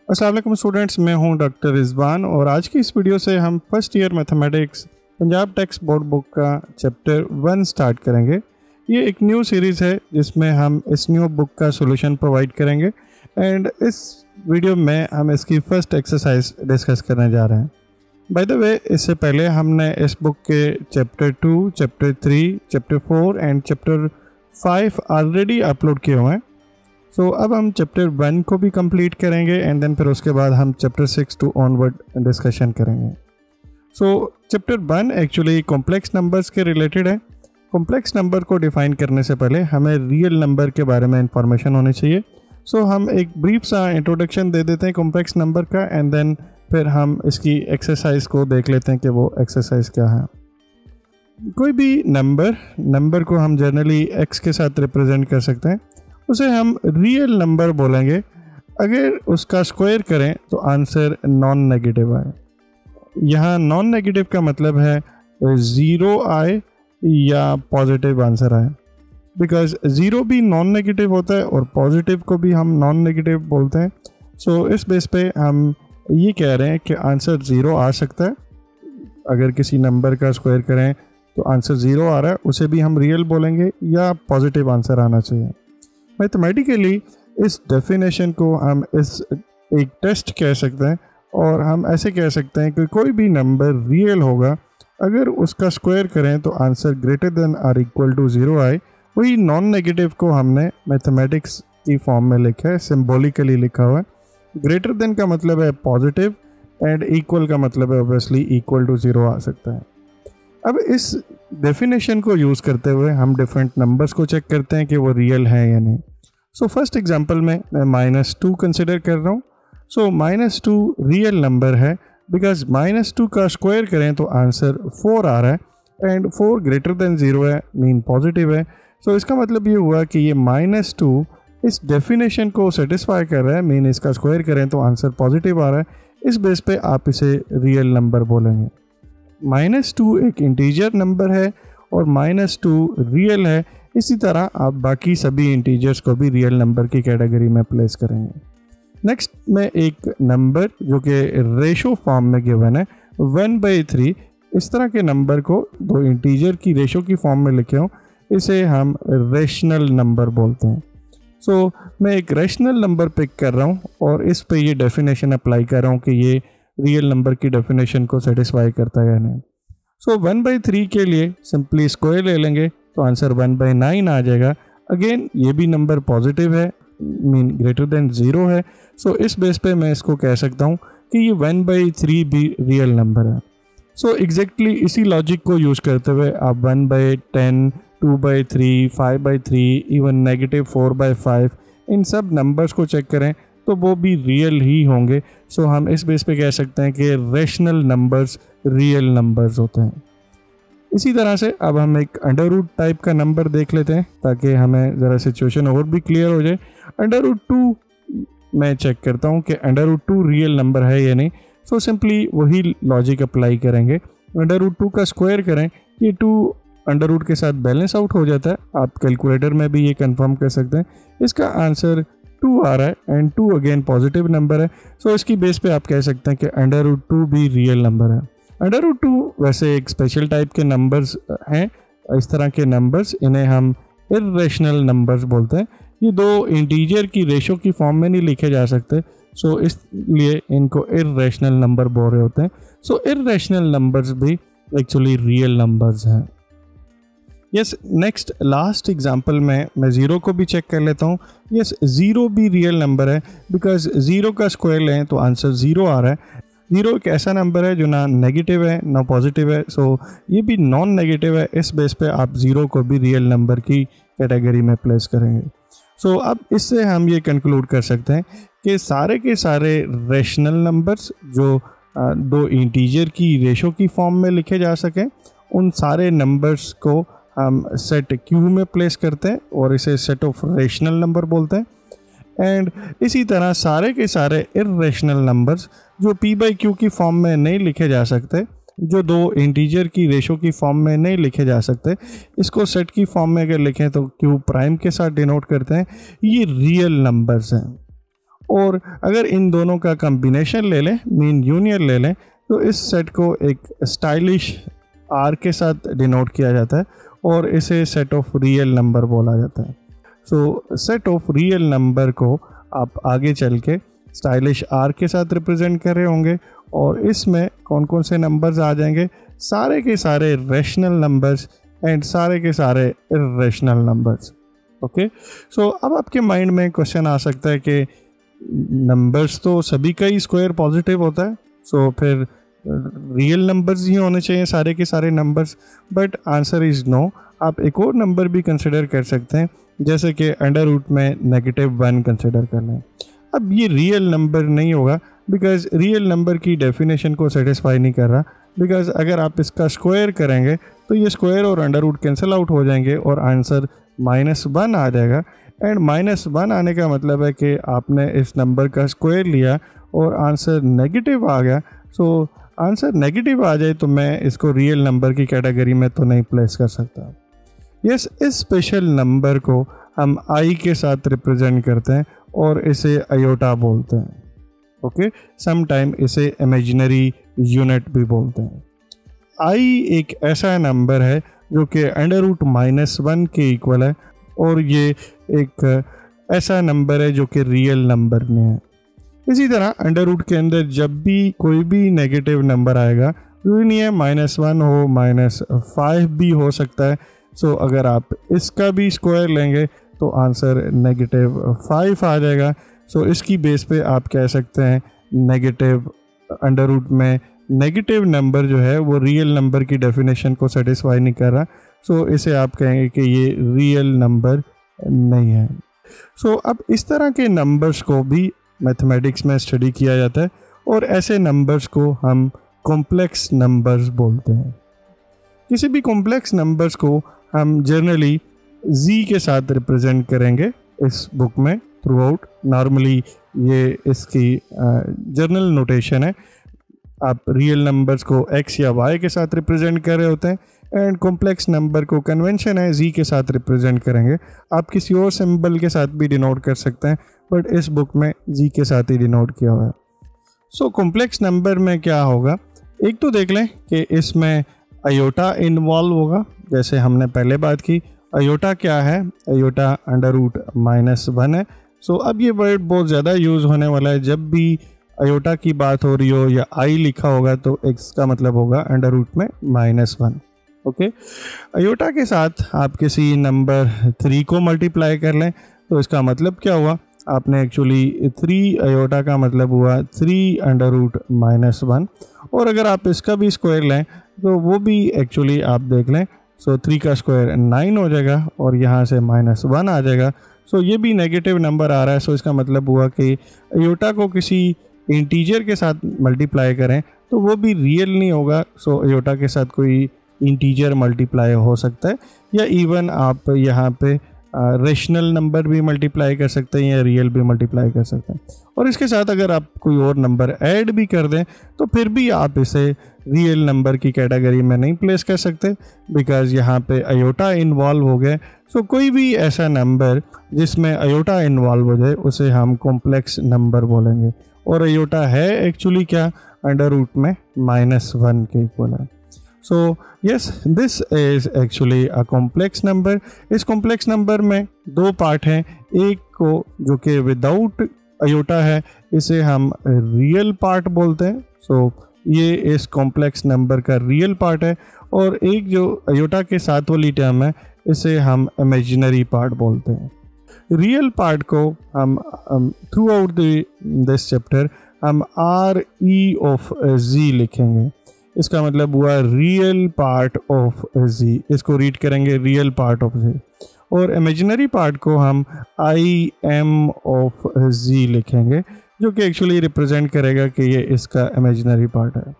अस्सलाम वालेकुम स्टूडेंट्स, मैं हूं डॉक्टर रिजवान और आज की इस वीडियो से हम first year mathematics Punjab text board book का चैप्टर 1 स्टार्ट करेंगे। ये एक न्यू सीरीज़ है जिसमें हम इस न्यू बुक का सॉल्यूशन प्रोवाइड करेंगे एंड इस वीडियो में हम इसकी फर्स्ट एक्सरसाइज डिस्कस करने जा रहे हैं। बाय द वे, इससे पहले हमने इस बुक के chapter 2, chapter 3, chapter 4 and chapter 5 already upload किए हुए हैं। सो अब हम चैप्टर 1 को भी कंप्लीट करेंगे एंड देन फिर उसके बाद हम चैप्टर 6 टू ऑनवर्ड डिस्कशन करेंगे। सो चैप्टर 1 एक्चुअली कॉम्प्लेक्स नंबर्स के रिलेटेड है। कॉम्प्लेक्स नंबर को डिफाइन करने से पहले हमें रियल नंबर के बारे में इंफॉर्मेशन होनी चाहिए। सो हम एक ब्रीफ सा इंट्रोडक्शन दे देते हैं कॉम्प्लेक्स नंबर का एंड देन फिर हम इसकी एक्सरसाइज को देख लेते हैं कि वो एक्सरसाइज क्या है। कोई भी नंबर को हम जनरली x के साथ रिप्रेजेंट कर सकते हैं, उसे हम रियल नंबर बोलेंगे। अगर उसका स्क्वायर करें तो आंसर नॉन नेगेटिव आए। यहाँ नॉन नेगेटिव का मतलब है 0 आए या पॉजिटिव आंसर आए, बिकॉज 0 भी नॉन नेगेटिव होता है और पॉजिटिव को भी हम नॉन नेगेटिव बोलते हैं। सो इस बेस पे हम ये कह रहे हैं कि आंसर 0 आ सकता है। अगर किसी नंबर का स्क्वायर करें तो आंसर 0 आ रहा है, उसे भी हम रियल बोलेंगे या पॉजिटिव आंसर आना चाहिए। मैथमेटिकली इस डेफिनेशन को हम इस एक टेस्ट कह सकते हैं और हम ऐसे कह सकते हैं कि कोई भी नंबर रियल होगा अगर उसका स्क्वायर करें तो answer greater than or equal to 0 आए। वही नॉन नेगेटिव को हमने मैथमेटिक्स की फॉर्म में लिखा है, सिंबॉलिकली लिखा हुआ है। ग्रेटर देन का मतलब है पॉजिटिव एंड इक्वल का मतलब है ऑब्वियसली इक्वल टू 0 आ सकता है। अब इस डेफिनेशन को यूज़ करते हुए हम डिफरेंट नंबर्स को चेक करते हैं कि वो रियल हैं या नहीं। सो फर्स्ट एग्जांपल में मैं -2 कंसिडर कर रहा हूँ। सो -2 रियल नंबर है बिकॉज -2 का स्क्वायर करें तो आंसर 4 आ रहा है एंड 4 ग्रेटर देन 0 है, मीन पॉजिटिव है। सो इसका मतलब ये हुआ कि ये -2 इस डेफिनेशन को सेटिस्फाई कर रहा है, मीन इसका स्क्वायर करें तो आंसर पॉजिटिव आ रहा है। इस बेस पे आप इसे रियल नंबर बोलेंगे। -2 एक इंटीजर नंबर है और -2 रियल है। इसी तरह आप बाकी सभी इंटीजर्स को भी रियल नंबर की कैटेगरी में प्लेस करेंगे। नेक्स्ट में एक नंबर जो कि रेशो फॉर्म में गिवन है 1/3, इस तरह के नंबर को दो इंटीजर की रेशो की फॉर्म में लिखे हों, इसे हम रेशनल नंबर बोलते हैं। सो मैं एक रेशनल नंबर पिक कर रहा हूँ और इस पे ये डेफिनेशन अप्लाई कर रहा हूँ कि ये रियल नंबर की डेफिनेशन को सेटिस्फाई करता है या नहीं। सो 1/3 के लिए सिंपली स्क्वायर ले लेंगे तो आंसर 1/9 आ जाएगा। अगेन ये भी नंबर पॉजिटिव है, मीन ग्रेटर देन 0 है। सो इस बेस पे मैं इसको कह सकता हूँ कि ये 1/3 भी रियल नंबर है। सो एग्जैक्टली इसी लॉजिक को यूज़ करते हुए आप 1/10, 2/3, 5/3, इवन -4/5 इन सब नंबर्स को चेक करें तो वो भी रियल ही होंगे। सो हम इस बेस पे कह सकते हैं कि रेशनल नंबर्स रियल नंबर्स होते हैं। इसी तरह से अब हम एक अंडर रूट टाइप का नंबर देख लेते हैं ताकि हमें ज़रा सिचुएशन और भी क्लियर हो जाए। अंडर रूट 2 मैं चेक करता हूँ कि अंडर रूट 2 रियल नंबर है या नहीं। सो सिंपली वही लॉजिक अप्लाई करेंगे। अंडर रूट 2 का स्क्वायर करें, ये 2 अंडर रूट के साथ बैलेंस आउट हो जाता है। आप कैलकुलेटर में भी ये कंफर्म कर सकते हैं। इसका आंसर 2 आ रहा है एंड 2 अगेन पॉजिटिव नंबर है। सो इसकी बेस पे आप कह सकते हैं कि अंडर रूट 2 भी रियल नंबर है। अंडर रूट 2 वैसे एक स्पेशल टाइप के नंबर्स हैं। इस तरह के नंबर्स, इन्हें हम इर्रेशनल नंबर्स बोलते हैं। ये दो इंटीजर की रेशो की फॉर्म में नहीं लिखे जा सकते, सो इसलिए इनको इर्रेशनल नंबर बोल रहे होते हैं। सो इर्रेशनल नंबर्स भी एक्चुअली रियल नंबर्स हैं। यस, नेक्स्ट लास्ट एग्जांपल में मैं 0 को भी चेक कर लेता हूँ। यस, 0 भी रियल नंबर है बिकॉज 0 का स्क्वायर लें तो आंसर 0 आ रहा है। 0 एक ऐसा नंबर है जो ना नेगेटिव है ना पॉजिटिव है, सो ये भी नॉन नेगेटिव है। इस बेस पे आप 0 को भी रियल नंबर की कैटेगरी में प्लेस करेंगे। सो अब इससे हम ये कंक्लूड कर सकते हैं कि सारे के सारे रेशनल नंबर्स जो दो इंटीजर की रेशो की फॉर्म में लिखे जा सकें, उन सारे नंबर्स को हम सेट Q में प्लेस करते हैं और इसे सेट ऑफ रेशनल नंबर बोलते हैं। एंड इसी तरह सारे के सारे इर्रेशनल नंबर्स जो P/Q की फॉर्म में नहीं लिखे जा सकते, जो दो इंटीजर की रेशो की फॉर्म में नहीं लिखे जा सकते, इसको सेट की फॉर्म में अगर लिखें तो Q प्राइम के साथ डिनोट करते हैं। ये रियल नंबर्स हैं। और अगर इन दोनों का कम्बिनेशन ले लें, मीन यूनियन ले लें, तो इस सेट को एक स्टाइलिश आर के साथ डिनोट किया जाता है और इसे सेट ऑफ रियल नंबर बोला जाता है। सो सेट ऑफ रियल नंबर को आप आगे चल के स्टाइलिश आर के साथ रिप्रेजेंट कर रहे होंगे और इसमें कौन कौन से नंबर्स आ जाएंगे, सारे के सारे रैशनल नंबर्स एंड सारे के सारे इर्रेशनल नंबर्स। ओके, सो अब आपके माइंड में क्वेश्चन आ सकता है कि नंबर्स तो सभी का ही स्क्वायर पॉजिटिव होता है, सो फिर रियल नंबर्स ही होने चाहिए सारे के सारे numbers. But answer is no. आप एक और नंबर भी कंसिडर कर सकते हैं, जैसे कि अंडर रूट में -1 कंसिडर कर लें। अब ये रियल नंबर नहीं होगा बिकॉज रियल नंबर की डेफिनेशन को सेटिस्फाई नहीं कर रहा, बिकॉज अगर आप इसका स्क्वायर करेंगे तो ये स्क्वायर और अंडर रूट कैंसिल आउट हो जाएंगे और आंसर -1 आ जाएगा। एंड -1 आने का मतलब है कि आपने इस नंबर का स्क्वायर लिया और आंसर नेगेटिव आ गया। सो आंसर नेगेटिव आ जाए तो मैं इसको रियल नंबर की कैटेगरी में तो नहीं प्लेस कर सकता। यस, इस स्पेशल नंबर को हम आई के साथ रिप्रेजेंट करते हैं और इसे अयोटा बोलते हैं। ओके, समटाइम इसे इमेजिनरी यूनिट भी बोलते हैं। आई एक ऐसा नंबर है जो कि अंडर रूट -1 के इक्वल है और ये एक ऐसा नंबर है जो कि रियल नंबर में है। इसी तरह अंडर रूट के अंदर जब भी कोई भी नेगेटिव नंबर आएगा, जरूरी नहीं है -1 हो, -5 भी हो सकता है। सो अगर आप इसका भी स्क्वायर लेंगे तो आंसर -5 आ जाएगा। सो इसकी बेस पे आप कह सकते हैं नेगेटिव अंडर रूट में नेगेटिव नंबर जो है वो रियल नंबर की डेफिनेशन को सेटिस्फाई नहीं कर रहा। सो इसे आप कहेंगे कि ये रियल नंबर नहीं है। सो अब इस तरह के नंबर्स को भी मैथमेटिक्स में स्टडी किया जाता है और ऐसे नंबर्स को हम कॉम्प्लेक्स नंबर्स बोलते हैं। किसी भी कॉम्प्लेक्स नंबर्स को हम जनरली z के साथ रिप्रेजेंट करेंगे इस बुक में थ्रू आउट। नॉर्मली ये इसकी जर्नल नोटेशन है। आप रियल नंबर्स को x या y के साथ रिप्रेजेंट कर रहे होते हैं एंड कॉम्प्लेक्स नंबर को कन्वेंशन है z के साथ रिप्रेजेंट करेंगे। आप किसी और सिंबल के साथ भी डिनोट कर सकते हैं, बट इस बुक में z के साथ ही डिनोट किया हुआ है। सो कॉम्प्लेक्स नंबर में क्या होगा, एक तो देख लें कि इसमें अयोटा इन्वॉल्व होगा, जैसे हमने पहले बात की। अयोटा क्या है, अयोटा अंडर रूट -1 है। सो अब ये वर्ड बहुत ज़्यादा यूज़ होने वाला है। जब भी अयोटा की बात हो रही हो या आई लिखा होगा तो x का मतलब होगा अंडर रूट में -1। ओके, अयोटा के साथ आप किसी नंबर 3 को मल्टीप्लाई कर लें तो इसका मतलब क्या हुआ, आपने एक्चुअली 3 अयोटा का मतलब हुआ 3 अंडर रूट -1। और अगर आप इसका भी स्क्वायर लें तो वो भी एक्चुअली आप देख लें। सो 3 का स्क्वायर 9 हो जाएगा और यहाँ से -1 आ जाएगा। सो ये भी नेगेटिव नंबर आ रहा है। सो इसका मतलब हुआ कि अयोटा को किसी इंटीजर के साथ मल्टीप्लाई करें तो वो भी रियल नहीं होगा। सो अयोटा के साथ कोई इंटीजर मल्टीप्लाई हो सकता है या इवन आप यहाँ पे रेशनल नंबर भी मल्टीप्लाई कर सकते हैं या रियल भी मल्टीप्लाई कर सकते हैं। और इसके साथ अगर आप कोई और नंबर ऐड भी कर दें तो फिर भी आप इसे रियल नंबर की कैटेगरी में नहीं प्लेस कर सकते, बिकॉज यहाँ पे अयोटा इन्वॉल्व हो गए। सो कोई भी ऐसा नंबर जिसमें अयोटा इन्वॉल्व हो जाए उसे हम कॉम्प्लेक्स नंबर बोलेंगे। और अयोटा है एक्चुअली क्या, अंडर रूट में -1 के इक्वल है। So yes, this is actually a complex number. इस कॉम्प्लेक्स नंबर में 2 पार्ट हैं। एक को जो कि विदाउट अयोटा है, इसे हम रियल पार्ट बोलते हैं। सो ये इस कॉम्प्लेक्स नंबर का रियल पार्ट है। और एक जो अयोटा के साथ वाली टर्म है, इसे हम इमेजिनरी पार्ट बोलते हैं। रियल पार्ट को हम थ्रू आउट दिस चैप्टर हम RE ऑफ Z लिखेंगे। इसका मतलब हुआ रियल पार्ट ऑफ Z। इसको रीड करेंगे रियल पार्ट ऑफ Z। और इमेजिनरी पार्ट को हम IM ऑफ Z लिखेंगे, जो कि एक्चुअली रिप्रेजेंट करेगा कि ये इसका इमेजिनरी पार्ट है।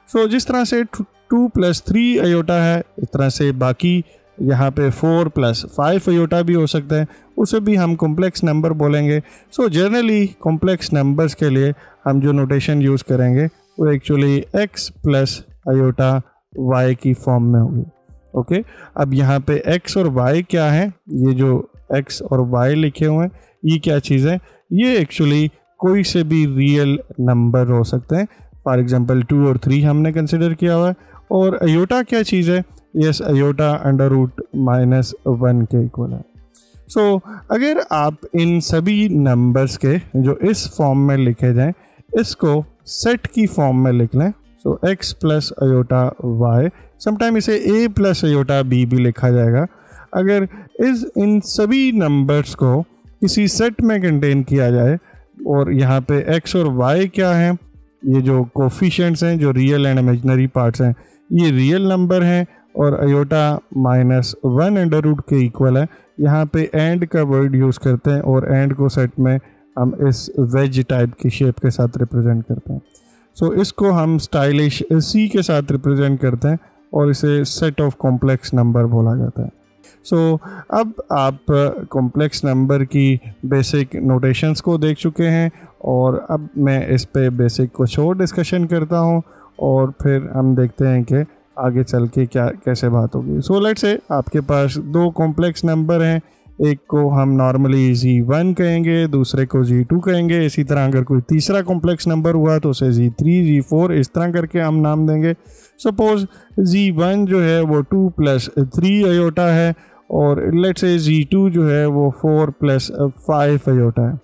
सो जिस तरह से 2 + 3 अयोटा है, इस तरह से बाकी यहाँ पे 4 + 5 अयोटा भी हो सकता है, उसे भी हम कॉम्प्लेक्स नंबर बोलेंगे। सो जनरली कॉम्प्लेक्स नंबर्स के लिए हम जो नोटेशन यूज़ करेंगे वो एक्चुअली x + अयोटा y की फॉर्म में होगी। ओके, अब यहाँ पे x और y क्या है, ये जो x और y लिखे हुए हैं ये क्या चीज़ है, ये एक्चुअली कोई से भी रियल नंबर हो सकते हैं। फॉर एग्जांपल 2 और 3 हमने कंसिडर किया हुआ है। और अयोटा क्या चीज़ है? यस, अयोटा √-1 के इक्वल है। सो अगर आप इन सभी नंबर्स के जो इस फॉर्म में लिखे जाएं, इसको सेट की फॉर्म में लिख लें। So x plus iota y, sometime इसे a प्लस अयोटा b भी लिखा जाएगा। अगर इन सभी नंबर्स को किसी सेट में कंटेन किया जाए और यहाँ पे x और y क्या हैं, ये जो कोफिशिएंट्स हैं, जो रियल एंड इमेजिनरी पार्ट्स हैं, ये रियल नंबर हैं और अयोटा -1 के इक्वल है। यहाँ पे एंड का वर्ड यूज़ करते हैं और एंड को सेट में हम इस वेज टाइप की शेप के साथ रिप्रेजेंट करते हैं। सो इसको हम स्टाइलिश सी के साथ रिप्रेजेंट करते हैं और इसे सेट ऑफ कॉम्प्लेक्स नंबर बोला जाता है। सो अब आप कॉम्प्लेक्स नंबर की बेसिक नोटेशंस को देख चुके हैं और अब मैं इस पे बेसिक कुछ और डिस्कशन करता हूँ और फिर हम देखते हैं कि आगे चल के क्या कैसे बात होगी। सो लेट्स से आपके पास दो कॉम्प्लेक्स नंबर हैं, एक को हम नॉर्मली Z1 कहेंगे, दूसरे को Z2 कहेंगे। इसी तरह अगर कोई तीसरा कॉम्प्लेक्स नंबर हुआ तो उसे Z3, Z4 इस तरह करके हम नाम देंगे। सपोज Z1 जो है वो 2 + 3 अयोटा है और लेट्स से Z2 जो है वो 4 + 5 अयोटा है।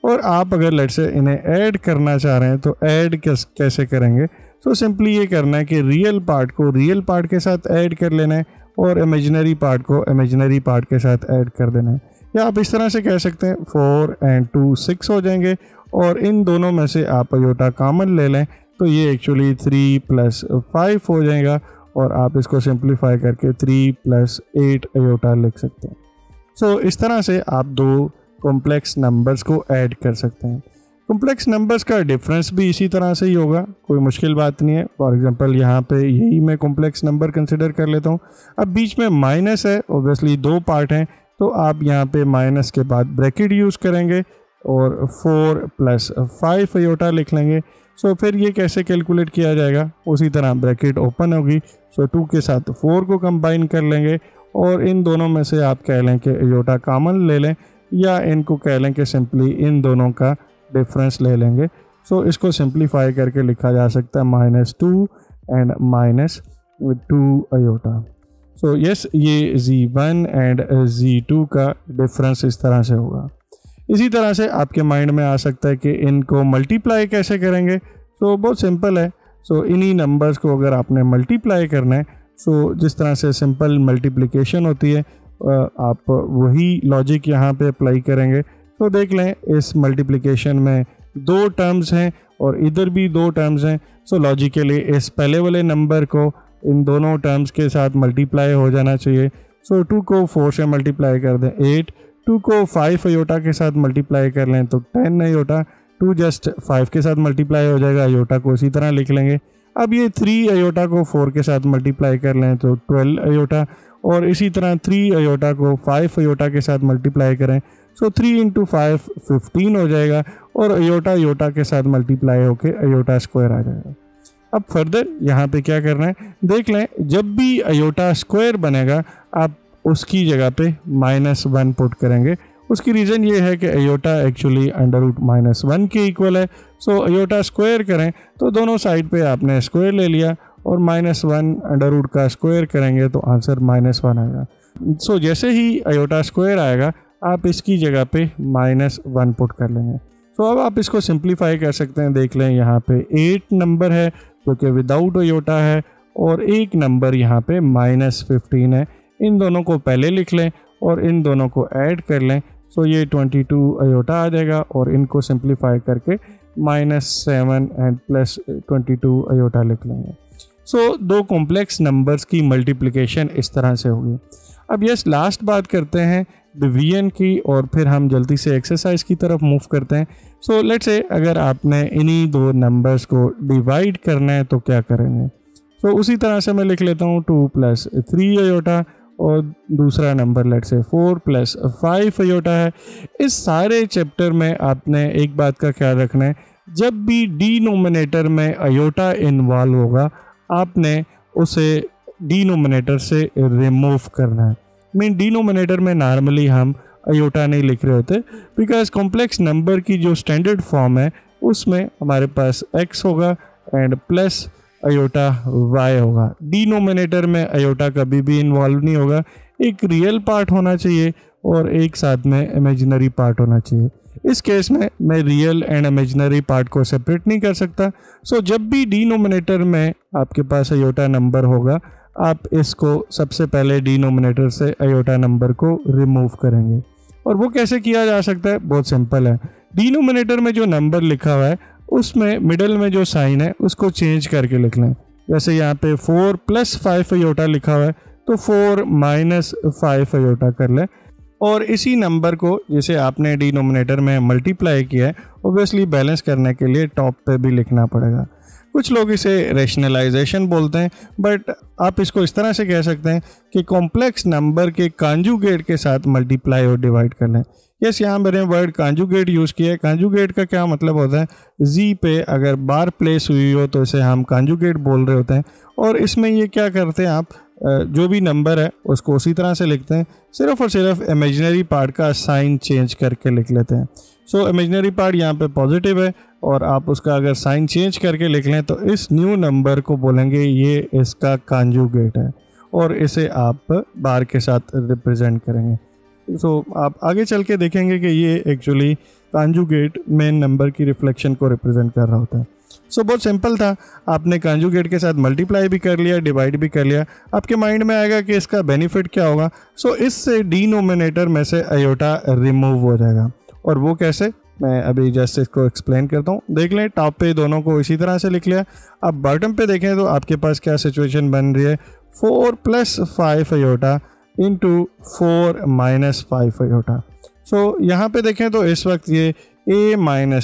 और आप अगर लेट्स से इन्हें ऐड करना चाह रहे हैं तो ऐड कैसे करेंगे? सो सिंपली ये करना है कि रियल पार्ट को रियल पार्ट के साथ ऐड कर लेना है और इमेजिनरी पार्ट को इमेजिनरी पार्ट के साथ ऐड कर देना है। या आप इस तरह से कह सकते हैं 4 and 2 6 हो जाएंगे और इन दोनों में से आप अयोटा कॉमन ले लें तो ये एक्चुअली 3 + 5 हो जाएगा और आप इसको सिंप्लीफाई करके 3 + 8 अयोटा लिख सकते हैं। सो इस तरह से आप दो कॉम्प्लेक्स नंबर्स को ऐड कर सकते हैं। कॉम्प्लेक्स नंबर्स का डिफरेंस भी इसी तरह से ही होगा, कोई मुश्किल बात नहीं है। फॉर एग्जांपल यहाँ पे यही मैं कॉम्प्लेक्स नंबर कंसिडर कर लेता हूँ। अब बीच में माइनस है, ऑब्वियसली दो पार्ट हैं, तो आप यहाँ पे माइनस के बाद ब्रैकेट यूज़ करेंगे और 4 + 5 अयोटा लिख लेंगे। सो फिर ये कैसे कैलकुलेट किया जाएगा? उसी तरह ब्रैकेट ओपन होगी, सो 2 के साथ 4 को कंबाइन कर लेंगे और इन दोनों में से आप कह लें कि अयोटा कॉमन ले लें या इनको कह लें कि सिंपली इन दोनों का डिफरेंस ले लेंगे। सो इसको सिंप्लीफाई करके लिखा जा सकता है -2 and -2 अयोटा। सो यस, ये Z1 and Z2 का डिफरेंस इस तरह से होगा। इसी तरह से आपके माइंड में आ सकता है कि इनको मल्टीप्लाई कैसे करेंगे। सो बहुत सिंपल है। सो इन्हीं नंबर्स को अगर आपने मल्टीप्लाई करना है, सो जिस तरह से सिंपल मल्टीप्लिकेशन होती है आप वही लॉजिक यहाँ पे अप्लाई करेंगे। तो देख लें, इस मल्टीप्लिकेशन में दो टर्म्स हैं और इधर भी दो टर्म्स हैं। सो लॉजिकली इस पहले वाले नंबर को इन दोनों टर्म्स के साथ मल्टीप्लाई हो जाना चाहिए। सो 2 को 4 से मल्टीप्लाई कर दें 8, 2 को 5 अयोटा के साथ मल्टीप्लाई कर लें तो 10 अयोटा, 2 जस्ट 5 के साथ मल्टीप्लाई हो जाएगा, अयोटा को इसी तरह लिख लेंगे। अब ये 3 अयोटा को 4 के साथ मल्टीप्लाई कर लें तो 12 अयोटा और इसी तरह 3 अयोटा को 5 अयोटा के साथ मल्टीप्लाई करें। सो 3 × 5 15 हो जाएगा और अयोटा के साथ मल्टीप्लाई होके अयोटा स्क्वायर आ जाएगा। अब फर्दर यहाँ पे क्या करना है देख लें, जब भी अयोटा स्क्वायर बनेगा आप उसकी जगह पे -1 पुट करेंगे। उसकी रीज़न ये है कि अयोटा एक्चुअली √-1 के इक्वल है। सो अयोटा स्क्वायर करें तो दोनों साइड पे आपने स्क्वायर ले लिया और -1 अंडर का स्क्वायर करेंगे तो आंसर -1 आएगा। सो जैसे ही अयोटा स्क्वायर आएगा आप इसकी जगह पे -1 पुट कर लेंगे। सो अब आप इसको सिंप्लीफाई कर सकते हैं। देख लें, यहाँ पे 8 नंबर है जो कि विदाउट अयोटा है और एक नंबर यहाँ पे -15 है। इन दोनों को पहले लिख लें और इन दोनों को ऐड कर लें। सो ये 22 अयोटा आ जाएगा और इनको सिंप्लीफाई करके -7 एंड +22 अयोटा लिख लेंगे। सो दो कॉम्प्लेक्स नंबर्स की मल्टीप्लिकेशन इस तरह से होगी। अब यस, लास्ट बात करते हैं डिवीजन की और फिर हम जल्दी से एक्सरसाइज की तरफ मूव करते हैं। सो लेट्स से अगर आपने इन्हीं दो नंबर्स को डिवाइड करना है तो क्या करेंगे? सो उसी तरह से मैं लिख लेता हूँ 2 + 3 अयोटा और दूसरा नंबर लेट्स से 4 + 5 अयोटा है। इस सारे चैप्टर में आपने एक बात का ख्याल रखना है, जब भी डिनोमिनेटर में अयोटा इन्वॉल्व होगा आपने उसे डिनोमिनेटर से रिमूव करना है। मीन डिनोमिनेटर में नॉर्मली हम अयोटा नहीं लिख रहे होते, बिकॉज कॉम्प्लेक्स नंबर की जो स्टैंडर्ड फॉर्म है उसमें हमारे पास x होगा एंड प्लस अयोटा y होगा। डिनोमिनेटर में अयोटा कभी भी इन्वॉल्व नहीं होगा, एक रियल पार्ट होना चाहिए और एक साथ में इमेजिनरी पार्ट होना चाहिए। इस केस में मैं रियल एंड इमेजिनरी पार्ट को सेपरेट नहीं कर सकता। सो जब भी डिनोमिनेटर में आपके पास अयोटा नंबर होगा, आप इसको सबसे पहले डिनोमिनेटर से अयोटा नंबर को रिमूव करेंगे। और वो कैसे किया जा सकता है? बहुत सिंपल है। डिनोमिनेटर में जो नंबर लिखा हुआ है उसमें मिडल में जो साइन है उसको चेंज करके लिख लें। जैसे यहाँ पे 4 + 5 अयोटा लिखा हुआ है तो 4 - 5 अयोटा कर लें। और इसी नंबर को जिसे आपने डिनोमिनेटर में मल्टीप्लाई किया है ऑब्वियसली बैलेंस करने के लिए टॉप पे भी लिखना पड़ेगा। कुछ लोग इसे रैशनलाइजेशन बोलते हैं, बट आप इसको इस तरह से कह सकते हैं कि कॉम्प्लेक्स नंबर के कॉन्जुगेट के साथ मल्टीप्लाई और डिवाइड कर लें। यस, यहाँ मैंने वर्ड कॉन्जुगेट यूज़ किया है। कॉन्जुगेट का क्या मतलब होता है? जी पे अगर बार प्लेस हुई हो तो इसे हम कॉन्जुगेट बोल रहे होते हैं। और इसमें ये क्या करते हैं, आप जो भी नंबर है उसको उसी तरह से लिखते हैं, सिर्फ और सिर्फ इमेजिनरी पार्ट का साइन चेंज करके लिख लेते हैं। सो इमेजिनरी पार्ट यहाँ पे पॉजिटिव है और आप उसका अगर साइन चेंज करके लिख लें तो इस न्यू नंबर को बोलेंगे ये इसका कॉन्जुगेट है और इसे आप बार के साथ रिप्रेजेंट करेंगे। सो आप आगे चल के देखेंगे कि ये एक्चुअली कॉन्जुगेट मेन नंबर की रिफ्लेक्शन को रिप्रेजेंट कर रहा होता है। सो बहुत सिंपल था, आपने कॉन्जुगेट के साथ मल्टीप्लाई भी कर लिया, डिवाइड भी कर लिया। आपके माइंड में आएगा कि इसका बेनिफिट क्या होगा। सो इससे डिनोमिनेटर में से अयोटा रिमूव हो जाएगा। और वो कैसे, मैं अभी जस्ट इसको एक्सप्लेन करता हूँ। देख लें, टॉप पे दोनों को इसी तरह से लिख लिया। अब बॉटम पे देखें तो आपके पास क्या सिचुएशन बन रही है, 4 + 5 अयोटा इंटू 4 - 5 अयोटा। सो यहाँ पे देखें तो इस वक्त ये a -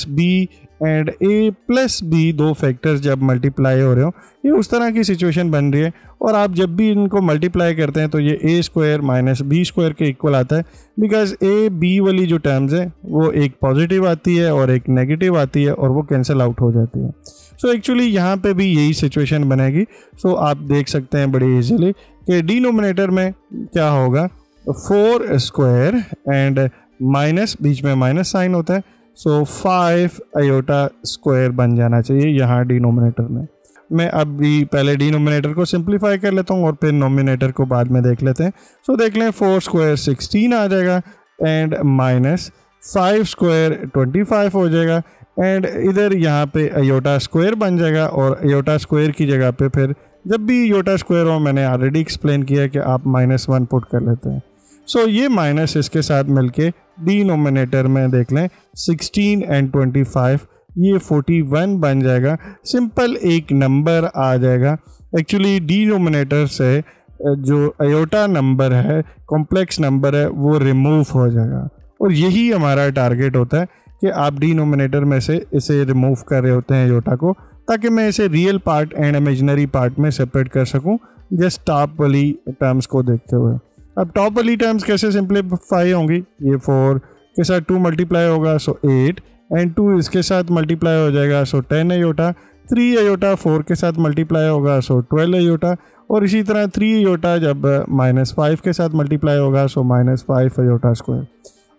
b and a + b दो फैक्टर्स जब मल्टीप्लाई हो रहे हो, ये उस तरह की सिचुएशन बन रही है। और आप जब भी इनको मल्टीप्लाई करते हैं तो ये a² - b² के इक्वल आता है, बिकॉज a b वाली जो टर्म्स है वो एक पॉजिटिव आती है और एक नेगेटिव आती है और वो कैंसिल आउट हो जाती है। सो एक्चुअली यहाँ पे भी यही सिचुएशन बनेगी। सो आप देख सकते हैं बड़ी इजीली कि डिनोमिनेटर में क्या होगा, 4² एंड माइनस, बीच में माइनस साइन होता है। सो 5 अयोटा स्क्वायर बन जाना चाहिए यहाँ डिनोमिनेटर में। मैं अभी पहले डिनोमिनेटर को सिंप्लीफाई कर लेता हूँ और फिर नोमिनेटर को बाद में देख लेते हैं। सो देख लें, 4² 16 आ जाएगा एंड -5² 25 हो जाएगा एंड इधर यहाँ पे अयोटा स्क्वायर बन जाएगा। और अयोटा स्क्वायर की जगह पे फिर जब भी अयोटा स्क्वायर हो, मैंने ऑलरेडी एक्सप्लेन किया कि आप -1 पुट कर लेते हैं। सो ये माइनस इसके साथ मिलके डिनोमिनेटर में देख लें 16 एंड 25, ये 41 बन जाएगा। सिंपल एक नंबर आ जाएगा। एक्चुअली डिनोमिनेटर से जो अयोटा नंबर है, कॉम्प्लेक्स नंबर है, वो रिमूव हो जाएगा। और यही हमारा टारगेट होता है कि आप डिनोमिनेटर में से इसे रिमूव कर रहे होते हैं अयोटा को, ताकि मैं इसे real part and imaginary part में सेपरेट कर सकूं जस्ट टॉप वाली टर्म्स को देखते हुए। अब टॉप वाली टर्म्स कैसे सिंप्लीफाई होंगी, ये 4 के साथ 2 मल्टीप्लाई होगा सो 8 एंड 2 इसके साथ मल्टीप्लाई हो जाएगा सो 10 अयोटा, 3 अयोटा 4 के साथ मल्टीप्लाई होगा सो 12 अयोटा, और इसी तरह 3 अयोटा जब -5 के साथ मल्टीप्लाई होगा सो -5 अयोटा स्क्वायर।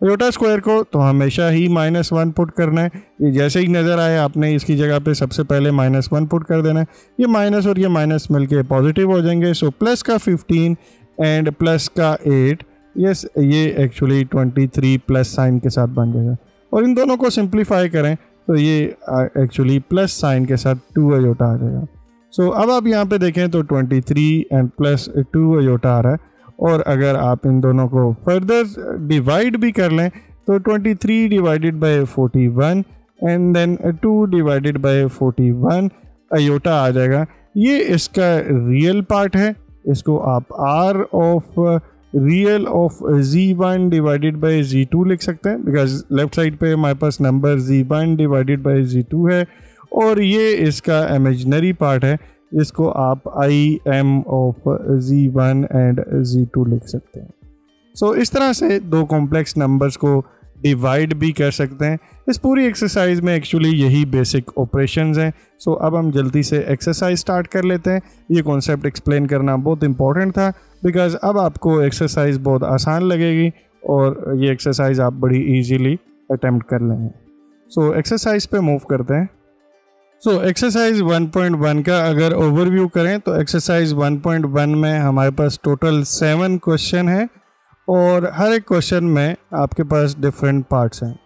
अयोटा स्क्वायर को तो हमेशा ही -1 पुट करना है। ये जैसे ही नज़र आए आपने इसकी जगह पे सबसे पहले -1 पुट कर देना है। ये माइनस और ये माइनस मिलके पॉजिटिव हो जाएंगे। सो प्लस का 15 एंड प्लस का 8, यस ये एक्चुअली 23 प्लस साइन के साथ बन जाएगा। और इन दोनों को सिंप्लीफाई करें तो ये एक्चुअली प्लस साइन के साथ 2 अयोटा आ जाएगा। सो अब आप यहाँ पे देखें तो 23 एंड प्लस 2 अयोटा आ रहा है। और अगर आप इन दोनों को फर्दर डिवाइड भी कर लें तो 23 divided by 41 and then 2 divided by 41 iota आ जाएगा। ये इसका रियल पार्ट है। इसको आप r of real of z1 divided by z2 लिख सकते हैं, बिकॉज लेफ्ट साइड पे हमारे पास number z1 divided by z2 है। और ये इसका इमेजिनरी पार्ट है, जिसको आप im of z1 and z2 लिख सकते हैं। सो इस तरह से दो कॉम्प्लेक्स नंबर्स को डिवाइड भी कर सकते हैं। इस पूरी एक्सरसाइज में एक्चुअली यही बेसिक ऑपरेशंस हैं। सो अब हम जल्दी से एक्सरसाइज स्टार्ट कर लेते हैं। ये कॉन्सेप्ट एक्सप्लेन करना बहुत इंपॉर्टेंट था, बिकॉज अब आपको एक्सरसाइज बहुत आसान लगेगी और ये एक्सरसाइज आप बड़ी इजीली अटेम्प्ट कर लेंगे। सो एक्सरसाइज पे मूव करते हैं। सो एक्सरसाइज 1.1 का अगर ओवरव्यू करें तो एक्सरसाइज 1.1 में हमारे पास टोटल 7 क्वेश्चन है और हर एक क्वेश्चन में आपके पास डिफरेंट पार्ट्स हैं।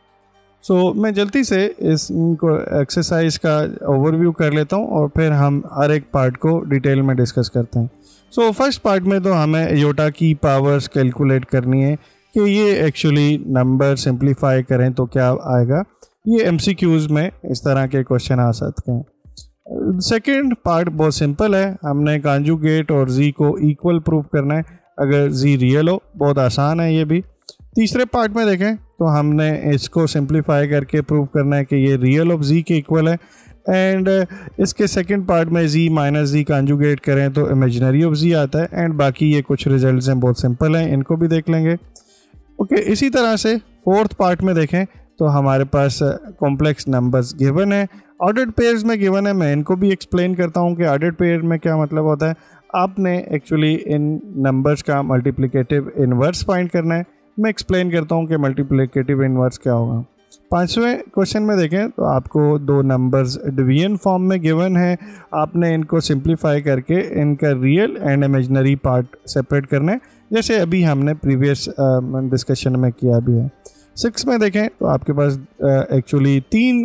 सो मैं जल्दी से इनको एक्सरसाइज का ओवरव्यू कर लेता हूँ और फिर हम हर एक पार्ट को डिटेल में डिस्कस करते हैं। सो फर्स्ट पार्ट में तो हमें आयोटा की पावर्स कैलकुलेट करनी है कि ये एक्चुअली नंबर सिंप्लीफाई करें तो क्या आएगा। ये एमसीक्यूज़ में इस तरह के क्वेश्चन आ सकते हैं। सेकंड पार्ट बहुत सिंपल है, हमने कॉन्जुगेट और जी को इक्वल प्रूव करना है अगर जी रियल हो, बहुत आसान है ये भी। तीसरे पार्ट में देखें तो हमने इसको सिंप्लीफाई करके प्रूव करना है कि ये रियल ऑफ जी के इक्वल है। एंड इसके सेकंड पार्ट में जी माइनस जी कॉन्जुगेट करें तो इमेजिनरी ऑफ जी आता है। एंड बाकी ये कुछ रिजल्ट्स हैं, बहुत सिंपल हैं, इनको भी देख लेंगे। ओके, इसी तरह से फोर्थ पार्ट में देखें तो हमारे पास कॉम्प्लेक्स नंबर्स गिवन है, ऑर्डर्ड पेयर्स में गिवन है। मैं इनको भी एक्सप्लेन करता हूँ कि ऑर्डर्ड पेयर में क्या मतलब होता है। आपने एक्चुअली इन नंबर्स का मल्टीप्लिकेटिव इन्वर्स फाइंड करना है। मैं एक्सप्लेन करता हूँ कि मल्टीप्लिकेटिव इन्वर्स क्या होगा। पांचवें क्वेश्चन में देखें तो आपको दो नंबर्स डिवीजन फॉर्म में गिवन है, आपने इनको सिंप्लीफाई करके इनका real and imaginary part separate करना है, जैसे अभी हमने प्रीवियस डिस्कशन में किया भी है। 6 में देखें तो आपके पास एक्चुअली 3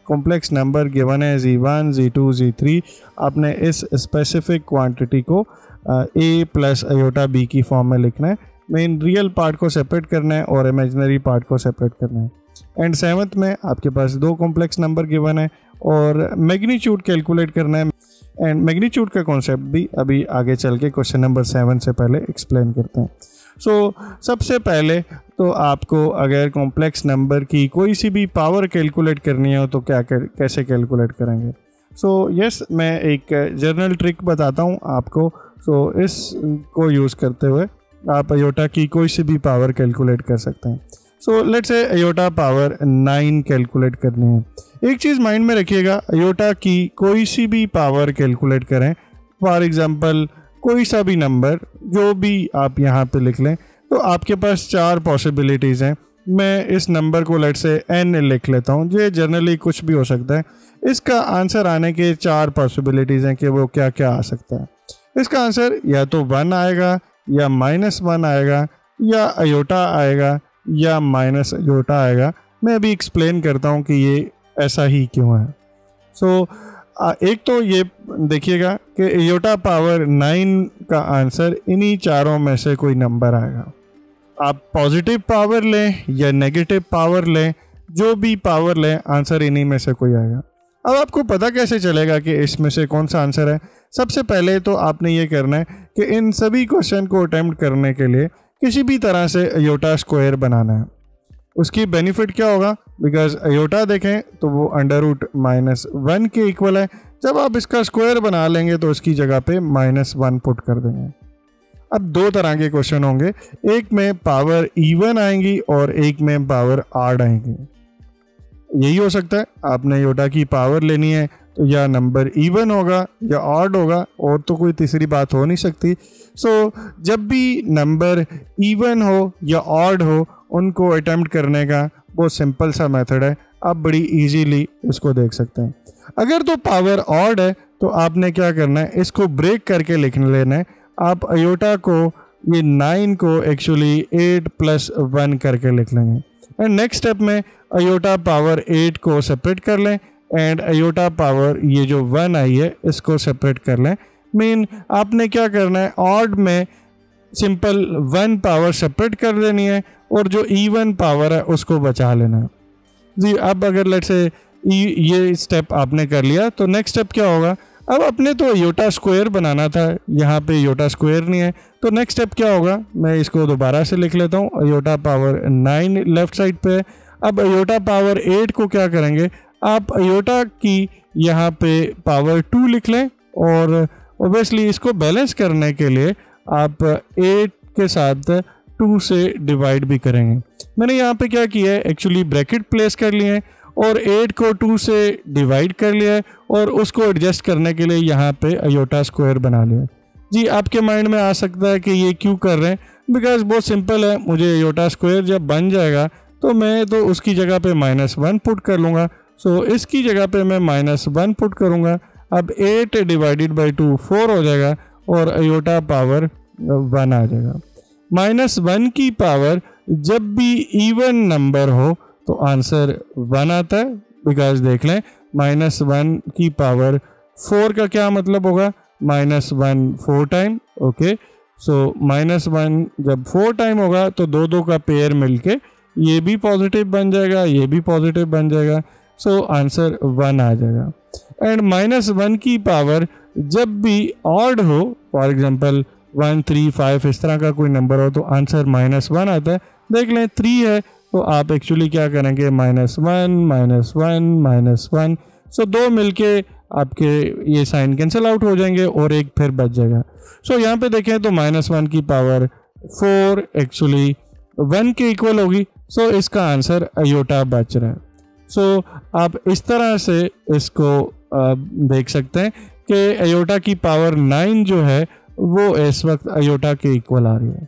कॉम्प्लेक्स नंबर गिवन है, Z1, Z2, Z3। आपने इस स्पेसिफिक क्वांटिटी को A प्लस आयोटा B की फॉर्म में लिखना है। मेन रियल पार्ट को सेपरेट करना है और इमेजिनरी पार्ट को सेपरेट करना है। एंड 7th में आपके पास 2 कॉम्प्लेक्स नंबर गिवन है और मैग्नीट्यूड कैलकुलेट करना है। एंड मैग्नीट्यूड का कॉन्सेप्ट भी अभी आगे चल के क्वेश्चन नंबर 7 से पहले एक्सप्लेन करते हैं। सो सबसे पहले तो आपको अगर कॉम्प्लेक्स नंबर की कोई सी भी पावर कैलकुलेट करनी हो तो कैसे कैलकुलेट करेंगे। सो यस, मैं एक जर्नल ट्रिक बताता हूँ आपको। सो इसको यूज़ करते हुए आप आयोटा की कोई सी भी पावर कैलकुलेट कर सकते हैं। So let's say iota power 9 calculate करनी है। एक चीज़ माइंड में रखिएगा, आयोटा की कोई सी भी पावर कैलकुलेट करें, फॉर एग्जांपल कोई सा भी नंबर जो भी आप यहाँ पे लिख लें, तो आपके पास 4 पॉसिबिलिटीज़ हैं। मैं इस नंबर को लेट्स से n लिख लेता हूँ, ये जनरली कुछ भी हो सकता है। इसका आंसर आने के 4 पॉसिबिलिटीज़ हैं कि वो क्या क्या आ सकता है। इसका आंसर या तो 1 आएगा, या -1 आएगा, या आयोटा आएगा, या माइनस आयोटा आएगा। मैं अभी एक्सप्लेन करता हूँ कि ये ऐसा ही क्यों है। सो एक तो ये देखिएगा कि आयोटा पावर 9 का आंसर इन्हीं चारों में से कोई नंबर आएगा। आप पॉजिटिव पावर लें या नेगेटिव पावर लें, जो भी पावर लें, आंसर इन्हीं में से कोई आएगा। अब आपको पता कैसे चलेगा कि इसमें से कौन सा आंसर है। सबसे पहले तो आपने ये करना है कि इन सभी क्वेश्चन को अटेम्प्ट करने के लिए किसी भी तरह से आयोटा स्क्वायर बनाना है। उसकी बेनिफिट क्या होगा, बिकॉज आयोटा देखें तो वो √-1 के इक्वल है। जब आप इसका स्क्वायर बना लेंगे तो उसकी जगह पे -1 पुट कर देंगे। अब 2 तरह के क्वेश्चन होंगे, एक में पावर इवन आएंगी और एक में पावर ऑड आएंगी। यही हो सकता है, आपने आयोटा की पावर लेनी है तो या नंबर इवन होगा या ऑड होगा, और तो कोई तीसरी बात हो नहीं सकती। सो जब भी नंबर इवन हो या ऑड हो, उनको अटेम्प्ट करने का बहुत सिंपल सा मेथड है, आप बड़ी इजीली इसको देख सकते हैं। अगर तो पावर ऑड है तो आपने क्या करना है, इसको ब्रेक करके लिख लेना है। आप आयोटा को, ये 9 को एक्चुअली 8 + 1 करके लिख लेंगे। एंड नेक्स्ट स्टेप में आयोटा पावर 8 को सेपरेट कर लें एंड आयोटा पावर ये जो 1 आई है इसको सेपरेट कर लें। मीन आपने क्या करना है, ऑड में सिंपल 1 पावर सेपरेट कर देनी है और जो इवन पावर है उसको बचा लेना है जी। अब अगर लेट्स से ये स्टेप आपने कर लिया तो नेक्स्ट स्टेप क्या होगा, अब अपने तो आयोटा स्क्वायर बनाना था, यहाँ पे आयोटा स्क्वायर नहीं है, तो नेक्स्ट स्टेप क्या होगा, मैं इसको दोबारा से लिख लेता हूँ। आयोटा पावर 9 लेफ्ट साइड पे है। अब आयोटा पावर 8 को क्या करेंगे, आप आयोटा की यहाँ पे पावर 2 लिख लें और ओबियसली इसको बैलेंस करने के लिए आप 8 के साथ 2 से डिवाइड भी करेंगे। मैंने यहाँ पे क्या किया है, एक्चुअली ब्रैकेट प्लेस कर लिए हैं और 8 को 2 से डिवाइड कर लिया है और उसको एडजस्ट करने के लिए यहाँ पे आयोटा स्क्वायर बना लिया। जी आपके माइंड में आ सकता है कि ये क्यों कर रहे हैं, बिकॉज बहुत सिंपल है, मुझे अयोटा स्क्वायर जब बन जाएगा तो मैं तो उसकी जगह पे -1 पुट कर लूँगा। सो इसकी जगह पे मैं -1 पुट करूँगा। अब 8 डिवाइडेड बाई 2 4 हो जाएगा और अयोटा पावर 1 आ जाएगा। -1 की पावर जब भी इवन नंबर हो तो आंसर 1 आता है, बिकॉज देख लें -1 की पावर 4 का क्या मतलब होगा, -1 4 टाइम। ओके, सो -1 जब 4 टाइम होगा तो दो दो का पेयर मिलके ये भी पॉजिटिव बन जाएगा, ये भी पॉजिटिव बन जाएगा। सो आंसर 1 आ जाएगा। एंड -1 की पावर जब भी ऑड हो, फॉर एग्जांपल 1 3 5 इस तरह का कोई नंबर हो तो आंसर -1 आता है। देख लें 3 है तो आप एक्चुअली क्या करेंगे, -1 -1 सो दो मिलके आपके ये साइन कैंसिल आउट हो जाएंगे और एक फिर बच जाएगा। सो यहाँ पे देखें तो -1 की पावर 4 एक्चुअली 1 के इक्वल होगी। सो इसका आंसर अयोटा बच रहा है। सो आप इस तरह से इसको देख सकते हैं कि अयोटा की पावर 9 जो है वो इस वक्त अयोटा के इक्वल आ रही है।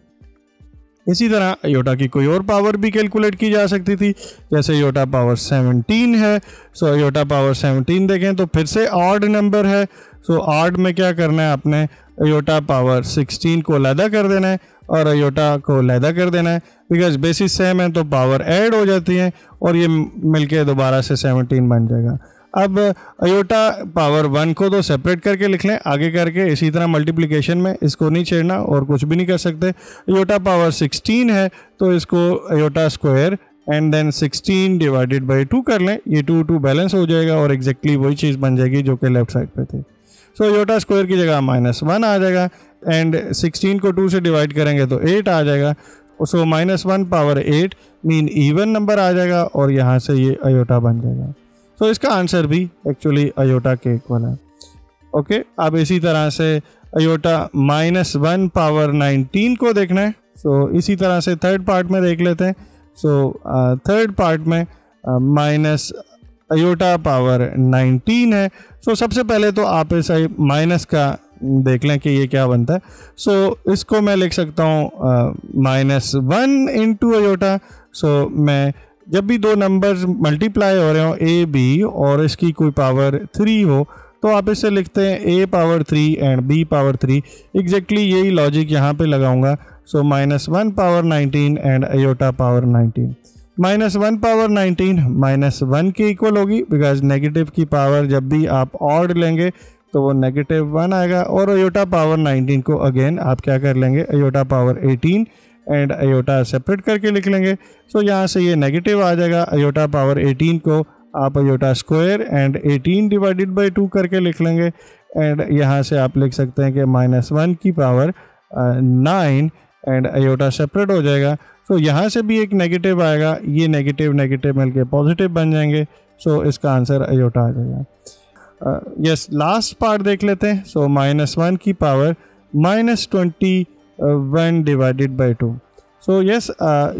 इसी तरह अयोटा की कोई और पावर भी कैलकुलेट की जा सकती थी, जैसे अयोटा पावर 17 है। सो अयोटा पावर 17 देखें तो फिर से ऑड नंबर है। सो ऑड में क्या करना है, आपने अयोटा पावर 16 को अलहदा कर देना है और अयोटा को अलहदा कर देना है, बिकॉज बेसिस सेम है तो पावर ऐड हो जाती है और ये मिलके दोबारा से 17 बन जाएगा। अब अयोटा पावर 1 को तो सेपरेट करके लिख लें आगे करके, इसी तरह मल्टीप्लिकेशन में इसको नहीं छेड़ना और कुछ भी नहीं कर सकते। अयोटा पावर 16 है तो इसको iota square and then 16 divided by 2 कर लें, ये 2 2 बैलेंस हो जाएगा और एग्जैक्टली वही चीज़ बन जाएगी जो कि लेफ्ट साइड पे थी। सो अयोटा स्क्वायर की जगह -1 आ जाएगा एंड 16 को 2 से डिवाइड करेंगे तो 8 आ जाएगा। So -1 power 8 mean even number आ जाएगा और यहाँ से ये अयोटा बन जाएगा। तो इसका आंसर भी एक्चुअली अयोटा के इक्वल है। ओके, अब इसी तरह से अयोटा -1 पावर 19 को देखना है। सो इसी तरह से थर्ड पार्ट में देख लेते हैं। सो थर्ड पार्ट में माइनस अयोटा पावर 19 है। सो सबसे पहले तो आप इस माइनस का देख लें कि ये क्या बनता है। सो इसको मैं लिख सकता हूँ -1 इंटू अयोटा। सो मैं जब भी दो नंबर्स मल्टीप्लाई हो रहे हो ए बी और इसकी कोई पावर 3 हो तो आप इसे लिखते हैं a power 3 and b power 3। Exactly यही लॉजिक यहाँ पे लगाऊंगा। So -1 power 19 and iota power 19। -1 power 19 -1 के इक्वल होगी, बिकॉज नेगेटिव की पावर जब भी आप ऑड लेंगे तो वो -1 आएगा। और अयोटा पावर 19 को अगेन आप क्या कर लेंगे, iota power 18 and iota separate करके लिख लेंगे। सो यहाँ से ये नेगेटिव आ जाएगा। अयोटा पावर 18 को आप iota square and 18 divided by 2 करके लिख लेंगे एंड यहाँ से आप लिख सकते हैं कि -1 की पावर 9 एंड अयोटा सेपरेट हो जाएगा। सो यहाँ से भी एक नेगेटिव आएगा, ये नेगेटिव नेगेटिव मिलके पॉजिटिव बन जाएंगे। सो इसका आंसर अयोटा आ जाएगा। यस, लास्ट पार्ट देख लेते हैं। सो -1 की power -21 divided by 2। So yes,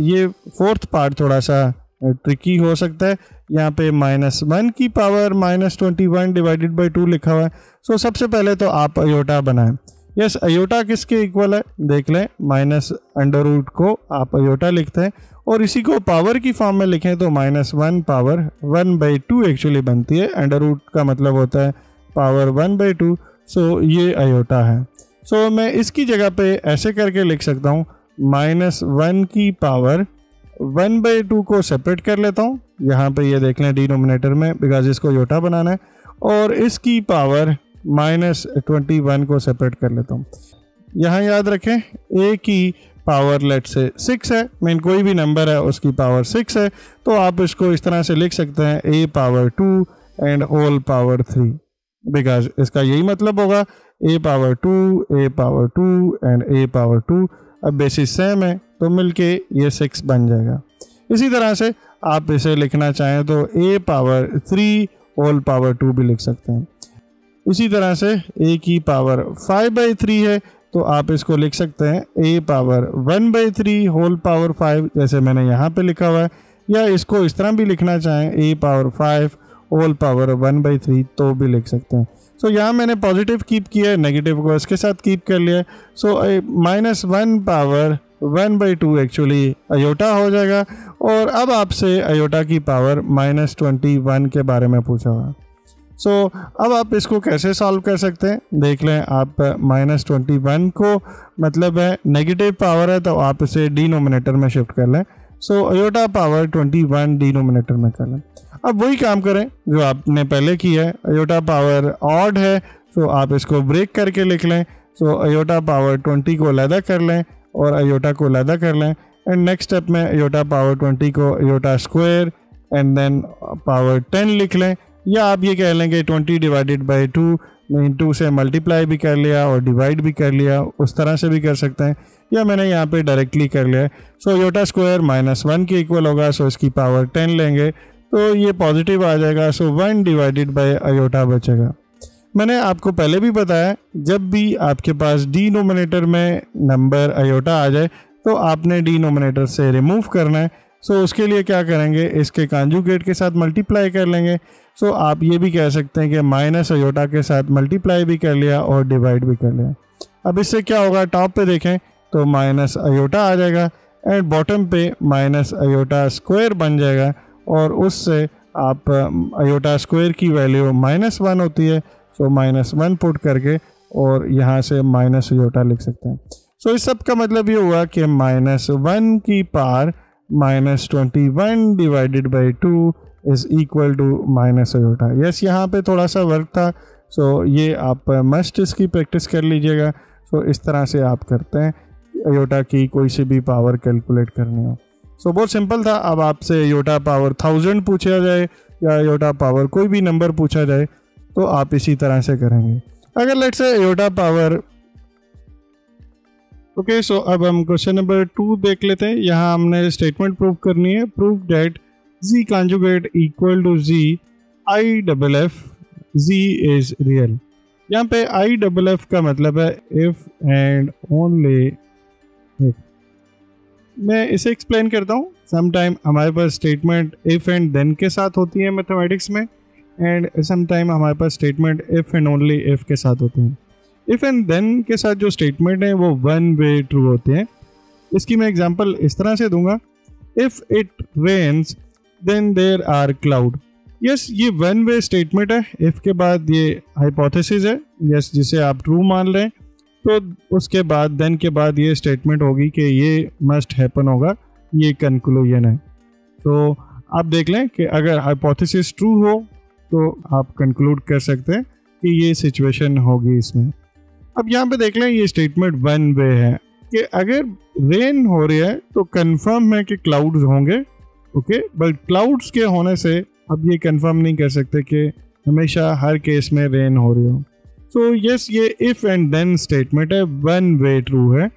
ये फोर्थ पार्ट थोड़ा सा ट्रिकी हो सकता है। यहाँ पे -1 की पावर -21 डिवाइडेड बाई 2 लिखा हुआ है। सो सबसे पहले तो आप अयोटा बनाएं। यस, अयोटा किसके इक्वल है देख लें, -√, को आप अयोटा लिखते हैं और इसी को पावर की फॉर्म में लिखें तो -1 पावर 1/2 एक्चुअली बनती है। √, का मतलब होता है पावर 1/2। सो ये अयोटा है। सो मैं इसकी जगह पे ऐसे करके लिख सकता हूँ, -1 की पावर 1/2 को सेपरेट कर लेता हूँ। यहाँ पे ये देख लें डिनोमिनेटर में, बिकॉज इसको अयोटा बनाना है। और इसकी पावर -21 को सेपरेट कर लेता हूँ। यहाँ याद रखें a की पावर लेट से 6 है, मीन कोई भी नंबर है उसकी पावर 6 है, तो आप इसको इस तरह से लिख सकते हैं a power 2 and whole power 3, because इसका यही मतलब होगा a power 2 a power 2 and a power 2। अब बेसिस सेम है तो मिलके ये 6 बन जाएगा। इसी तरह से आप इसे लिखना चाहें तो a पावर 3 होल पावर 2 भी लिख सकते हैं। इसी तरह से a की पावर 5/3 है तो आप इसको लिख सकते हैं a पावर 1/3 होल पावर 5, जैसे मैंने यहाँ पे लिखा हुआ है। या इसको इस तरह भी लिखना चाहें a पावर 5 होल पावर 1/3 तो भी लिख सकते हैं। सो यहाँ मैंने पॉजिटिव कीप किया है, नेगेटिव को इसके साथ कीप कर लिया है। सो -1 पावर 1/2 एक्चुअली अयोटा हो जाएगा। और अब आपसे अयोटा की पावर -21 के बारे में पूछा हुआ। सो अब आप इसको कैसे सॉल्व कर सकते हैं देख लें। आप -21 को मतलब है नेगेटिव पावर है तो आप इसे डिनोमिनेटर में शिफ्ट कर लें। सो अयोटा पावर 21 डिनोमिनेटर में कर लें। अब वही काम करें जो आपने पहले किया है। अयोटा पावर ऑड है सो आप इसको ब्रेक करके लिख लें। सो अयोटा पावर 20 को अलहदा कर लें और अयोटा को अलहदा कर लें। एंड नेक्स्ट स्टेप में अयोटा पावर 20 को iota square and then power 10 लिख लें। या आप ये कह लेंगे 20 डिवाइडेड बाई 2 में 2 से मल्टीप्लाई भी कर लिया और डिवाइड भी कर लिया, उस तरह से भी कर सकते हैं। या मैंने यहाँ पे डायरेक्टली कर लिया है। सो अयोटा स्क्वायर -1 के इक्वल होगा। सो इसकी पावर 10 लेंगे तो ये पॉजिटिव आ जाएगा। सो 1 डिवाइडेड बाई अयोटा बचेगा। मैंने आपको पहले भी बताया जब भी आपके पास डिनोमिनेटर में नंबर अयोटा आ जाए तो आपने डिनोमिनेटर से रिमूव करना है। सो उसके लिए क्या करेंगे, इसके कॉन्जुगेट के साथ मल्टीप्लाई कर लेंगे। सो आप ये भी कह सकते हैं कि माइनस अयोटा के साथ मल्टीप्लाई भी कर लिया और डिवाइड भी कर लिया। अब इससे क्या होगा, टॉप पे देखें तो माइनस अयोटा आ जाएगा एंड बॉटम पे माइनस अयोटा स्क्वायर बन जाएगा और उससे आप अयोटा स्क्वायर की वैल्यू -1 होती है। सो -1 पुट करके और यहाँ से माइनस अयोटा लिख सकते हैं। सो इस सब का मतलब ये हुआ कि -1 की power -21 divided by 2 is equal to minus iota. Yes, यहाँ पे थोड़ा सा वर्क था। सो ये आप मस्ट इसकी प्रैक्टिस कर लीजिएगा। सो इस तरह से आप करते हैं अयोटा की कोई सी भी पावर कैलकुलेट करनी हो। सो बहुत सिंपल था। अब आपसे अयोटा पावर 1000 पूछा जाए या अयोटा पावर कोई भी नंबर पूछा जाए तो आप इसी तरह से करेंगे। अगर let's say iota power okay, so अब हम क्वेश्चन नंबर 2 देख लेते हैं। यहाँ हमने स्टेटमेंट प्रूव करनी है। Prove that z conjugate equal to z IFF z is real. यहाँ पे IFF का मतलब है इफ एंड ओनली इफ। मैं इसे एक्सप्लेन करता हूँ। समटाइम हमारे पास स्टेटमेंट इफ एंड देन के साथ होती है मैथमेटिक्स में एंड समटाइम हमारे पास statement if and only if के साथ होते हैं। इफ एंड देन के साथ जो स्टेटमेंट है वो वन वे ट्रू होते हैं। इसकी मैं एग्जांपल इस तरह से दूंगा, if it rains then there are cloud. Yes, ये वन वे स्टेटमेंट है। इफ के बाद ये हाइपोथेसिस है, यस, जिसे आप ट्रू मान लें। तो उसके बाद देन के बाद ये स्टेटमेंट होगी कि ये मस्ट हैपन होगा, ये कंक्लूजन है। तो आप देख लें कि अगर हाइपोथेसिस ट्रू हो तो आप कंक्लूड कर सकते हैं कि ये सिचुएशन होगी इसमें। अब यहाँ पे देख लें ये स्टेटमेंट वन वे है कि अगर रेन हो रही है तो कंफर्म है कि क्लाउड्स होंगे, ओके, बट क्लाउड्स के होने से अब ये कंफर्म नहीं कर सकते कि हमेशा हर केस में रेन हो रही हो। सो यस, ये इफ एंड देन स्टेटमेंट है, वन वे ट्रू है।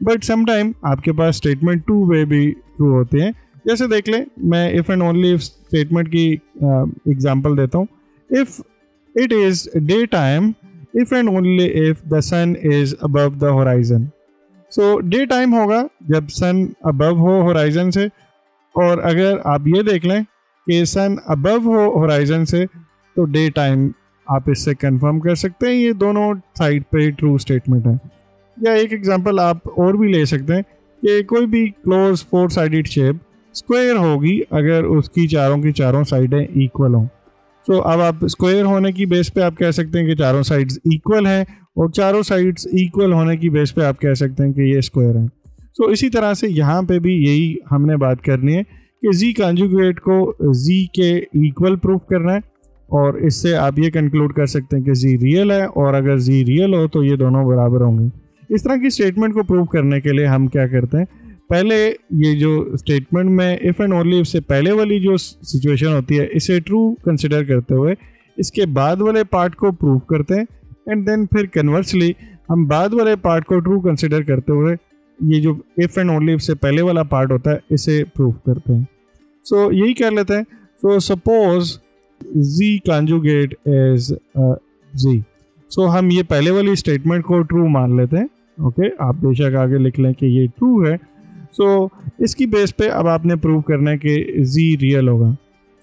बट समटाइम आपके पास स्टेटमेंट टू वे भी ट्रू होते हैं। जैसे देख लें, मैं if and only if statement की एग्जांपल देता हूँ। If it is day time if and only if the sun is above the horizon. So day time होगा जब सन अबव हो होराइजन से, और अगर आप ये देख लें कि सन अबव हो होराइजन से तो डे टाइम आप इससे कंफर्म कर सकते हैं। ये दोनों साइड पे ट्रू स्टेटमेंट है। या एक एग्जांपल आप और भी ले सकते हैं कि कोई भी close four sided shape square होगी अगर उसकी चारों की चारों साइडें इक्वल हों। सो अब आप स्क्वायर होने की बेस पे आप कह सकते हैं कि चारों साइड्स इक्वल हैं, और चारों साइड्स इक्वल होने की बेस पे आप कह सकते हैं कि ये स्क्वायर है। सो इसी तरह से यहाँ पे भी यही हमने बात करनी है कि जी कॉन्जुगेट को जी के इक्वल प्रूफ करना है, और इससे आप ये कंक्लूड कर सकते हैं कि जी रियल है, और अगर जी रियल हो तो ये दोनों बराबर होंगे। इस तरह की स्टेटमेंट को प्रूव करने के लिए हम क्या करते हैं, पहले ये जो स्टेटमेंट में इफ़ एंड ओनली इफ से पहले वाली जो सिचुएशन होती है इसे ट्रू कंसिडर करते हुए इसके बाद वाले पार्ट को प्रूव करते हैं, एंड देन फिर कन्वर्सली हम बाद वाले पार्ट को ट्रू कंसिडर करते हुए ये जो इफ़ एंड ओनली इफ से पहले वाला पार्ट होता है इसे प्रूव करते हैं। सो यही कर लेते हैं। So suppose z conjugate is z. So हम ये पहले वाली स्टेटमेंट को ट्रू मान लेते हैं। ओके, आप बेशक आगे लिख लें कि ये ट्रू है। सो इसकी बेस पे अब आपने प्रूव करना है कि जी रियल होगा।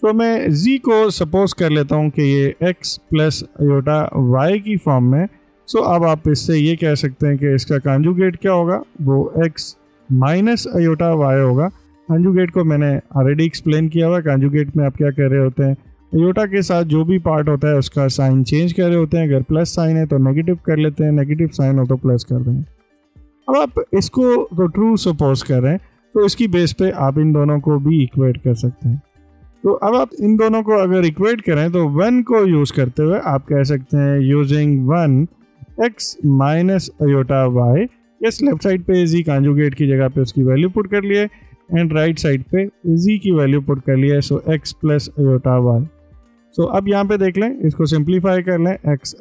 तो मैं z को सपोज कर लेता हूँ कि ये x प्लस अयोटा y की फॉर्म में। सो अब आप इससे ये कह सकते हैं कि इसका कॉन्जुगेट क्या होगा, वो x माइनस अयोटा y होगा। कॉन्जुगेट को मैंने ऑलरेडी एक्सप्लेन किया हुआ है। कॉन्जुगेट में आप क्या कर रहे होते हैं, अयोटा के साथ जो भी पार्ट होता है उसका साइन चेंज कर रहे होते हैं। अगर प्लस साइन है तो नेगेटिव कर लेते हैं, नेगेटिव साइन हो तो प्लस कर देंगे। अब आप इसको तो ट्रू सपोज कर रहे हैं, तो इसकी बेस पे आप इन दोनों को भी इक्वेट कर सकते हैं। तो अब आप इन दोनों को अगर इक्वेट करें तो 1 को यूज़ करते हुए आप कह सकते हैं using 1 x minus iota y। Yes, left side पे z कॉन्जुगेट की जगह पे उसकी वैल्यू पुट कर लिए एंड राइट साइड पे z की वैल्यू पुट कर लिया है। So x plus iota y। सो अब यहाँ पे देख लें, इसको सिंप्लीफाई कर लें,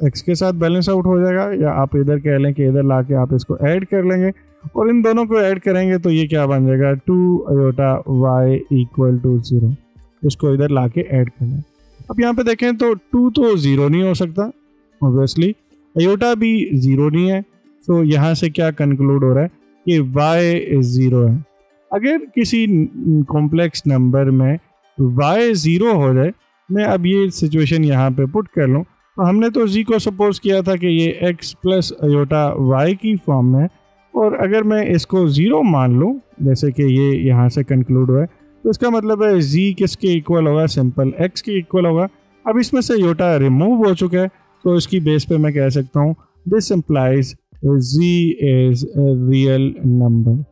x के साथ बैलेंस आउट हो जाएगा, या आप इधर कह लें कि इधर ला के आप इसको ऐड कर लेंगे और इन दोनों को ऐड करेंगे तो ये क्या बन जाएगा, 2 अयोटा y इक्वल टू 0। इसको इधर ला के ऐड कर लें। अब यहाँ पे देखें तो 2 तो 0 नहीं हो सकता, ऑब्वियसली अयोटा भी 0 नहीं है। सो यहाँ से क्या कंक्लूड हो रहा है कि y 0 है। अगर किसी कॉम्प्लेक्स नंबर में y 0 हो जाए, मैं अब ये सिचुएशन यहाँ पे पुट कर लूँ, तो हमने तो z को सपोज किया था कि ये x प्लस अयोटा y की फॉर्म में, और अगर मैं इसको 0 मान लूँ जैसे कि ये यहाँ से कंक्लूड हुआ है, तो इसका मतलब है z किसके इक्वल होगा, सिंपल x के इक्वल होगा। अब इसमें से अयोटा रिमूव हो चुका है, तो इसकी बेस पे मैं कह सकता हूँ this implies z is real number.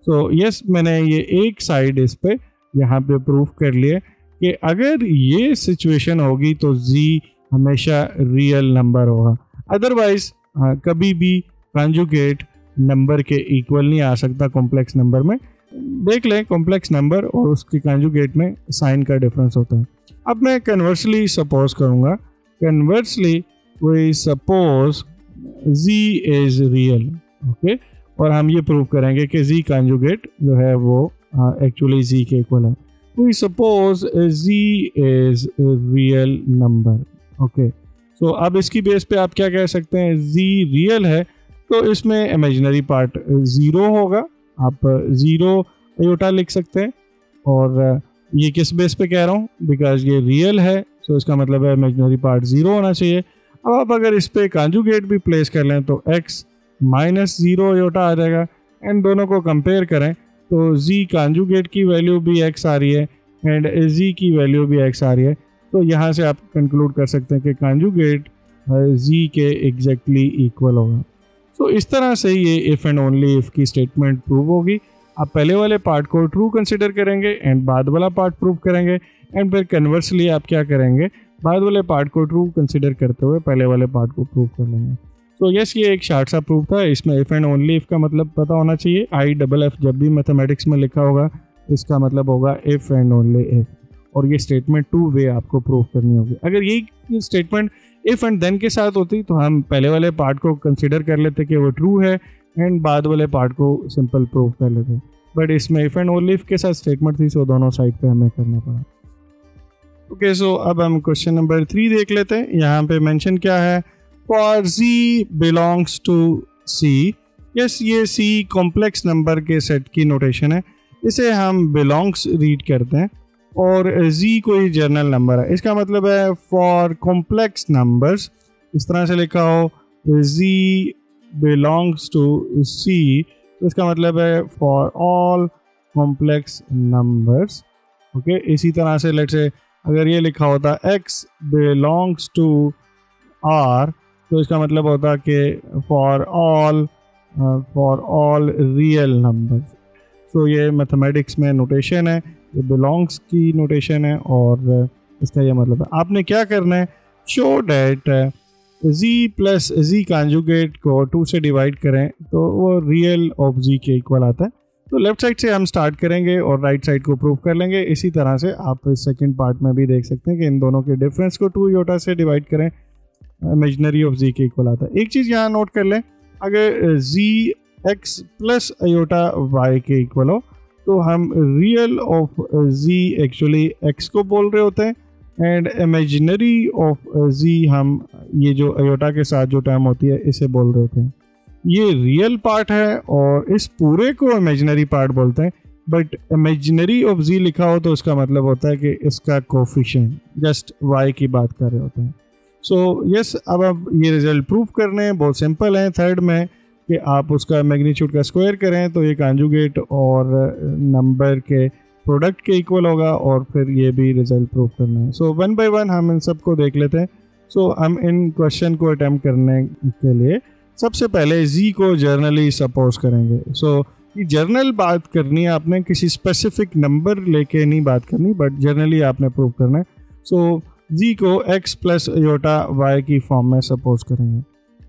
So yes, मैंने ये एक साइड इस पे यहाँ पे प्रूफ कर लिया कि अगर ये सिचुएशन होगी तो z हमेशा रियल नंबर होगा। अदरवाइज कभी भी कॉन्जुगेट नंबर के इक्वल नहीं आ सकता कॉम्प्लेक्स नंबर में। देख लें, कॉम्प्लेक्स नंबर और उसके कॉन्जुगेट में साइन का डिफरेंस होता है। अब मैं कन्वर्सली सपोज करूँगा, conversely we suppose z is real, okay, और हम ये प्रूव करेंगे कि z कॉन्जुगेट जो है वो एक्चुअली z के इक्वल है। We suppose z is real number, okay. So अब इसकी बेस पे आप क्या कह सकते हैं, z रियल है तो इसमें इमेजिनरी पार्ट 0 होगा, आप 0 अयोटा लिख सकते हैं। और ये किस बेस पे कह रहा हूँ, बिकॉज ये रियल है, सो इसका मतलब है इमेजिनरी पार्ट 0 होना चाहिए। अब आप अगर इस पे कॉन्जुगेट भी प्लेस कर लें तो x माइनस 0 अयोटा आ जाएगा, एंड दोनों को कंपेयर करें तो z कॉन्जुगेट की वैल्यू भी x आ रही है एंड z की वैल्यू भी x आ रही है। तो यहाँ से आप कंक्लूड कर सकते हैं कि कॉन्जुगेट z के एग्जैक्टली इक्वल होगा। तो इस तरह से ये इफ़ एंड ओनली इफ़ की स्टेटमेंट प्रूव होगी। आप पहले वाले पार्ट को ट्रू कंसिडर करेंगे एंड बाद वाला पार्ट प्रूव करेंगे, एंड फिर कन्वर्सली आप क्या करेंगे, बाद वाले पार्ट को ट्रू कंसिडर करते हुए पहले वाले पार्ट को प्रूव कर लेंगे। सो यस, ये एक शार्ट सा प्रूफ था। इसमें इफ़ एंड ओनली इफ़ का मतलब पता होना चाहिए। IFF जब भी मैथमेटिक्स में लिखा होगा इसका मतलब होगा इफ़ एंड ओनली इफ़, और ये स्टेटमेंट 2 वे आपको प्रूव करनी होगी। अगर यही स्टेटमेंट इफ़ एंड देन के साथ होती तो हम पहले वाले पार्ट को कंसिडर कर लेते कि वो ट्रू है एंड बाद वाले पार्ट को सिंपल प्रूव कर लेते, बट इसमें इफ़ एंड ओनली इफ़ के साथ स्टेटमेंट थी, सो दोनों साइड पे हमें करना पड़ा। ओके, सो अब हम क्वेश्चन नंबर 3 देख लेते हैं। यहाँ पे मेंशन क्या है, for z belongs to c। Yes, ये c कॉम्प्लेक्स नंबर के सेट की नोटेशन है, इसे हम बिलोंग्स रीड करते हैं, और z कोई जर्नल नंबर है। इसका मतलब है फॉर कॉम्प्लेक्स नंबर्स, इस तरह से लिखा हो z बिलोंग्स टू c, तो इसका मतलब है for all complex numbers, okay. इसी तरह से लेट्स से अगर ये लिखा होता x बिलोंग्स टू r, तो इसका मतलब होता कि फॉर ऑल रियल नंबर्स। सो ये मैथमेटिक्स में नोटेशन है, ये बिलोंग्स की नोटेशन है, और इसका ये मतलब है आपने क्या करना है, show that z plus z conjugate को 2 से डिवाइड करें तो वो रियल ऑफ z के इक्वल आता है। तो लेफ्ट साइड से हम स्टार्ट करेंगे और राइट साइड को प्रूव कर लेंगे। इसी तरह से आप इस सेकंड पार्ट में भी देख सकते हैं कि इन दोनों के डिफरेंस को 2 अयोटा से डिवाइड करें, इमेजिनरी ऑफ z के इक्वल आता है। एक चीज़ यहाँ नोट कर लें, अगर z x plus iota y के इक्वल हो तो हम real of z actually x को बोल रहे होते हैं, एंड इमेजिनरी ऑफ z हम ये जो अयोटा के साथ जो टर्म होती है इसे बोल रहे होते हैं। ये रियल पार्ट है और इस पूरे को इमेजिनरी पार्ट बोलते हैं। बट इमेजिनरी ऑफ z लिखा हो तो उसका मतलब होता है कि इसका कोफिशिएंट जस्ट y की बात कर रहे होते हैं। सो यस, अब ये रिजल्ट प्रूव करने हैं, बहुत सिंपल है। थर्ड में कि आप उसका मैग्नीट्यूड का स्क्वायर करें तो ये कॉन्जुगेट और नंबर के प्रोडक्ट के इक्वल होगा, और फिर ये भी रिजल्ट प्रूव करना है। सो वन बाय वन हम इन सबको देख लेते हैं। सो हम इन क्वेश्चन को अटैम्प्ट करने के लिए सबसे पहले z को जर्नली सपोज करेंगे। सो ये जर्नल बात करनी है आपने, किसी स्पेसिफिक नंबर लेके नहीं बात करनी, बट जर्नली आपने प्रूव करना है। सो z को x प्लस अयोटा y की फॉर्म में सपोज करेंगे।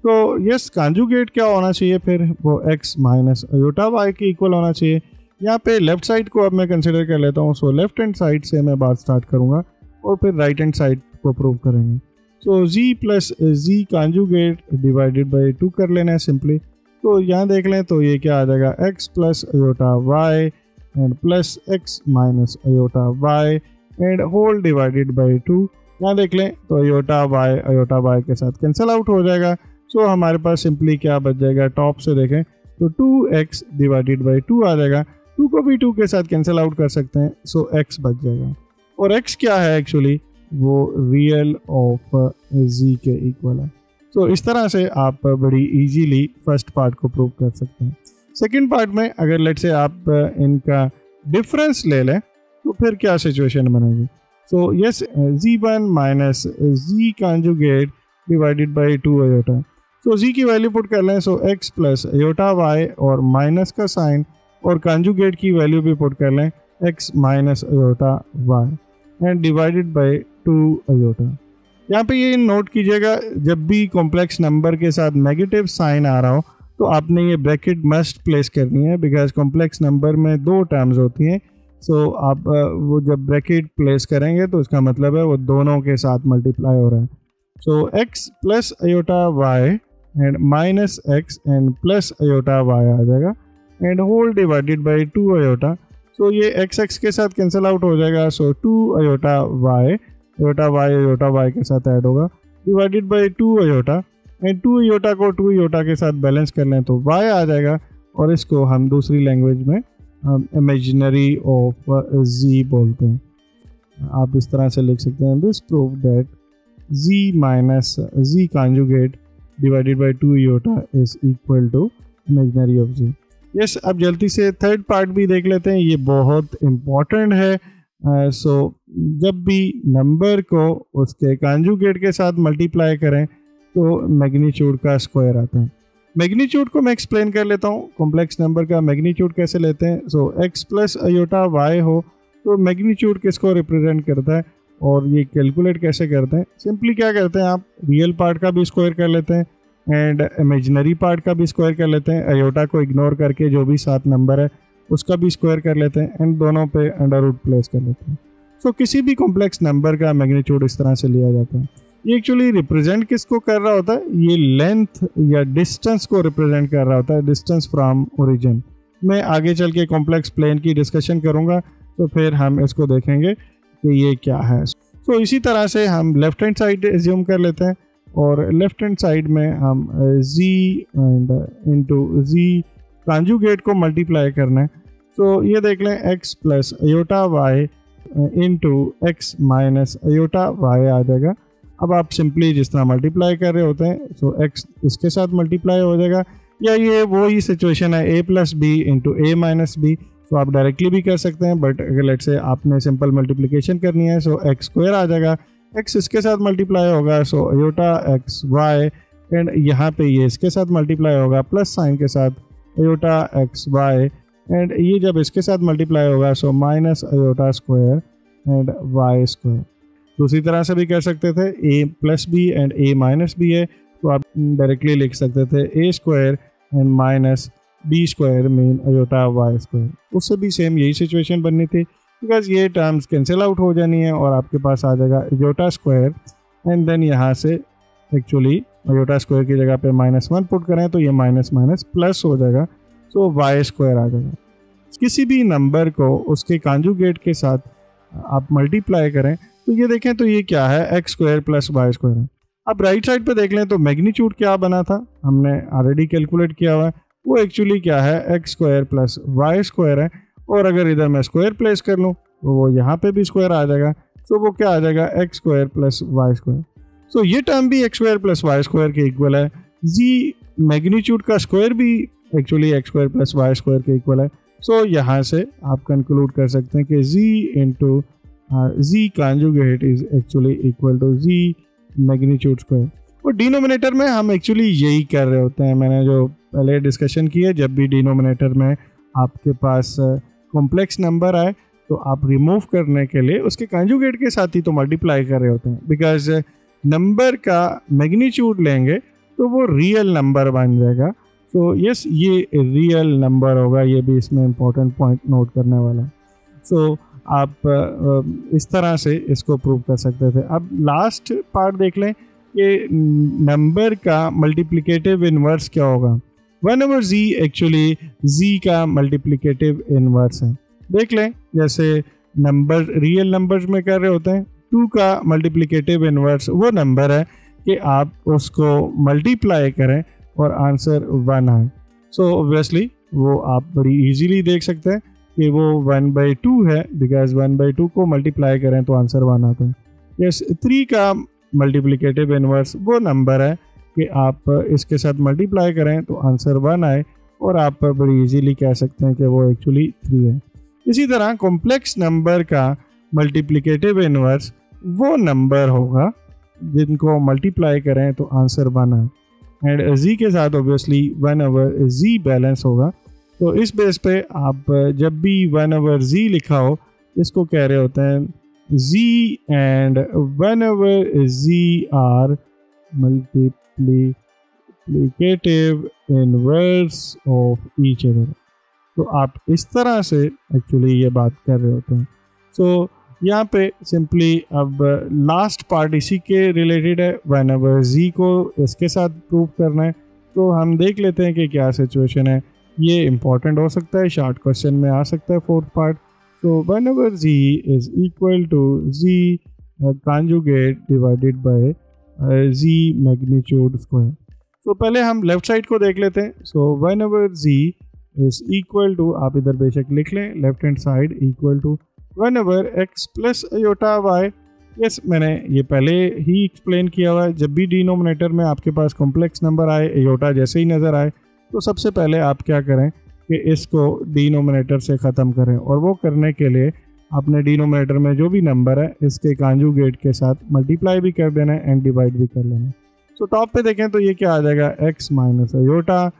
तो यस, कॉन्जुगेट क्या होना चाहिए फिर, वो x माइनस अयोटा y के इक्वल होना चाहिए। यहाँ पे लेफ्ट साइड को अब मैं कंसिडर कर लेता हूँ। सो लेफ्ट हैंड साइड से मैं बात स्टार्ट करूँगा और फिर राइट हैंड साइड को प्रूव करेंगे। सो z plus z conjugate divided by 2 कर लेना है सिंपली। तो यहाँ देख लें तो ये क्या आ जाएगा, x plus iota y and plus x minus iota y and whole divided by 2। यहाँ देख लें तो अयोटा y के साथ कैंसिल आउट हो जाएगा। सो हमारे पास सिंपली क्या बच जाएगा, टॉप से देखें तो 2x डिवाइडेड बाई 2 आ जाएगा। 2 को भी 2 के साथ कैंसिल आउट कर सकते हैं, सो x बच जाएगा। और x क्या है एक्चुअली, वो रियल ऑफ z के इक्वल है। सो इस तरह से आप बड़ी इजीली फर्स्ट पार्ट को प्रूव कर सकते हैं। सेकंड पार्ट में अगर लेट से आप इनका डिफरेंस ले लें तो फिर क्या सिचुएशन बनेगी। So yes, z1 minus z conjugate divided by 2 iota. So z की वैल्यू पुट कर लें, so x plus iota y और माइनस का साइन, और कॉन्जुगेट की वैल्यू भी पुट कर लें x minus iota y and divided by 2 iota. यहाँ पे ये नोट कीजिएगा, जब भी कॉम्प्लेक्स नंबर के साथ नेगेटिव साइन आ रहा हो तो आपने ये ब्रैकेट मस्ट प्लेस करनी है, बिकॉज कॉम्प्लेक्स नंबर में 2 टर्म्स होती हैं। सो आप वो जब ब्रैकेट प्लेस करेंगे तो इसका मतलब है वो दोनों के साथ मल्टीप्लाई हो रहा है। So x plus iota y and minus x and plus iota y आ जाएगा and whole divided by 2 iota. So ये x के साथ कैंसिल आउट हो जाएगा। सो 2 अयोटा y के साथ ऐड होगा divided by 2 iota and 2 iota को 2 अयोटा के साथ बैलेंस कर लें तो y आ जाएगा, और इसको हम दूसरी लैंग्वेज में इमेजिनरी ऑफ z बोलते हैं। आप इस तरह से लिख सकते हैं, this prove that z minus z conjugate divided by 2 iota is equal to imaginary of z। Yes, अब जल्दी से थर्ड पार्ट भी देख लेते हैं, ये बहुत इम्पॉर्टेंट है। सो जब भी नंबर को उसके कॉन्जुगेट के साथ मल्टीप्लाई करें तो मैग्नीट्यूड का स्क्वायर आता है। मैग्नीट्यूड को मैं एक्सप्लेन कर लेता हूँ, कॉम्प्लेक्स नंबर का मैग्नीट्यूड कैसे लेते हैं। सो x प्लस अयोटा y हो तो मैग्नीट्यूड किसको रिप्रेजेंट करता है, और ये कैलकुलेट कैसे करते हैं। सिंपली क्या करते हैं, आप रियल पार्ट का भी स्क्वायर कर लेते हैं एंड इमेजिनरी पार्ट का भी स्क्वायर कर लेते हैं। अयोटा को इग्नोर करके जो भी 7 नंबर है उसका भी स्क्वायर कर लेते हैं एंड दोनों पे अंडर रूट प्लेस कर लेते हैं। सो किसी भी कॉम्प्लेक्स नंबर का मैग्नीट्यूड इस तरह से लिया जाता है। ये एक्चुअली रिप्रेजेंट किसको कर रहा होता है, ये लेंथ या डिस्टेंस को रिप्रेजेंट कर रहा होता है, डिस्टेंस फ्रॉम ओरिजिन। मैं आगे चल के कॉम्प्लेक्स प्लेन की डिस्कशन करूँगा तो फिर हम इसको देखेंगे कि ये क्या है। सो इसी तरह से हम लेफ्ट हैंड साइड एज्यूम कर लेते हैं, और लेफ्ट हैंड साइड में हम z and into z conjugate को मल्टीप्लाई करना है। सो ये देख लें, x plus iota y into x minus iota y आ जाएगा। अब आप सिंपली जिस तरह मल्टीप्लाई कर रहे होते हैं, सो x इसके साथ मल्टीप्लाई हो जाएगा, या ये वो ही सिचुएशन है a plus b into a minus b. So आप डायरेक्टली भी कर सकते हैं, बट अगर लेट से आपने सिंपल मल्टीप्लिकेशन करनी है सो x स्क्वायर आ जाएगा, x इसके साथ मल्टीप्लाई होगा, सो अयोटा x y एंड यहाँ पे ये इसके साथ मल्टीप्लाई होगा प्लस साइन के साथ अयोटा x y एंड ये जब इसके साथ मल्टीप्लाई होगा so minus iota square and y square. दूसरी तरह से भी कह सकते थे, a plus B and a minus B है तो आप डायरेक्टली लिख सकते थे a square and minus B square mean iota y square. उससे भी सेम यही सिचुएशन बननी थी, बिकॉज ये टर्म्स कैंसिल आउट हो जानी है और आपके पास आ जाएगा अयोटा स्क्वायर एंड देन यहाँ से एक्चुअली अयोटा स्क्वायर की जगह पे -1 पुट करें तो ये माइनस माइनस प्लस हो जाएगा, सो y स्क्वायर आ जाएगा। किसी भी नंबर को उसके कॉन्जुगेट के साथ आप मल्टीप्लाई करें तो ये देखें तो ये क्या है, x square plus y square है। अब राइट साइड पे देख लें तो मैग्नीट्यूड क्या बना था, हमने ऑलरेडी कैलकुलेट किया हुआ है, वो एक्चुअली क्या है, x square plus y square है। और अगर इधर मैं स्क्वायर प्लेस कर लूँ तो वो यहाँ पे भी स्क्वायर आ जाएगा। सो वो क्या आ जाएगा, x square plus y square. So ये टर्म भी x square plus y square के इक्वल है। जी मैग्नीट्यूड का स्क्वायर भी actually x square plus y square के इक्वल है। सो यहाँ से आप कंक्लूड कर सकते हैं कि z into z conjugate is actually equal to z magnitude square. और डिनोमिनेटर में हम एक्चुअली यही कर रहे होते हैं, मैंने जो पहले डिस्कशन की है, जब भी डिनोमिनेटर में आपके पास कॉम्प्लेक्स नंबर आए तो आप रिमूव करने के लिए उसके कॉन्जुगेट के साथ ही तो मल्टीप्लाई कर रहे होते हैं, बिकॉज नंबर का मैग्नीट्यूड लेंगे तो वो रियल नंबर बन जाएगा। सो यस, ये रियल नंबर होगा, ये भी इसमें इम्पोर्टेंट पॉइंट नोट करने वाला है। सो आप इस तरह से इसको प्रूव कर सकते थे। अब लास्ट पार्ट देख लें कि नंबर का मल्टीप्लिकेटिव इन्वर्स क्या होगा। 1/z एक्चुअली z का मल्टीप्लिकेटिव इन्वर्स है। देख लें, जैसे नंबर रियल नंबर्स में कर रहे होते हैं, 2 का मल्टीप्लिकेटिव इन्वर्स वो नंबर है कि आप उसको मल्टीप्लाई करें और आंसर 1 आए। सो ऑब्वियसली वो आप बड़ी इजीली देख सकते हैं कि वो 1/2 है, बिकॉज 1/2 को मल्टीप्लाई करें तो आंसर 1 आता है। यस, 3 का मल्टीप्लिकेटिव इन्वर्स वो नंबर है कि आप इसके साथ मल्टीप्लाई करें तो आंसर 1 आए, और आप बड़ी इजीली कह सकते हैं कि वो एक्चुअली 3 है। इसी तरह कॉम्प्लेक्स नंबर का मल्टीप्लिकेटिव इन्वर्स वो नंबर होगा जिनको मल्टीप्लाई करें तो आंसर 1 आए, एंड z के साथ ऑब्वियसली 1/z बैलेंस होगा। तो इस बेस पे आप जब भी 1/z लिखा हो, इसको कह रहे होते हैं z and 1/z are multiplicative inverse of each other. तो आप इस तरह से एक्चुअली ये बात कर रहे होते हैं। सो यहाँ पे सिंपली अब लास्ट पार्ट इसी के रिलेटेड है, 1/z को इसके साथ प्रूव करना है। तो हम देख लेते हैं कि क्या सिचुएशन है। ये इम्पॉर्टेंट हो सकता है, शॉर्ट क्वेश्चन में आ सकता है fourth part. So 1/z is equal to z conjugate divided by z magnitude square. So पहले हम लेफ्ट साइड को देख लेते हैं। सो 1/z इज इक्वल टू, आप इधर बेशक लिख लें, left hand side equal to 1/x plus iota y। Yes, मैंने ये पहले ही एक्सप्लेन किया हुआ है, जब भी डिनोमिनेटर में आपके पास कॉम्प्लेक्स नंबर आए, अयोटा जैसे ही नज़र आए, तो सबसे पहले आप क्या करें कि इसको डिनोमिनेटर से ख़त्म करें, और वो करने के लिए आपने डिनोमिनेटर में जो भी नंबर है इसके कॉन्जुगेट के साथ मल्टीप्लाई भी कर देना है एंड डिवाइड भी कर लेना है। सो टॉप पे देखें तो ये क्या आ जाएगा, x माइनस अयोटा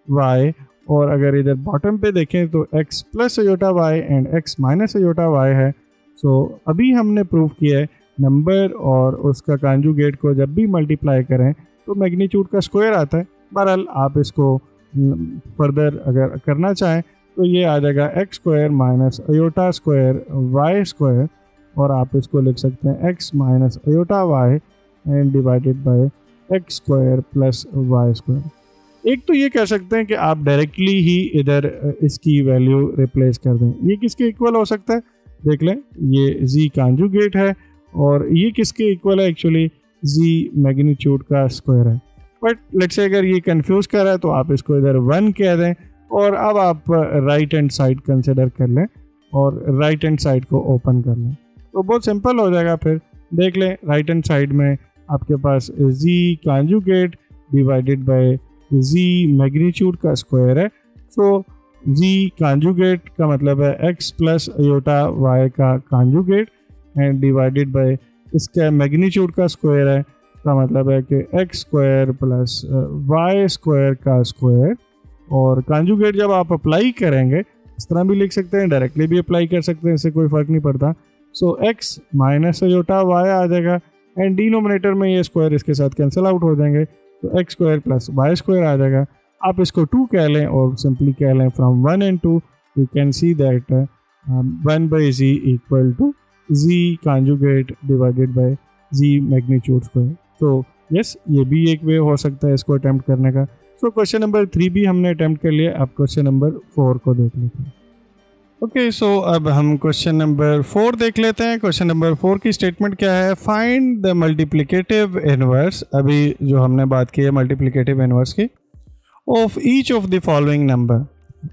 y, और अगर इधर बॉटम पे देखें तो x plus iota y and x minus iota y है। सो अभी हमने प्रूव किया है नंबर और उसका कॉन्जुगेट को जब भी मल्टीप्लाई करें तो मैग्नीट्यूड का स्क्वायर आता है। बहरहाल आप इसको फर्दर अगर करना चाहें तो ये आ जाएगा x square minus iota square y square, और आप इसको लिख सकते हैं x minus iota y and divided by x square plus y square. एक तो ये कह सकते हैं कि आप डायरेक्टली ही इधर इसकी वैल्यू रिप्लेस कर दें। ये किसके इक्वल हो सकता है, देख लें, ये z कॉन्जुगेट है, और ये किसके इक्वल है, एक्चुअली z मैग्नीट्यूड का स्क्वायर है। बट लेट्स से अगर ये कंफ्यूज कर रहा है तो आप इसको इधर 1 कह दें, और अब आप राइट हैंड साइड कंसिडर कर लें और राइट हैंड साइड को ओपन कर लें, तो बहुत सिंपल हो जाएगा। फिर देख लें, राइट हैंड साइड में आपके पास z conjugate divided by z magnitude का स्क्वायर है। सो z कॉन्जुगेट का मतलब है x प्लस अयोटा y का कॉन्जुगेट एंड डिवाइडेड बाय इसका मैग्नीट्यूड का स्क्वायर है, का मतलब है कि x square plus y square का स्क्वायर। और कॉन्जुगेट जब आप अप्लाई करेंगे, इस तरह भी लिख सकते हैं, डायरेक्टली भी अप्लाई कर सकते हैं, इससे कोई फ़र्क नहीं पड़ता। सो x माइनस अयोटा y आ जाएगा, एंड डिनोमिनेटर में ये स्क्वायर इसके साथ कैंसिल आउट हो जाएंगे, तो x square plus y square आ जाएगा। आप इसको 2 कह लें और सिंपली कह लें from 1 and 2 you can see that 1/z equal to z conjugate divided by z magnitude square. तो यस, ये भी एक वे हो सकता है इसको अटेम्प्ट करने का। सो क्वेश्चन नंबर 3 भी हमने अटेम्प्ट कर लिया। अब क्वेश्चन नंबर 4 को देख लेते हैं। ओके, सो अब हम क्वेश्चन नंबर 4 देख लेते हैं। क्वेश्चन नंबर 4 की स्टेटमेंट क्या है, फाइंड द मल्टीप्लिकेटिव इनवर्स, अभी जो हमने बात की है मल्टीप्लिकेटिव इनवर्स की, of each of the following number.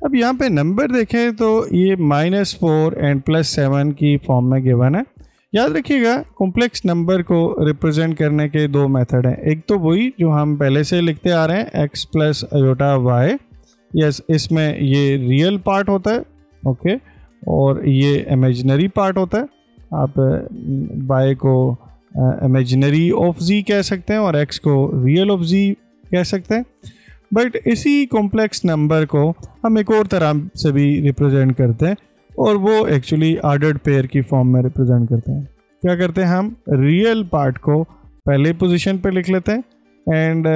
अब यहाँ पे नंबर देखें तो ये -4 एंड +7 की फॉर्म में गिवन है। याद रखिएगा कॉम्प्लेक्स नंबर को रिप्रेजेंट करने के दो मेथड हैं। एक तो वही जो हम पहले से लिखते आ रहे हैं x + i। यस, इसमें ये रियल पार्ट होता है, ओके, और ये इमेजिनरी पार्ट होता है। आप y को इमेजिनरी ऑफ z कह सकते हैं और x को रियल ऑफ z कह सकते हैं। बट इसी कॉम्प्लेक्स नंबर को हम एक और तरह से भी रिप्रेजेंट करते हैं और वो एक्चुअली ऑर्डर्ड पेयर की फॉर्म में रिप्रेजेंट करते हैं। क्या करते हैं, हम रियल पार्ट को पहले पोजीशन पे लिख लेते हैं एंड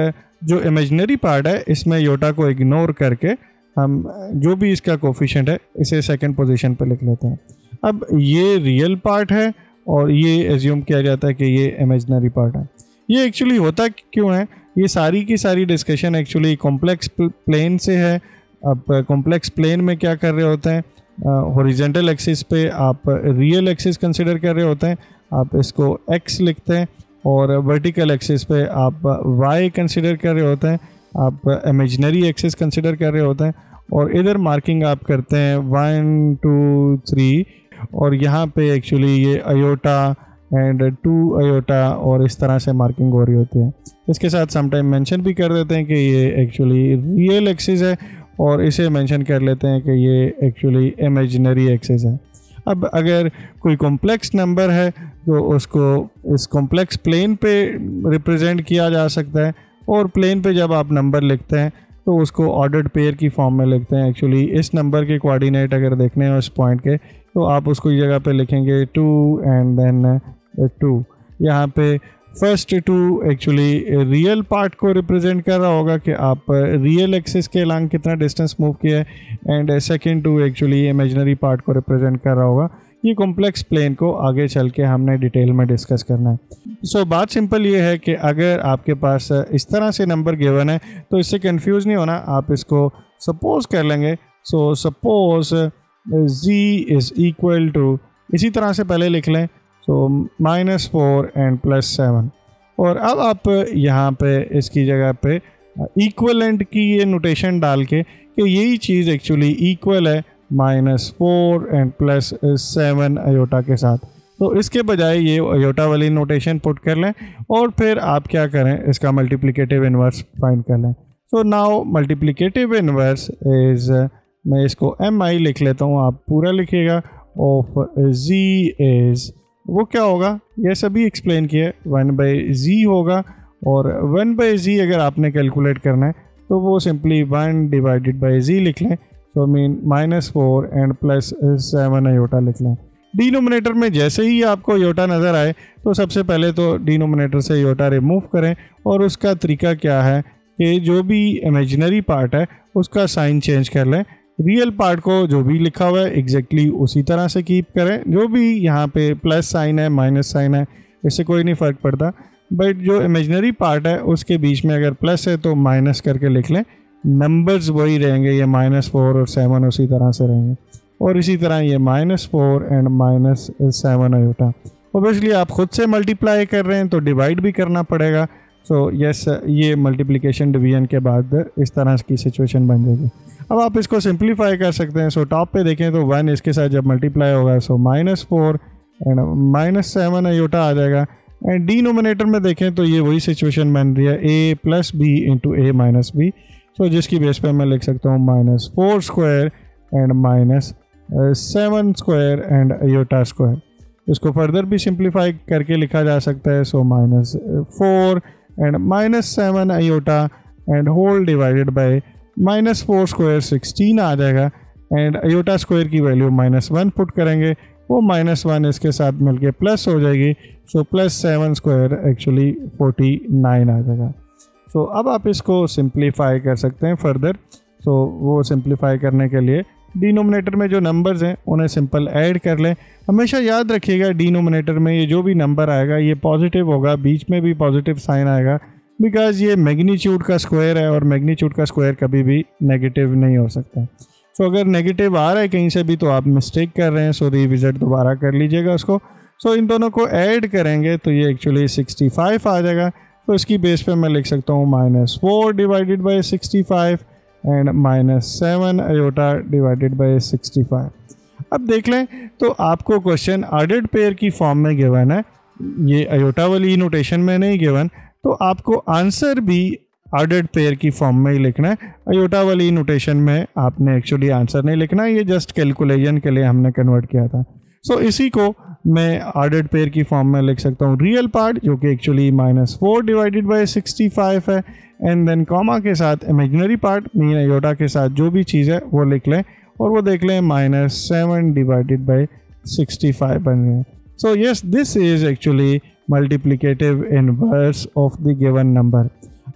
जो इमेजिनरी पार्ट है इसमें योटा को इग्नोर करके हम जो भी इसका कोफिशिएंट है इसे सेकंड पोजीशन पे लिख लेते हैं। अब ये रियल पार्ट है और ये एज्यूम किया जाता है कि ये इमेजिनरी पार्ट है। ये एक्चुअली होता क्यों है, ये सारी की सारी डिस्कशन एक्चुअली कॉम्प्लेक्स प्लेन से है। अब कॉम्प्लेक्स प्लेन में क्या कर रहे होते हैं, हॉरिजॉन्टल एक्सिस पे आप रियल एक्सिस कंसिडर कर रहे होते हैं, आप इसको x लिखते हैं, और वर्टिकल एक्सिस पे आप y कंसिडर कर रहे होते हैं, आप इमेजिनरी एक्सिस कंसिडर कर रहे होते हैं, और इधर मार्किंग आप करते हैं 1 2 3, और यहाँ पे एक्चुअली ये अयोटा एंड 2 अयोटा और इस तरह से मार्किंग हो रही होती है। इसके साथ समटाइम मेंशन भी कर देते हैं कि ये एक्चुअली रियल एक्सिस है और इसे मेंशन कर लेते हैं कि ये एक्चुअली इमेजिनरी एक्सिस है। अब अगर कोई कॉम्प्लेक्स नंबर है तो उसको इस कॉम्प्लेक्स प्लेन पे रिप्रेजेंट किया जा सकता है, और प्लेन पे जब आप नंबर लिखते हैं तो उसको ऑर्डर्ड पेयर की फॉर्म में लिखते हैं। एक्चुअली इस नंबर के कोऑर्डिनेट अगर देखने हैं उस पॉइंट के, तो आप उसको इस जगह पे लिखेंगे 2 एंड देन 2। यहाँ पे फर्स्ट 2 एक्चुअली रियल पार्ट को रिप्रेजेंट कर रहा होगा कि आप रियल एक्सिस के अलॉन्ग कितना डिस्टेंस मूव किया है, and second 2 actually imaginary part को रिप्रेजेंट कर रहा होगा। ये कॉम्प्लेक्स प्लेन को आगे चल के हमने डिटेल में डिस्कस करना है। सो बात सिंपल ये है कि अगर आपके पास इस तरह से नंबर गिवन है तो इससे कंफ्यूज नहीं होना, आप इसको सपोज कर लेंगे। So suppose z is equal to, इसी तरह से पहले लिख लें, सो -4 एंड +7, और अब आप यहाँ पे इसकी जगह पे इक्वलेंट की ये नोटेशन डाल के कि यही चीज़ एक्चुअली इक्वल है -4 एंड +7 अयोटा के साथ, तो इसके बजाय ये अयोटा वाली नोटेशन पुट कर लें और फिर आप क्या करें, इसका मल्टीप्लिकेटिव इन्वर्स फाइंड कर लें। So now multiplicative inverse is, मैं इसको mi लिख लेता हूँ, आप पूरा लिखिएगा, ऑफ z इज़, वो क्या होगा ये सभी एक्सप्लेन किया, 1/z होगा, और 1/z अगर आपने कैलकुलेट करना है तो वो सिंपली 1/z लिख लें। सो मीन -4 एंड +7 अयोटा लिख लें। डिनोमिनेटर में जैसे ही आपको अयोटा नज़र आए तो सबसे पहले तो डिनोमिनेटर से अयोटा रिमूव करें, और उसका तरीका क्या है कि जो भी इमेजिनरी पार्ट है उसका साइन चेंज कर लें, रियल पार्ट को जो भी लिखा हुआ है एग्जैक्टली उसी तरह से कीप करें। जो भी यहाँ पे प्लस साइन है माइनस साइन है इससे कोई नहीं फ़र्क पड़ता, बट जो इमेजिनरी पार्ट है उसके बीच में अगर प्लस है तो माइनस करके लिख लें, नंबर्स वही रहेंगे, ये -4 और 7 उसी तरह से रहेंगे, और इसी तरह ये -4 एंड -7 अयोटा। ओबियसली आप खुद से मल्टीप्लाई कर रहे हैं तो डिवाइड भी करना पड़ेगा। सो यस, ये मल्टीप्लिकेशन डिवीजन के बाद इस तरह की सिचुएशन बन जाएगी। अब आप इसको सिंप्लीफाई कर सकते हैं। सो टॉप पे देखें तो 1 इसके साथ जब मल्टीप्लाई होगा सो -4 एंड -7 अयोटा आ जाएगा, एंड डिनोमिनेटर में देखें तो ये वही सिचुएशन बन रही है, a + b into a - b। So जिसकी बेस पे मैं लिख सकता हूँ -4 square and -7 square and iota square. इसको फर्दर भी सिंप्लीफाई करके लिखा जा सकता है। So -4 and -7 iota and whole divided by -4 square 16 आ जाएगा, एंड अयोटा स्क्वायर की वैल्यू -1 पुट करेंगे, वो -1 इसके साथ मिलके प्लस हो जाएगी। सो +7 स्क्वायर एक्चुअली 49 आ जाएगा। सो अब आप इसको सिंप्लीफाई कर सकते हैं फर्दर। सो वो सिंप्लीफाई करने के लिए डिनोमिनेटर में जो नंबर्स हैं उन्हें सिंपल ऐड कर लें। हमेशा याद रखिएगा डिनोमिनेटर में ये जो भी नंबर आएगा ये पॉजिटिव होगा, बीच में भी पॉजिटिव साइन आएगा, बिकॉज ये मैग्नीट्यूड का स्क्वायर है और मैग्नीट्यूड का स्क्वायर कभी भी नेगेटिव नहीं हो सकता। सो अगर नेगेटिव आ रहा है कहीं से भी तो आप मिस्टेक कर रहे हैं, सो रिविजिट दोबारा कर लीजिएगा उसको। सो इन दोनों को ऐड करेंगे तो ये एक्चुअली 65 आ जाएगा। तो इसकी बेस पे मैं लिख सकता हूँ -4 divided by 65 and -7 iota divided by 65। अब देख लें तो आपको क्वेश्चन ऑर्डर्ड पेयर की फॉर्म में गिवन है, ये आयोटा वाली नोटेशन में नहीं गिवन, तो आपको आंसर भी ऑर्डर्ड पेयर की फॉर्म में ही लिखना है। आयोटा वाली नोटेशन में आपने एक्चुअली आंसर नहीं लिखना, ये जस्ट कैलकुलेशन के लिए हमने कन्वर्ट किया था। सो इसी को मैं ऑर्डर्ड पेयर की फॉर्म में लिख सकता हूँ रियल पार्ट, जो कि एक्चुअली -4 डिवाइडेड बाय 65 है, एंड देन कॉमा के साथ इमेजिनरी पार्ट मीन आयोटा के साथ जो भी चीज़ है वो लिख लें, और वो देख लें -7 डिवाइडेड बाय 65 बन गए। So yes, this is actually multiplicative inverse of the given number.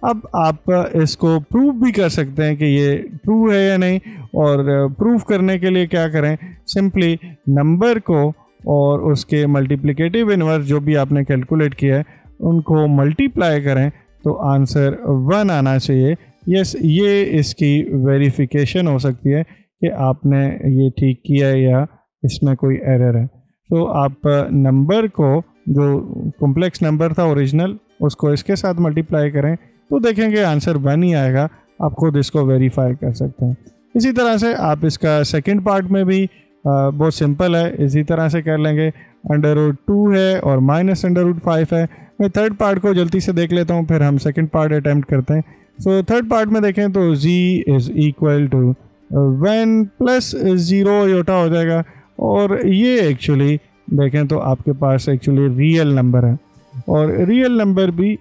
अब आप इसको प्रूव भी कर सकते हैं कि ये ट्रू है या नहीं, और प्रूफ करने के लिए क्या करें, सिंपली नंबर को और उसके मल्टीप्लिकेटिव इनवर्स जो भी आपने कैलकुलेट किया है उनको मल्टीप्लाई करें तो आंसर 1 आना चाहिए। यस, ये इसकी वेरिफिकेशन हो सकती है कि आपने ये ठीक किया है या इसमें कोई एरर है। तो आप नंबर को, जो कॉम्प्लेक्स नंबर था ओरिजिनल, उसको इसके साथ मल्टीप्लाई करें तो देखेंगे आंसर 1 ही आएगा। आप खुद इसको वेरीफाई कर सकते हैं। इसी तरह से आप इसका सेकंड पार्ट में भी बहुत सिंपल है, इसी तरह से कर लेंगे। √2 है और -√5 है। मैं थर्ड पार्ट को जल्दी से देख लेता हूँ, फिर हम सेकंड पार्ट अटैम्प्ट करते हैं। सो थर्ड पार्ट में देखें तो z is equal to 1 + 0 iota हो जाएगा, और ये एक्चुअली देखें तो आपके पास एक्चुअली रियल नंबर है, और रियल नंबर भी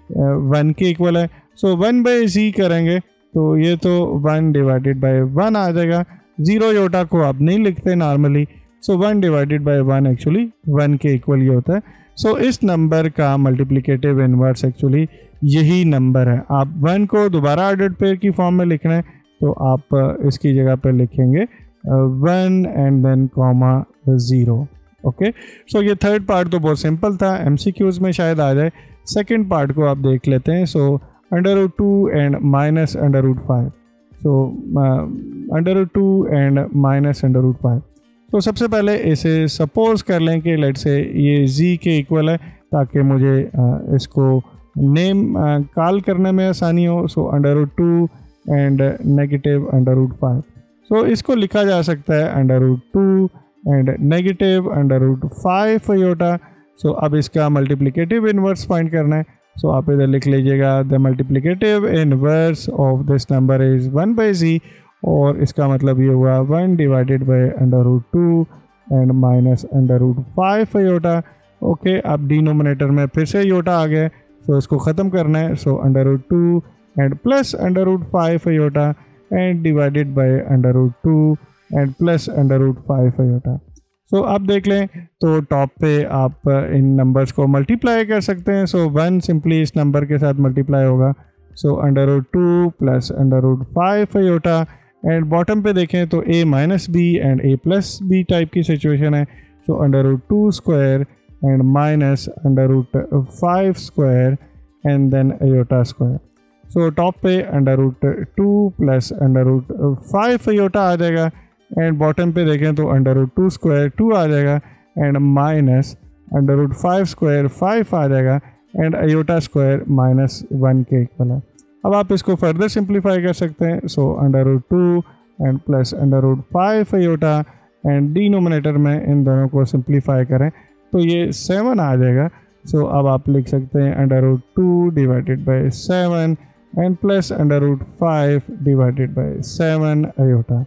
1 के इक्वल है। सो 1/z करेंगे तो ये तो 1 डिवाइडेड बाय 1 आ जाएगा। 0 आयोटा को आप नहीं लिखते normally, so 1 divided by 1 actually 1 के इक्वल ही होता है। सो इस नंबर का मल्टीप्लिकेटिव इनवर्स एक्चुअली यही नंबर है। आप 1 को दोबारा ऑर्डर्ड पेयर की फॉर्म में लिखना है तो आप इसकी जगह पर लिखेंगे 1 एंड देन कॉमा 0। ओके, सो ये थर्ड पार्ट तो बहुत सिंपल था, MCQs में शायद आ जाए। सेकंड पार्ट को आप देख लेते हैं। So √2 and -√5, so √2 and -√5। तो सबसे पहले इसे सपोज कर लें कि लेट से ये z के इक्वल है, ताकि मुझे इसको नेम कॉल करने में आसानी हो। सो √2 एंड -√5, सो इसको लिखा जा सकता है √2 एंड -√5 आयोटा। सो अब इसका मल्टीप्लिकेटिव इनवर्स फाइंड करना है। सो आप इधर लिख लीजिएगा the multiplicative inverse of this number is 1/z, और इसका मतलब ये हुआ 1 divided by √2 and -√5 iota. Okay, अब डिनोमिनेटर में फिर से आयोटा आ गया, सो इसको ख़त्म करना है। So √2 and plus √5 iota and divided by √2 and plus √5 iota. So अब देख लें तो टॉप पे आप इन नंबर्स को मल्टीप्लाई कर सकते हैं। सो 1 सिंपली इस नंबर के साथ मल्टीप्लाई होगा। So √2 plus √5 iota, and bottom पे देखें तो a - b and a + b type की सिचुएशन है। So √2 square and -√5 square and then iota square. So top पे √2 प्लस √5 आयोटा आ जाएगा, एंड बॉटम पे देखें तो √2 स्क्वायर 2 आ जाएगा, एंड -√5 स्क्वायर 5 आ जाएगा, एंड आयोटा स्क्वायर -1 के इक्वल है। अब आप इसको फर्दर सिंप्लीफाई कर सकते हैं। So √2 and plus √5 iota, and denominator में इन दोनों को सिंप्लीफाई करें तो ये 7 आ जाएगा। सो अब आप लिख सकते हैं √2 divided by 7 and plus √5 divided by 7 iota.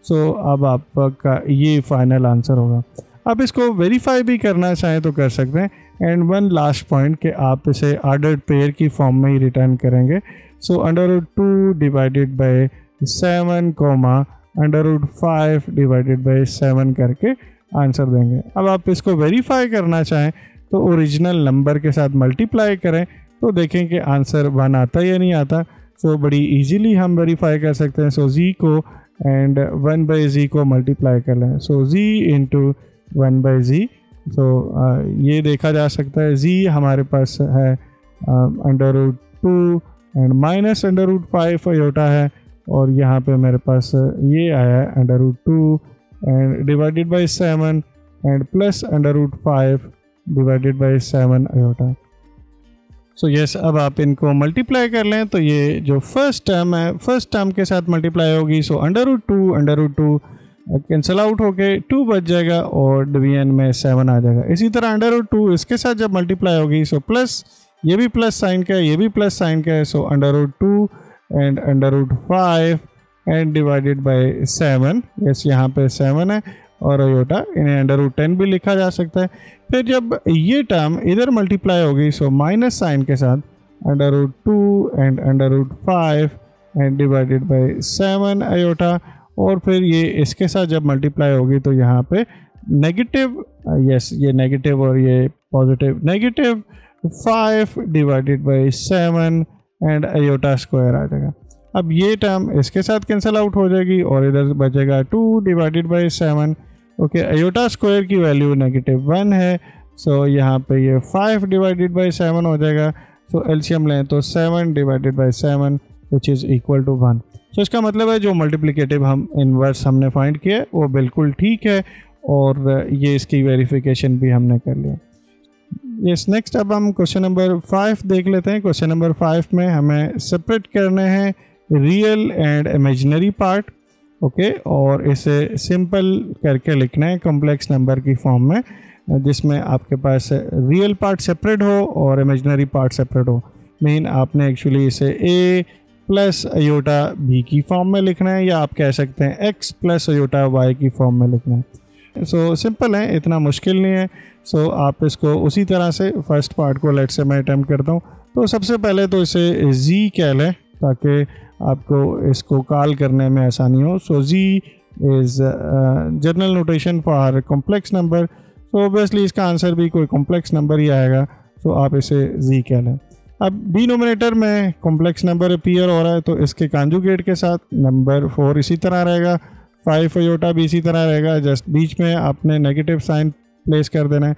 So अब आपका ये फाइनल आंसर होगा। आप इसको वेरीफाई भी करना चाहें तो कर सकते हैं। एंड वन लास्ट पॉइंट कि आप इसे ऑर्डर्ड पेयर की फॉर्म में ही रिटर्न करेंगे। सो √2 divided by 7 comma √5 divided by 7 करके आंसर देंगे। अब आप इसको वेरीफाई करना चाहें तो ओरिजिनल नंबर के साथ मल्टीप्लाई करें तो देखें कि आंसर 1 आता है या नहीं आता। सो बड़ी इजीली हम वेरीफाई कर सकते हैं। सो z को एंड 1/z को मल्टीप्लाई कर लें। सो z इंटू 1/z। सो ये देखा जा सकता है z हमारे पास है √2 एंड -√5 आयोटा है, और यहाँ पे मेरे पास ये आया है √2 and divided by 7 and plus √5 divided by 7 iota. So yes, अब आप इनको मल्टीप्लाई कर लें तो ये जो फर्स्ट टर्म है, फर्स्ट टर्म के साथ मल्टीप्लाई होगी। So under root 2 cancel out होके 2 बच जाएगा और डिवीजन में 7 आ जाएगा। इसी तरह अंडर रूट 2 इसके साथ जब मल्टीप्लाई होगी, सो प्लस, ये भी प्लस साइन का है, ये भी प्लस साइन का है। So under root 2 and under root 5 and divided by 7। Yes, यहाँ पे 7 है और अयोटा, इन्हें अंडर रूट 10 भी लिखा जा सकता है। फिर जब ये टर्म इधर मल्टीप्लाई होगी, सो माइनस साइन के साथ under root 2 and under root 5 and divided by 7 iota. और फिर ये इसके साथ जब मल्टीप्लाई होगी तो यहाँ पे नेगेटिव, यस ये नेगेटिव और ये positive, -5 divided by 7 and iota square आ जाएगा। अब ये टर्म इसके साथ कैंसिल आउट हो जाएगी और इधर बचेगा 2 divided by 7। Okay, iota square की वैल्यू -1 है। सो यहाँ पे ये 5 डिवाइडेड बाय 7 हो जाएगा। सो एलसीएम लें तो 7 divided by 7 which is equal to 1। So इसका मतलब है जो मल्टीप्लिकेटिव हम इनवर्स हमने फाइंड किया वो बिल्कुल ठीक है और ये इसकी वेरिफिकेशन भी हमने कर लिया। यस, नेक्स्ट अब हम क्वेश्चन नंबर 5 देख लेते हैं। क्वेश्चन नंबर 5 में हमें सेपरेट करने हैं real and imaginary part. Okay, और इसे सिंपल करके लिखना है कॉम्प्लेक्स नंबर की फॉर्म में, जिसमें आपके पास रियल पार्ट सेपरेट हो और इमेजिनरी पार्ट सेपरेट हो। मीन आपने एक्चुअली इसे a प्लस अयोटा b की फॉर्म में लिखना है, या आप कह सकते हैं x प्लस अयोटा y की फॉर्म में लिखना है। सो सिंपल है, इतना मुश्किल नहीं है। सो आप इसको उसी तरह से फर्स्ट पार्ट को लेट से मैं अटैम्प्ट करता हूँ। तो सबसे पहले तो इसे z कह लें ताकि आपको इसको कॉल करने में आसानी हो। सो z is general notation for complex number. So obviously इसका आंसर भी कोई कॉम्प्लेक्स नंबर ही आएगा। सो आप इसे z कह लें। अब डिनोमिनेटर में कॉम्प्लेक्स नंबर अपीयर हो रहा है तो इसके कॉन्जुगेट के साथ नंबर 4 इसी तरह रहेगा, 5 अयोटा भी इसी तरह रहेगा। जस्ट बीच में आपने नेगेटिव साइन प्लेस कर देना है,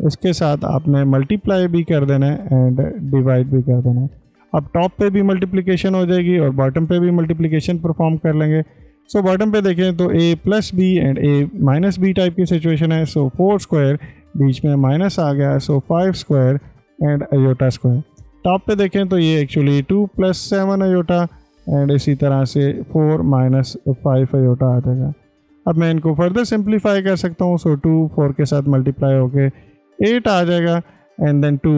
इसके साथ आपने मल्टीप्लाई भी कर देना है एंड डिवाइड भी कर देना है। अब टॉप पे भी मल्टीप्लिकेशन हो जाएगी और बॉटम पे भी मल्टीप्लिकेशन परफॉर्म कर लेंगे। सो बॉटम पे देखें तो a plus B and a minus B type की सिचुएशन है। सो 4 स्क्वायर, बीच में माइनस आ गया, so 5 square and iota square. Top पे देखें तो ये एक्चुअली 2 प्लस 7 अयोटा एंड इसी तरह से 4 माइनस 5 अयोटा आ जाएगा। अब मैं इनको फर्दर सिंप्लीफाई कर सकता हूँ। सो 2 4 के साथ मल्टीप्लाई होके 8 आ जाएगा एंड देन 2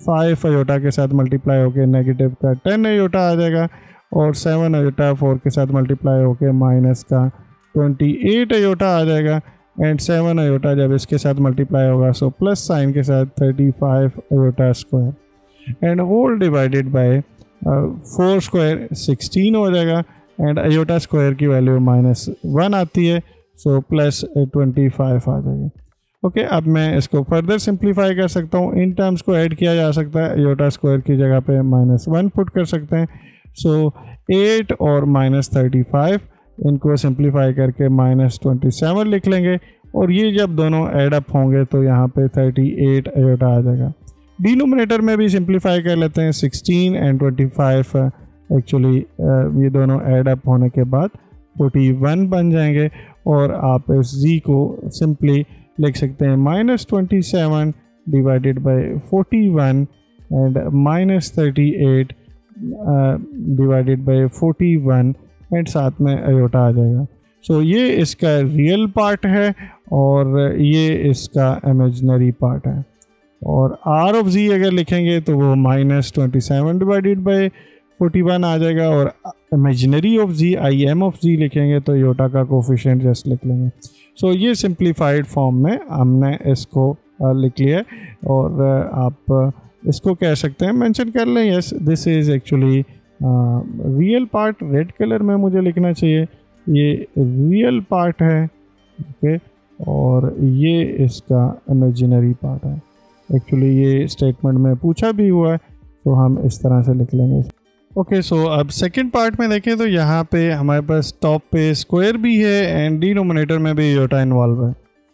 5 अयोटा के साथ मल्टीप्लाई होके नेगेटिव का 10 अयोटा आ जाएगा और 7 अयोटा 4 के साथ मल्टीप्लाई होके माइनस का 28 अयोटा आ जाएगा एंड 7 अयोटा जब इसके साथ मल्टीप्लाई होगा सो प्लस साइन के साथ 35 iota square and whole divided by 4 square 16 हो जाएगा एंड अयोटा स्क्वायर की वैल्यू -1 आती है। सो प्लस 25 आ जाएगी। ओके, अब मैं इसको फर्दर सिंप्लीफाई कर सकता हूँ। इन टर्म्स को ऐड किया जा सकता है, अयोटा स्क्वायर की जगह पे -1 पुट कर सकते हैं। सो 8 और -35 इनको सिंप्लीफाई करके -27 लिख लेंगे और ये जब दोनों ऐड अप होंगे तो यहाँ पे 38 अयोटा आ जाएगा। डिनोमिनेटर में भी सिंप्लीफाई कर लेते हैं। 16 एंड 25 एक्चुअली ये दोनों ऐड अप होने के बाद 41 बन जाएंगे और आप इस z को सिंपली लिख सकते हैं -27 divided by 41 and -38 divided by 41 and साथ में अयोटा आ जाएगा। सो ये इसका रियल पार्ट है और ये इसका इमेजिनरी पार्ट है। और r ऑफ z अगर लिखेंगे तो वो -27 डिवाइडेड बाय 41 आ जाएगा और imaginary of z im of z लिखेंगे तो योटा का कोफिशिएंट जस्ट लिख लेंगे। सो ये सिंप्लीफाइड फॉर्म में हमने इसको लिख लिया है और आप इसको कह सकते हैं, मेंशन कर लें, yes this is actually real part. Red colour में मुझे लिखना चाहिए, ये रियल पार्ट है। ओके, और ये इसका इमेजिनरी पार्ट है। एक्चुअली ये स्टेटमेंट में पूछा भी हुआ है तो हम इस तरह से लिख लेंगे। ओके, सो अब सेकंड पार्ट में देखें तो यहाँ पे हमारे पास टॉप पे स्क्वायर भी है एंड डिनोमिनेटर में भी योटा इन्वॉल्व है।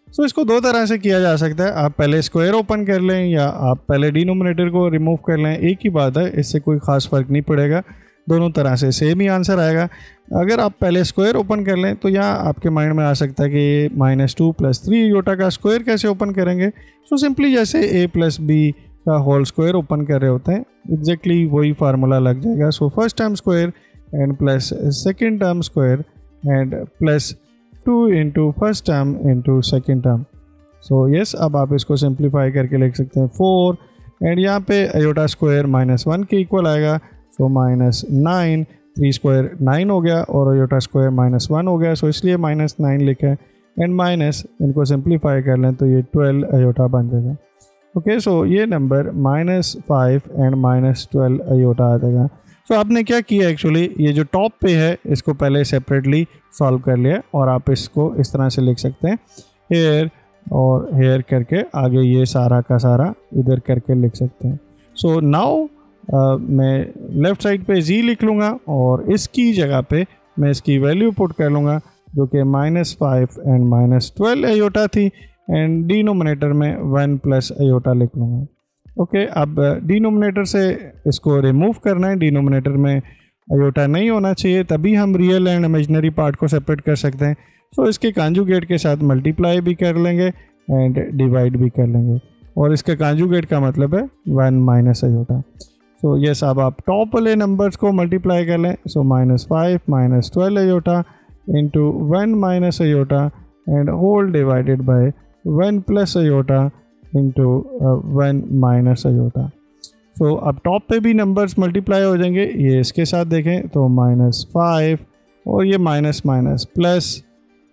सो इसको दो तरह से किया जा सकता है, आप पहले स्क्वायर ओपन कर लें या आप पहले डिनोमिनेटर को रिमूव कर लें, एक ही बात है, इससे कोई ख़ास फ़र्क नहीं पड़ेगा, दोनों तरह से सेम ही आंसर आएगा। अगर आप पहले स्क्वायर ओपन कर लें तो यहाँ आपके माइंड में आ सकता है कि -2 + 3 योटा का स्क्वायर कैसे ओपन करेंगे। सो सिंपली जैसे a + b का होल स्क्वायर ओपन कर रहे होते हैं, एग्जैक्टली वही फार्मूला लग जाएगा। So first term square and plus second term square and plus 2 into first term into second term. So yes, अब आप इसको सिंप्लीफाई करके लिख सकते हैं 4 एंड यहाँ पे अयोटा स्क्वायर -1 के इक्वल आएगा। सो -9, 3 स्क्वायर 9 हो गया और अयोटा स्क्वायर -1 हो गया, सो इसलिए -9 लिखें एंड माइनस इनको सिंप्लीफाई कर लें तो ये 12 अयोटा बन जाएगा। ओके, सो ये नंबर -5 एंड -12 अयोटा आ जाएगा। सो आपने क्या किया एक्चुअली, ये जो टॉप पे है इसको पहले सेपरेटली सॉल्व कर लिया और आप इसको इस तरह से लिख सकते हैं, हेयर और हेयर करके आगे ये सारा का सारा इधर करके लिख सकते हैं। सो नाउ मैं लेफ़्ट साइड पे z लिख लूँगा और इसकी जगह पे मैं इसकी वैल्यू पुट कर लूँगा जो कि -5 एंड -12 अयोटा थी एंड डिनोमिनेटर में 1 प्लस अयोटा लिख लूँगा। ओके, अब डिनोमिनेटर से इसको रिमूव करना है, डिनोमिनेटर में अयोटा नहीं होना चाहिए, तभी हम रियल एंड इमेजिनरी पार्ट को सेपरेट कर सकते हैं। सो इसके कांजुगेट के साथ मल्टीप्लाई भी कर लेंगे एंड डिवाइड भी कर लेंगे और इसके कांजुगेट का मतलब है 1 माइनस अयोटा। सो यस, अब आप टॉप वाले नंबर्स को मल्टीप्लाई कर लें। So -5 -12 iota into 1 minus iota and whole divided by 1 plus iota into 1 minus iota. So अब टॉप पे भी नंबर्स मल्टीप्लाई हो जाएंगे, ये इसके साथ देखें तो -5 और ये माइनस माइनस प्लस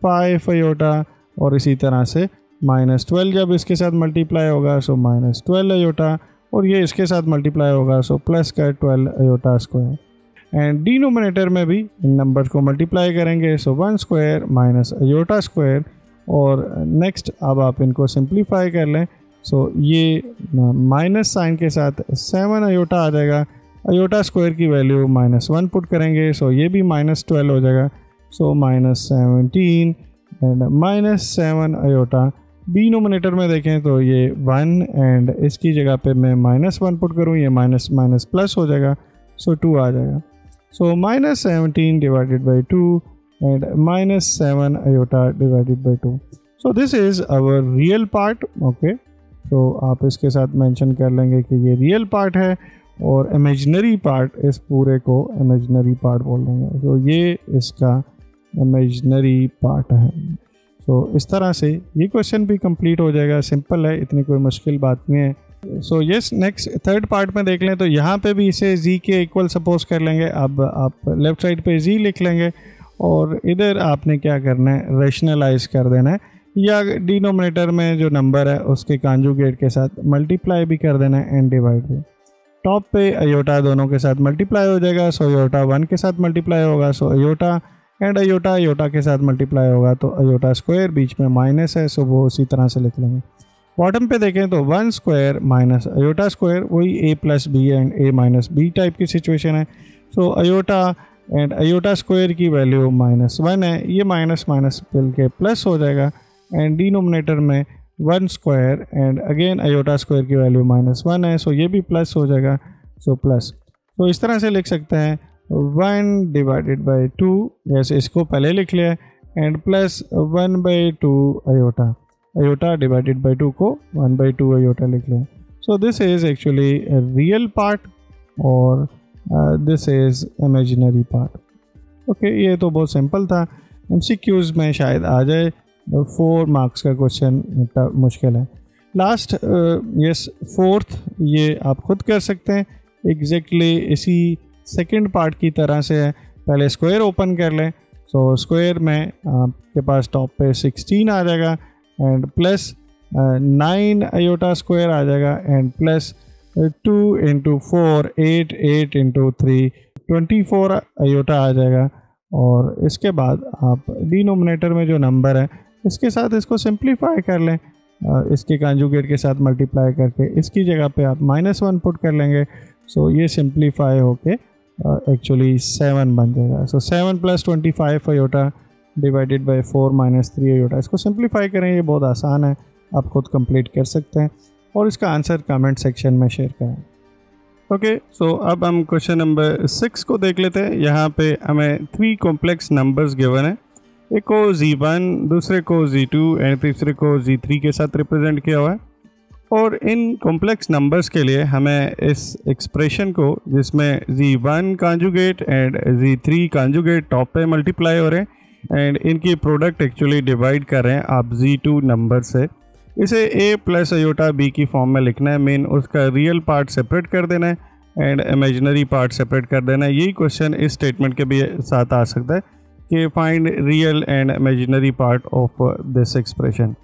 5 अयोटा और इसी तरह से -12 जब इसके साथ मल्टीप्लाई होगा सो -12 अयोटा और ये इसके साथ मल्टीप्लाई होगा सो प्लस का 12 अयोटा स्क्वायर एंड डिनोमिनेटर में भी इन नंबर्स को मल्टीप्लाई करेंगे। सो 1 स्क्वायर माइनस अयोटा स्क्वायर और नेक्स्ट अब आप इनको सिंप्लीफाई कर लें। सो ये माइनस साइन के साथ 7 अयोटा आ जाएगा, अयोटा स्क्वायर की वैल्यू -1 पुट करेंगे सो ये भी -12 हो जाएगा। So -17 and -7 aorta. डिनोमिनेटर में देखें तो ये 1 एंड इसकी जगह पे मैं -1 पुट करूँ, ये माइनस माइनस प्लस हो जाएगा सो 2 आ जाएगा। So -17 divided by 2 and -7 iota divided by 2। So this is our real part. Okay, तो आप इसके साथ मेंशन कर लेंगे कि ये रियल पार्ट है और इमेजिनरी पार्ट, इस पूरे को इमेजिनरी पार्ट बोल देंगे। तो ये इसका इमेजिनरी पार्ट है। सो इस तरह से ये क्वेश्चन भी कंप्लीट हो जाएगा, सिंपल है, इतनी कोई मुश्किल बात नहीं है। So yes, next third part में देख लें तो यहाँ पे भी इसे z के इक्वल सपोज कर लेंगे। अब आप लेफ़्ट साइड पे z लिख लेंगे और इधर आपने क्या करना है, रेशनलाइज कर देना है या डिनोमिनेटर में जो नंबर है उसके कांजुगेट के साथ मल्टीप्लाई भी कर देना है एंड डिवाइड भी। टॉप पे अयोटा दोनों के साथ मल्टीप्लाई हो जाएगा सो अयोटा 1 के साथ मल्टीप्लाई होगा सो अयोटा एंड अयोटा अयोटा के साथ मल्टीप्लाई होगा तो अयोटा स्क्वायर, बीच में माइनस है सो वो उसी तरह से लिख लेंगे। बॉटम पे देखें तो 1 स्क्वायर माइनस अयोटा स्क्वायर, वही a plus B and a minus B type की सिचुएशन है। So iota and iota square की वैल्यू -1 है, ये माइनस माइनस मिल के प्लस हो जाएगा एंड डिनोमिनेटर में 1 square and again iota square की वैल्यू -1 है सो ये भी प्लस हो जाएगा सो प्लस। तो इस तरह से लिख सकते हैं 1 डिवाइडेड बाई 2, जैसे इसको पहले लिख लिया and plus 1/2 iota, iota divided by 2 को 1/2 अयोटा लिख लिया। So this is actually real part और this is imaginary part. Okay, ये तो बहुत सिंपल था, MCQs में शायद आ जाए, 4 मार्क्स का क्वेश्चन मुश्किल है। लास्ट यस फोर्थ, ये आप खुद कर सकते हैं, एग्जैक्टली इसी सेकंड पार्ट की तरह से है। पहले स्क्वायर ओपन कर लें, सो स्क्वायर में आपके पास टॉप पे 16 आ जाएगा एंड प्लस 9 अयोटा स्क्वायर आ जाएगा and plus 2 into 4 8 into 3 24 iota आ जाएगा। और इसके बाद आप डिनोमिनेटर में जो नंबर है इसके साथ इसको सिंप्लीफाई कर लें, इसके कांजुगेट के साथ मल्टीप्लाई करके इसकी जगह पे आप -1 पुट कर लेंगे सो ये सिंप्लीफाई होके एक्चुअली 7 बन जाएगा। So 7 plus 25 iota divided by 4 minus 3 iota. इसको सिंप्लीफाई करें, ये बहुत आसान है, आप खुद कंप्लीट कर सकते हैं और इसका आंसर कमेंट सेक्शन में शेयर करें। ओके, सो अब हम क्वेश्चन नंबर 6 को देख लेते हैं। यहाँ पे हमें 3 कॉम्प्लेक्स नंबर्स गिवन है, एक को Z1, दूसरे को Z2 एंड तीसरे को Z3 के साथ रिप्रेजेंट किया हुआ है। और इन कॉम्प्लेक्स नंबर्स के लिए हमें इस एक्सप्रेशन को, जिसमें Z1 conjugate and Z3 conjugate top पे मल्टीप्लाई हो रहे हैं एंड इनकी प्रोडक्ट एक्चुअली डिवाइड कर रहे हैं आप Z2 नंबर से, इसे a प्लस अयोटा b की फॉर्म में लिखना है। मीन उसका रियल पार्ट सेपरेट कर देना है एंड इमेजिनरी पार्ट सेपरेट कर देना है। यही क्वेश्चन इस स्टेटमेंट के भी साथ आ सकता है कि find real and imaginary part of this expression.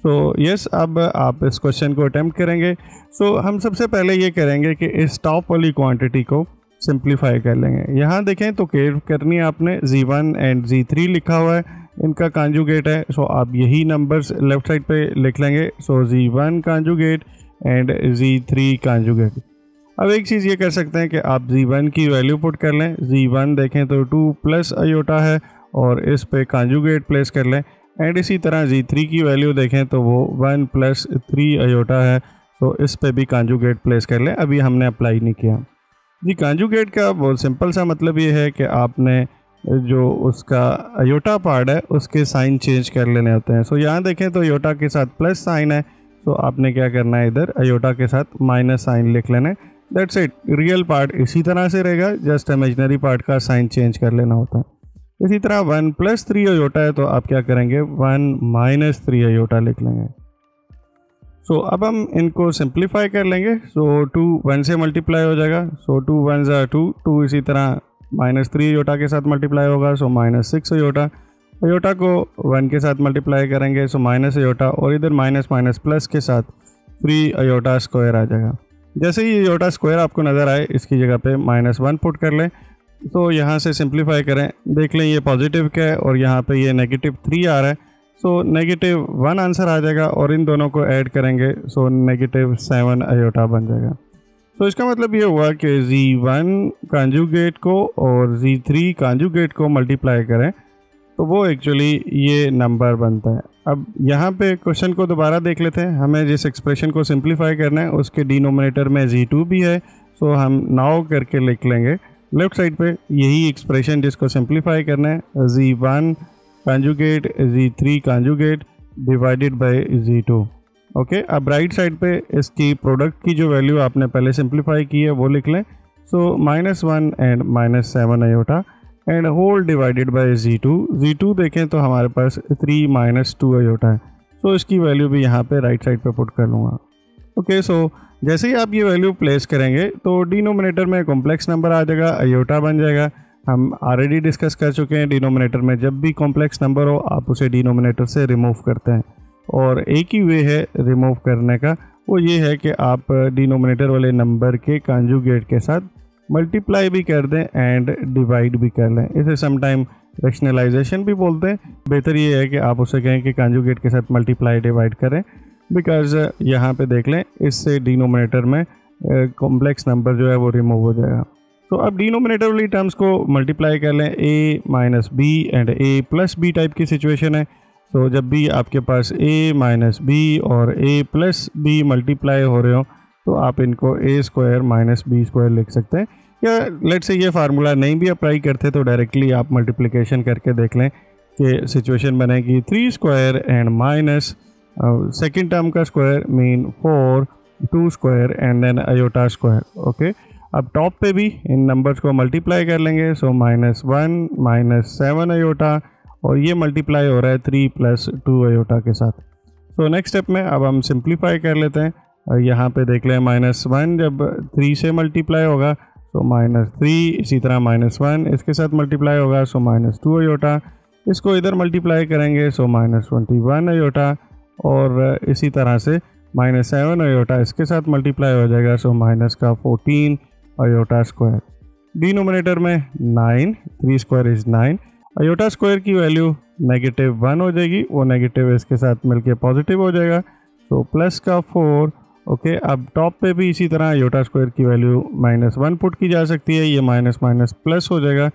So yes, अब आप इस क्वेश्चन को अटेम्प्ट करेंगे। सो हम सबसे पहले ये करेंगे कि इस टॉप वाली क्वांटिटी को सिंप्लीफाई कर लेंगे। यहाँ देखें तो केयर करनी है आपने, Z1 एंड Z3 लिखा हुआ है, इनका कॉन्जुगेट है। सो आप यही नंबर्स लेफ्ट साइड पे लिख लेंगे। सो Z1 conjugate and Z3 conjugate. अब एक चीज़ ये कर सकते हैं कि आप Z1 की वैल्यू पुट कर लें। Z1 देखें तो 2 प्लस अयोटा है और इस पे कॉन्जुगेट प्लेस कर लें एंड इसी तरह Z3 की वैल्यू देखें तो वो 1 प्लस 3 अयोटा है, तो इस पे भी कॉन्जुगेट प्लेस कर लें। अभी हमने अप्लाई नहीं किया जी। कॉन्जुगेट का बहुत सिंपल सा मतलब ये है कि आपने जो उसका अयोटा पार्ट है उसके साइन चेंज कर लेने होते हैं। सो यहाँ देखें तो अयोटा के साथ प्लस साइन है, तो आपने क्या करना है, इधर अयोटा के साथ माइनस साइन लिख लेना है। That's it. रियल पार्ट इसी तरह से रहेगा, जस्ट इमेजिनरी पार्ट का साइन चेंज कर लेना होता है। इसी तरह 1 प्लस 3 अयोटा है, तो आप क्या करेंगे, 1 माइनस 3 अयोटा लिख लेंगे। सो अब हम इनको सिंप्लीफाई कर लेंगे। सो 2 1 से मल्टीप्लाई हो जाएगा। सो 2 1 2, 2 इसी तरह माइनस 3 अयोटा के साथ मल्टीप्लाई होगा। सो माइनस 6 अयोटा, अयोटा को 1 के साथ मल्टीप्लाई करेंगे, सो माइनस अयोटा, और इधर माइनस माइनस प्लस के साथ 3 अयोटा स्क्वायर आ जाएगा। जैसे ही अयोटा स्क्वायर आपको नज़र आए, इसकी जगह पे -1 पुट कर लें। तो यहाँ से सिंप्लीफाई करें, देख लें ये पॉजिटिव क्या है और यहाँ पे ये -3 आ रहा है। सो -1 आंसर आ जाएगा और इन दोनों को ऐड करेंगे, सो -7 अयोटा बन जाएगा। तो इसका मतलब ये हुआ कि Z1 कॉन्जुगेट को और Z3 कॉन्जुगेट को मल्टीप्लाई करें तो वो एक्चुअली ये नंबर बनता है। अब यहाँ पे क्वेश्चन को दोबारा देख लेते हैं। हमें जिस एक्सप्रेशन को सिंप्लीफाई करना है उसके डिनोमिनेटर में Z2 भी है, सो हम नाउ करके लिख लेंगे लेफ्ट साइड पे यही एक्सप्रेशन जिसको सिंप्लीफाई करना है, Z1 conjugate Z3 conjugate divided by Z2। Okay, अब राइट साइड पे इसकी प्रोडक्ट की जो वैल्यू आपने पहले सिंप्लीफाई की है वो लिख लें। So -1 and -7 iota and whole divided by Z2। Z2 देखें तो हमारे पास 3 - 2 अयोटा है, सो इसकी वैल्यू भी यहाँ पे राइट साइड पे पुट कर लूँगा। ओके, सो जैसे ही आप ये वैल्यू प्लेस करेंगे तो डिनोमिनेटर में कॉम्प्लेक्स नंबर आ जाएगा, अयोटा बन जाएगा। हम ऑलरेडी डिस्कस कर चुके हैं, डिनोमिनेटर में जब भी कॉम्प्लेक्स नंबर हो आप उसे डिनोमिनेटर से रिमूव करते हैं, और एक ही वे है रिमूव करने का, वो ये है कि आप डिनोमिनेटर वाले नंबर के कॉन्जुगेट के साथ मल्टीप्लाई भी कर दें एंड डिवाइड भी कर लें। इसे समटाइम रैशनलाइजेशन भी बोलते हैं। बेहतर ये है कि आप उसे कहें कि कॉन्जुगेट के साथ मल्टीप्लाई डिवाइड करें, बिकॉज यहाँ पे देख लें इससे डिनोमिनेटर में कॉम्प्लेक्स नंबर जो है वो रिमूव हो जाएगा। तो अब डिनोमिनेटर वाली टर्म्स को मल्टीप्लाई कर लें। a minus B and a plus B type की सिचुएशन है। तो जब भी आपके पास a माइनस बी और a प्लस बी मल्टीप्लाई हो रहे हो तो आप इनको a square minus B square लिख सकते हैं, या लेट्स से ये फार्मूला नहीं भी अप्लाई करते तो डायरेक्टली आप मल्टीप्लिकेशन करके देख लें कि सिचुएशन बनेगी 3 square and minus second term का square mean 4, 2 square and then iota square. Okay, अब टॉप पे भी इन नंबर्स को मल्टीप्लाई कर लेंगे। सो -1 -7 अयोटा, और ये मल्टीप्लाई हो रहा है 3 + 2 अयोटा के साथ। सो नेक्स्ट स्टेप में अब हम सिंप्लीफाई कर लेते हैं। यहाँ पे देख लें -1 जब 3 से मल्टीप्लाई होगा तो -3, इसी तरह -1 इसके साथ मल्टीप्लाई होगा सो -2 अयोटा, इसको इधर मल्टीप्लाई करेंगे सो -21 अयोटा, और इसी तरह से -7 अयोटा इसके साथ मल्टीप्लाई हो जाएगा सो -14 अयोटा स्क्वायर। डिनोमिनेटर में 9, 3 स्क्वायर इज़ 9, अयोटा स्क्वायर की वैल्यू -1 हो जाएगी, वो नेगेटिव इसके साथ मिलके पॉजिटिव हो जाएगा, सो प्लस का 4। ओके, अब टॉप पे भी इसी तरह अयोटा स्क्वायर की वैल्यू -1 पुट की जा सकती है, ये माइनस माइनस प्लस हो जाएगा,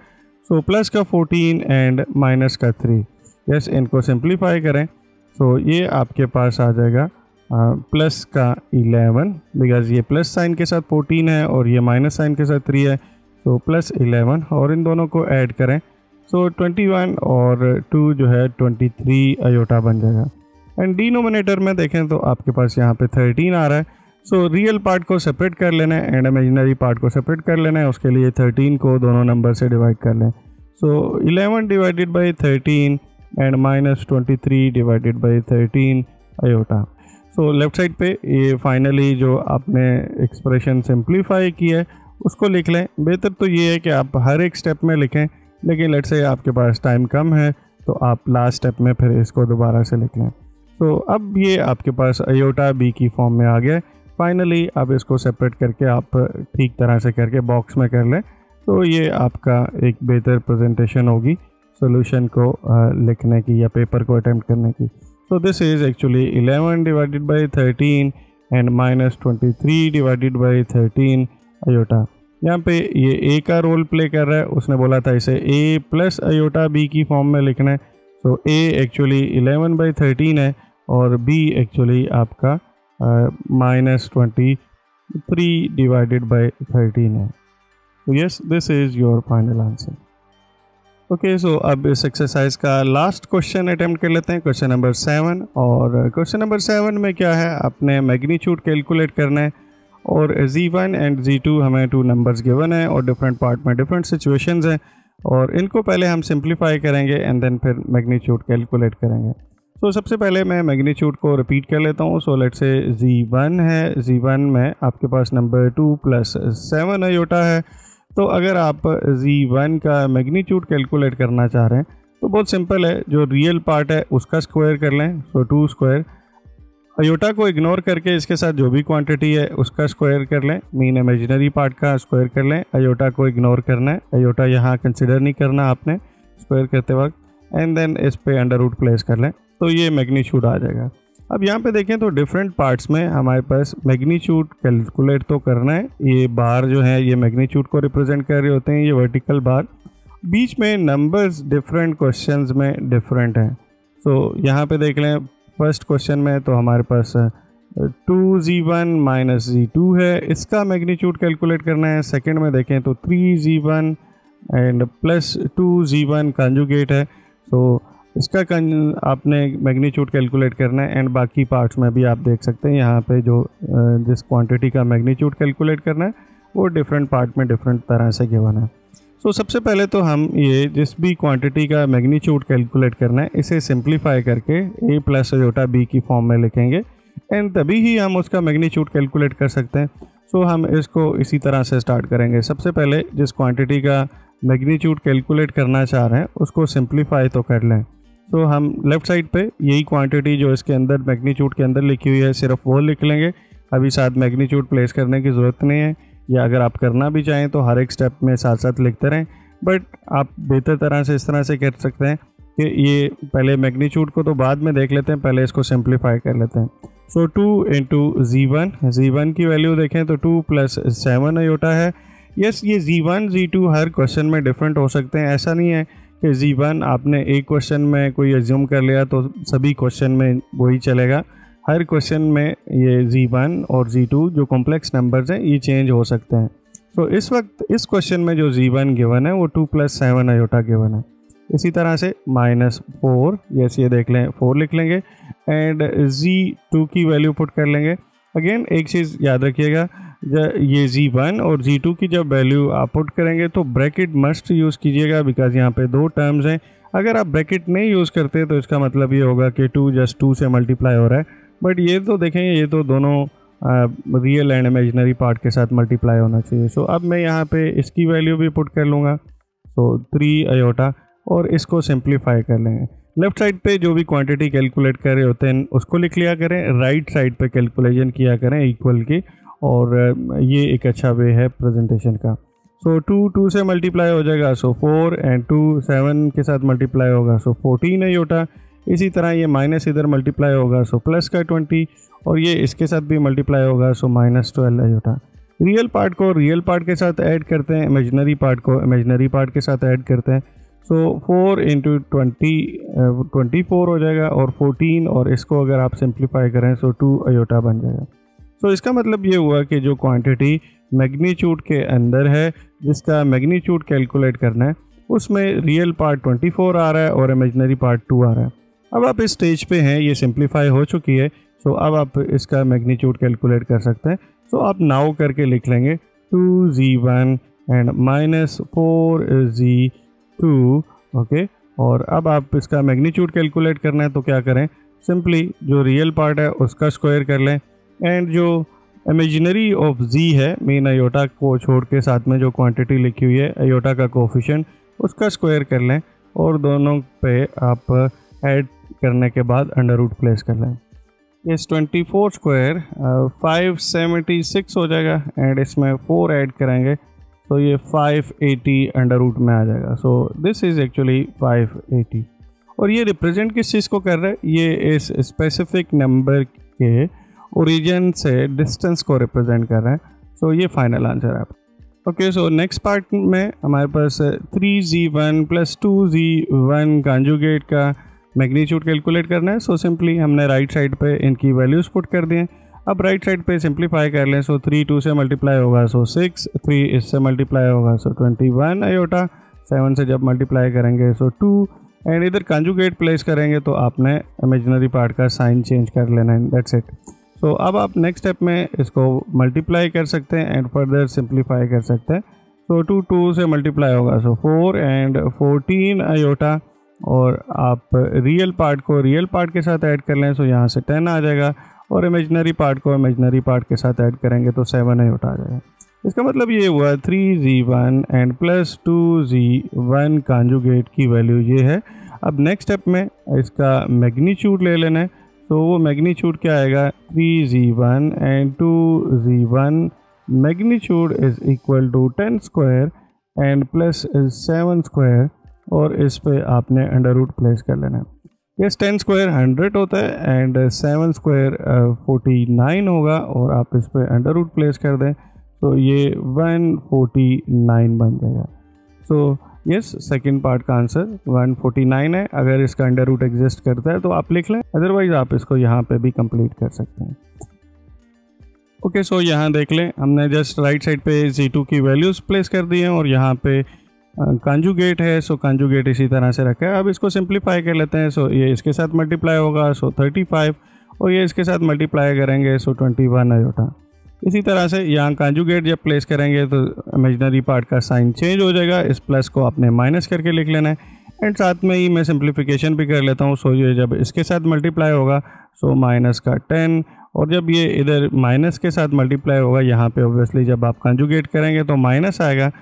सो प्लस का 14 एंड माइनस का 3। यस, इनको सिंप्लीफाई करें तो ये आपके पास आ जाएगा प्लस का 11, बिकॉज ये प्लस साइन के साथ 14 है और ये माइनस साइन के साथ 3 है, तो प्लस 11, और इन दोनों को ऐड करें सो 21 और 2 जो है 23 अयोटा बन जाएगा। एंड डिनोमिनेटर में देखें तो आपके पास यहाँ पे 13 आ रहा है। सो रियल पार्ट को सेपरेट कर लेना है एंड इमेजिनरी पार्ट को सेपरेट कर लेना है। उसके लिए 13 को दोनों नंबर से डिवाइड कर लें। सो 11 divided by 13 and -23 divided by 13 iota. So left side पे ये फाइनली जो आपने एक्सप्रेशन सिंप्लीफाई की है उसको लिख लें। बेहतर तो ये है कि आप हर एक स्टेप में लिखें, लेकिन लेट्स से आपके पास टाइम कम है तो आप लास्ट स्टेप में फिर इसको दोबारा से लिख लें। सो अब ये आपके पास आयोटा बी की फॉर्म में आ गया। फाइनली अब इसको सेपरेट करके आप ठीक तरह से करके बॉक्स में कर लें तो ये आपका एक बेहतर प्रेजेंटेशन होगी सॉल्यूशन को लिखने की या पेपर को अटेम्प्ट करने की। सो this is actually 11 divided by 13 and -23 divided by 13 iota. यहाँ पे ये ए का रोल प्ले कर रहा है। उसने बोला था इसे ए प्लस आयोटा बी की फॉर्म में लिखना है। सो ए एक्चुअली 11/13 है और बी एक्चुअली आपका -23 डिवाइडेड बाई 13 है। तो yes, this is your final answer. Okay, so अब इस एक्सरसाइज का लास्ट क्वेश्चन अटेम्प्ट कर लेते हैं, क्वेश्चन नंबर 7। और क्वेश्चन नंबर 7 में क्या है, आपने मैग्नीट्यूड कैलकुलेट करना है और Z1 एंड Z2 हमें 2 नंबर्स गिवन है और डिफरेंट पार्ट में डिफरेंट सिचुएशंस हैं और इनको पहले हम सिंप्लीफाई करेंगे एंड देन फिर मैग्नीट्यूड कैलकुलेट करेंगे। सो सबसे पहले मैं मैग्नीट्यूड को रिपीट कर लेता हूँ। सो लेट्स से Z1 है, Z1 में आपके पास नंबर 2 + 7 आयोटा है। तो अगर आप Z1 का मैग्नीट्यूड कैलकुलेट करना चाह रहे हैं तो बहुत सिंपल है, जो रियल पार्ट है उसका स्क्वायर कर लें। सो 2 स्क्वायर, आयोटा को इग्नोर करके इसके साथ जो भी क्वांटिटी है उसका स्क्वायर कर लें, मीन इमेजिनरी पार्ट का स्क्वायर कर लें। आयोटा को इग्नोर करना है, आयोटा यहाँ कंसिडर नहीं करना आपने स्क्वायर करते वक्त, एंड देन इस पे अंडर रूट प्लेस कर लें तो ये मैग्नीट्यूड आ जाएगा। अब यहाँ पे देखें तो डिफरेंट पार्ट्स में हमारे पास मैग्नीट्यूड कैलकुलेट तो करना है। ये बार जो है ये मैग्नीट्यूड को रिप्रेजेंट कर रहे होते हैं, ये वर्टिकल बार। बीच में नंबर्स डिफरेंट क्वेश्चंस में डिफरेंट हैं। सो यहाँ पे देख लें, फर्स्ट क्वेश्चन में तो हमारे पास 2Z1 - Z2 है, इसका मैग्नीट्यूड कैलकुलेट करना है। सेकंड में देखें तो 3Z1 एंड +2Z1 कंजुगेट है, तो इसका आपने मैग्नीट्यूड कैलकुलेट करना है। एंड बाकी पार्ट्स में भी आप देख सकते हैं यहाँ पे जो जिस क्वांटिटी का मैग्नीट्यूड कैलकुलेट करना है वो डिफरेंट पार्ट में डिफरेंट तरह से गिवन है। सो सबसे पहले तो हम ये जिस भी क्वांटिटी का मैग्नीट्यूड कैलकुलेट करना है इसे सिंप्लीफाई करके ए प्लस आयोटा बी की फॉर्म में लिखेंगे एंड तभी ही हम उसका मैग्नीट्यूड कैलकुलेट कर सकते हैं। सो हम इसको इसी तरह से स्टार्ट करेंगे। सबसे पहले जिस क्वांटिटी का मैग्नीट्यूड कैलकुलेट करना चाह रहे हैं उसको सिंप्लीफाई तो कर लें। सो हम लेफ़्ट साइड पे यही क्वांटिटी जो इसके अंदर मैग्नीट्यूड के अंदर लिखी हुई है सिर्फ वो लिख लेंगे, अभी साथ मैग्नीट्यूड प्लेस करने की ज़रूरत नहीं है, या अगर आप करना भी चाहें तो हर एक स्टेप में साथ साथ लिखते रहें। बट आप बेहतर तरह से इस तरह से कर सकते हैं कि ये पहले मैग्नीट्यूड को तो बाद में देख लेते हैं, पहले इसको सिंप्लीफाई कर लेते हैं। सो 2 × Z1 की वैल्यू देखें तो 2 + 7 आयोटा है। यस, ये Z1 Z2 हर क्वेश्चन में डिफरेंट हो सकते हैं। ऐसा नहीं है कि Z1 आपने एक क्वेश्चन में कोई एज्यूम कर लिया तो सभी क्वेश्चन में वही चलेगा। हर क्वेश्चन में ये Z1 और Z2 जो कॉम्प्लेक्स नंबर्स हैं ये चेंज हो सकते हैं। तो इस वक्त इस क्वेश्चन में जो Z1 गिवन है वो 2 + 7 आयोटा गिवन है। इसी तरह से -4, यस ये देख लें 4 लिख लेंगे एंड Z2 की वैल्यू पुट कर लेंगे। अगेन एक चीज़ याद रखिएगा, ये Z1 और Z2 की जब वैल्यू आप पुट करेंगे तो ब्रैकेट मस्ट यूज़ कीजिएगा, बिकॉज यहाँ पे 2 टर्म्स हैं। अगर आप ब्रैकेट नहीं यूज़ करते तो इसका मतलब ये होगा कि 2 + 2 से मल्टीप्लाई हो रहा है। बट ये तो देखेंगे ये तो दोनों रियल एंड इमेजिनरी पार्ट के साथ मल्टीप्लाई होना चाहिए। सो अब मैं यहाँ पे इसकी वैल्यू भी पुट कर लूँगा, सो 3 आयोटा, और इसको सिंप्लीफाई कर लेंगे। लेफ़्ट साइड पे जो भी क्वांटिटी कैलकुलेट कर रहे होते हैं उसको लिख लिया करें, राइट साइड पे कैलकुलेशन किया करें इक्वल की, और ये एक अच्छा वे है प्रेजेंटेशन का। सो 2 से मल्टीप्लाई हो जाएगा, सो 4 एंड 2 7 के साथ मल्टीप्लाई होगा, सो 14 आयोटा। इसी तरह ये माइनस इधर मल्टीप्लाई होगा, सो प्लस का 20, और ये इसके साथ भी मल्टीप्लाई होगा, सो -12 आयोटा। रियल पार्ट को रियल पार्ट के साथ ऐड करते हैं, इमेजिनरी पार्ट को इमेजिनरी पार्ट के साथ ऐड करते हैं। सो 4 × 20 24 हो जाएगा, और 14 और इसको अगर आप सिंप्लीफाई करें सो 2 आयोटा बन जाएगा। सो इसका मतलब ये हुआ कि जो क्वांटिटी मैग्नीट्यूड के अंदर है जिसका मैग्नीट्यूड कैलकुलेट करना है उसमें रियल पार्ट 24 आ रहा है और इमेजिनरी पार्ट 2 आ रहा है। अब आप इस स्टेज पे हैं, ये सिंप्लीफाई हो चुकी है। सो अब आप इसका मैग्नीट्यूड कैलकुलेट कर सकते हैं। सो आप नाउ करके लिख लेंगे 2z1 एंड -4z2। ओके, और अब आप इसका मैग्नीट्यूड कैलकुलेट करना है तो क्या करें, सिंपली जो रियल पार्ट है उसका स्क्वायर कर लें, एंड जो इमेजिनरी ऑफ z है, मीन अयोटा को छोड़ के साथ में जो क्वांटिटी लिखी हुई है अयोटा का कोफिशिएंट, उसका स्क्वायर कर लें, और दोनों पे आप ऐड करने के बाद अंडर रूट प्लेस कर लें। इस 24 स्क्वायर 576 हो जाएगा, एंड इसमें 4 ऐड करेंगे तो ये 580 अंडर रूट में आ जाएगा। सो दिस इज़ एक्चुअली 580। और ये रिप्रेजेंट किस चीज़ को कर रहा है, ये इस स्पेसिफिक नंबर के ओरिजिन से डिस्टेंस को रिप्रेजेंट कर रहा है। सो ये फाइनल आंसर है। ओके, सो नेक्स्ट पार्ट में हमारे पास 3z1 + 2z1 कॉन्जुगेट का मैग्नीट्यूड कैलकुलेट करना है। सो सिंपली हमने राइट साइड पे इनकी वैल्यूज़ पुट कर दिए। अब राइट साइड पे सिंप्लीफाई कर लें। सो 3 2 से मल्टीप्लाई होगा सो 6, 3 इससे मल्टीप्लाई होगा सो 21 अयोटा, 7 से जब मल्टीप्लाई करेंगे सो 2, एंड इधर कॉन्जुगेट प्लेस करेंगे तो आपने इमेजिनरी पार्ट का साइन चेंज कर लेना है, दैट्स इट। सो अब आप नेक्स्ट स्टेप में इसको मल्टीप्लाई कर सकते हैं एंड फर्दर सिंप्लीफाई कर सकते हैं। सो 2 2 से मल्टीप्लाई होगा सो 4 एंड 14 अयोटा, और आप रियल पार्ट को रियल पार्ट के साथ ऐड कर लें सो यहाँ से 10 आ जाएगा, और इमेजिनरी पार्ट को इमेजिनरी पार्ट के साथ ऐड करेंगे तो 7 अयोटा आ जाएगा। इसका मतलब ये हुआ 3z1 and plus 2z1 conjugate की वैल्यू ये है। अब नेक्स्ट स्टेप में इसका मैग्नीट्यूड ले लेना है। तो वो मैग्नीट्यूड क्या आएगा, 3z1 and 2z1 magnitude is equal to 10 square and plus 7 square, और इस पे आपने अंडर रूट प्लेस कर लेना है। यस, 10 स्क्वायर 100 होता है एंड 7 स्क्वायर 49 होगा, और आप इस पे अंडर रूट प्लेस कर दें तो ये 149 बन जाएगा। सो यस, सेकंड पार्ट का आंसर 149 है। अगर इसका अंडर रूट एग्जिस्ट करता है तो आप लिख लें, अदरवाइज आप इसको यहाँ पे भी कंप्लीट कर सकते हैं। ओके, सो यहाँ देख लें, हमने जस्ट राइट साइड पे z2 की वैल्यूज़ प्लेस कर दी हैं, और यहाँ पे कॉन्जुगेट है। सो कॉन्जुगेट इसी तरह से रखा है। अब इसको सिंप्लीफाई कर लेते हैं। सो ये इसके साथ मल्टीप्लाई होगा सो 35, और ये इसके साथ मल्टीप्लाई करेंगे सो 21 अयोटा। इसी तरह से यहाँ कॉन्जुगेट जब प्लेस करेंगे तो इमेजिनरी पार्ट का साइन चेंज हो जाएगा, इस प्लस को आपने माइनस करके लिख लेना है, एंड साथ में ही मैं सिंप्लीफिकेशन भी कर लेता हूँ। सो ये जब इसके साथ मल्टीप्लाई होगा सो माइनस का 10, और जब ये इधर माइनस के साथ मल्टीप्लाई होगा यहाँ पे ऑब्वियसली जब आप कॉन्जुगेट करेंगे तो माइनस आएगा,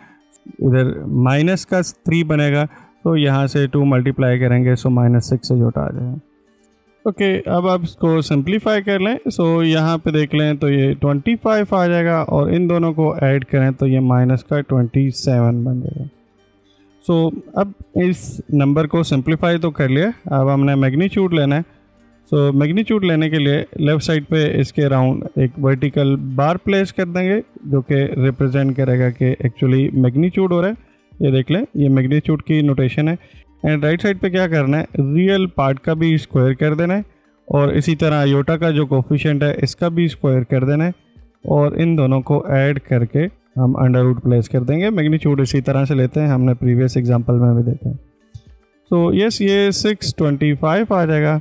इधर माइनस का 3 बनेगा, तो यहाँ से 2 मल्टीप्लाई करेंगे सो -6 अयोटा आ जाएगा। ओके, अब आप इसको सिंप्लीफाई कर लें। सो यहाँ पे देख लें तो ये 25 आ जाएगा, और इन दोनों को ऐड करें तो ये माइनस का 27 बन जाएगा। सो अब इस नंबर को सिंप्लीफाई तो कर लिया, अब हमने मैग्नीट्यूड लेना है। सो मैग्नीट्यूड लेने के लिए लेफ़्ट साइड पे इसके राउंड एक वर्टिकल बार प्लेस कर देंगे, जो कि रिप्रेजेंट करेगा कि एक्चुअली मैग्नीट्यूड हो रहा है। ये देख लें, ये मैग्नीट्यूड की नोटेशन है। एंड राइट साइड पे क्या करना है, रियल पार्ट का भी स्क्वायर कर देना है, और इसी तरह अयोटा का जो कोफिशिएंट है इसका भी स्क्वायर कर देना है, और इन दोनों को ऐड करके हम अंडर रूट प्लेस कर देंगे। मैग्नीट्यूड इसी तरह से लेते हैं, हमने प्रीवियस एग्जांपल में भी देखा है। सो यस, ये 625 आ जाएगा,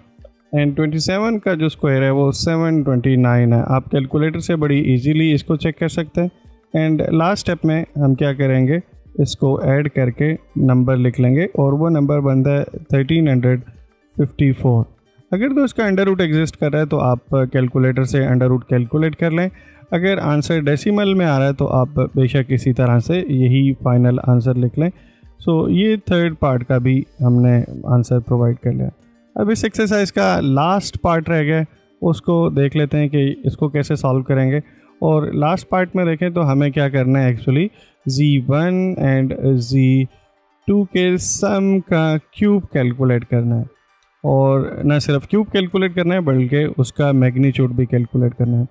एंड 27 का जो स्क्वायर है वो 729 है। आप कैलकुलेटर से बड़ी इजीली इसको चेक कर सकते हैं। एंड लास्ट स्टेप में हम क्या करेंगे, इसको ऐड करके नंबर लिख लेंगे, और वो नंबर बनता है 1354। अगर तो इसका अंडर रूट एग्जिस्ट कर रहा है तो आप कैलकुलेटर से अंडर रूट कैलकुलेट कर लें। अगर आंसर डेसिमल में आ रहा है तो आप बेशक इसी तरह से यही फाइनल आंसर लिख लें। सो ये थर्ड पार्ट का भी हमने आंसर प्रोवाइड कर लिया। अब इस एक्सरसाइज का लास्ट पार्ट रह गया, उसको देख लेते हैं कि इसको कैसे सॉल्व करेंगे। और लास्ट पार्ट में देखें तो हमें क्या करना है, एक्चुअली z1 एंड z2 के सम का क्यूब कैलकुलेट करना है, और न सिर्फ क्यूब कैलकुलेट करना है बल्कि उसका मैग्नीट्यूड भी कैलकुलेट करना है।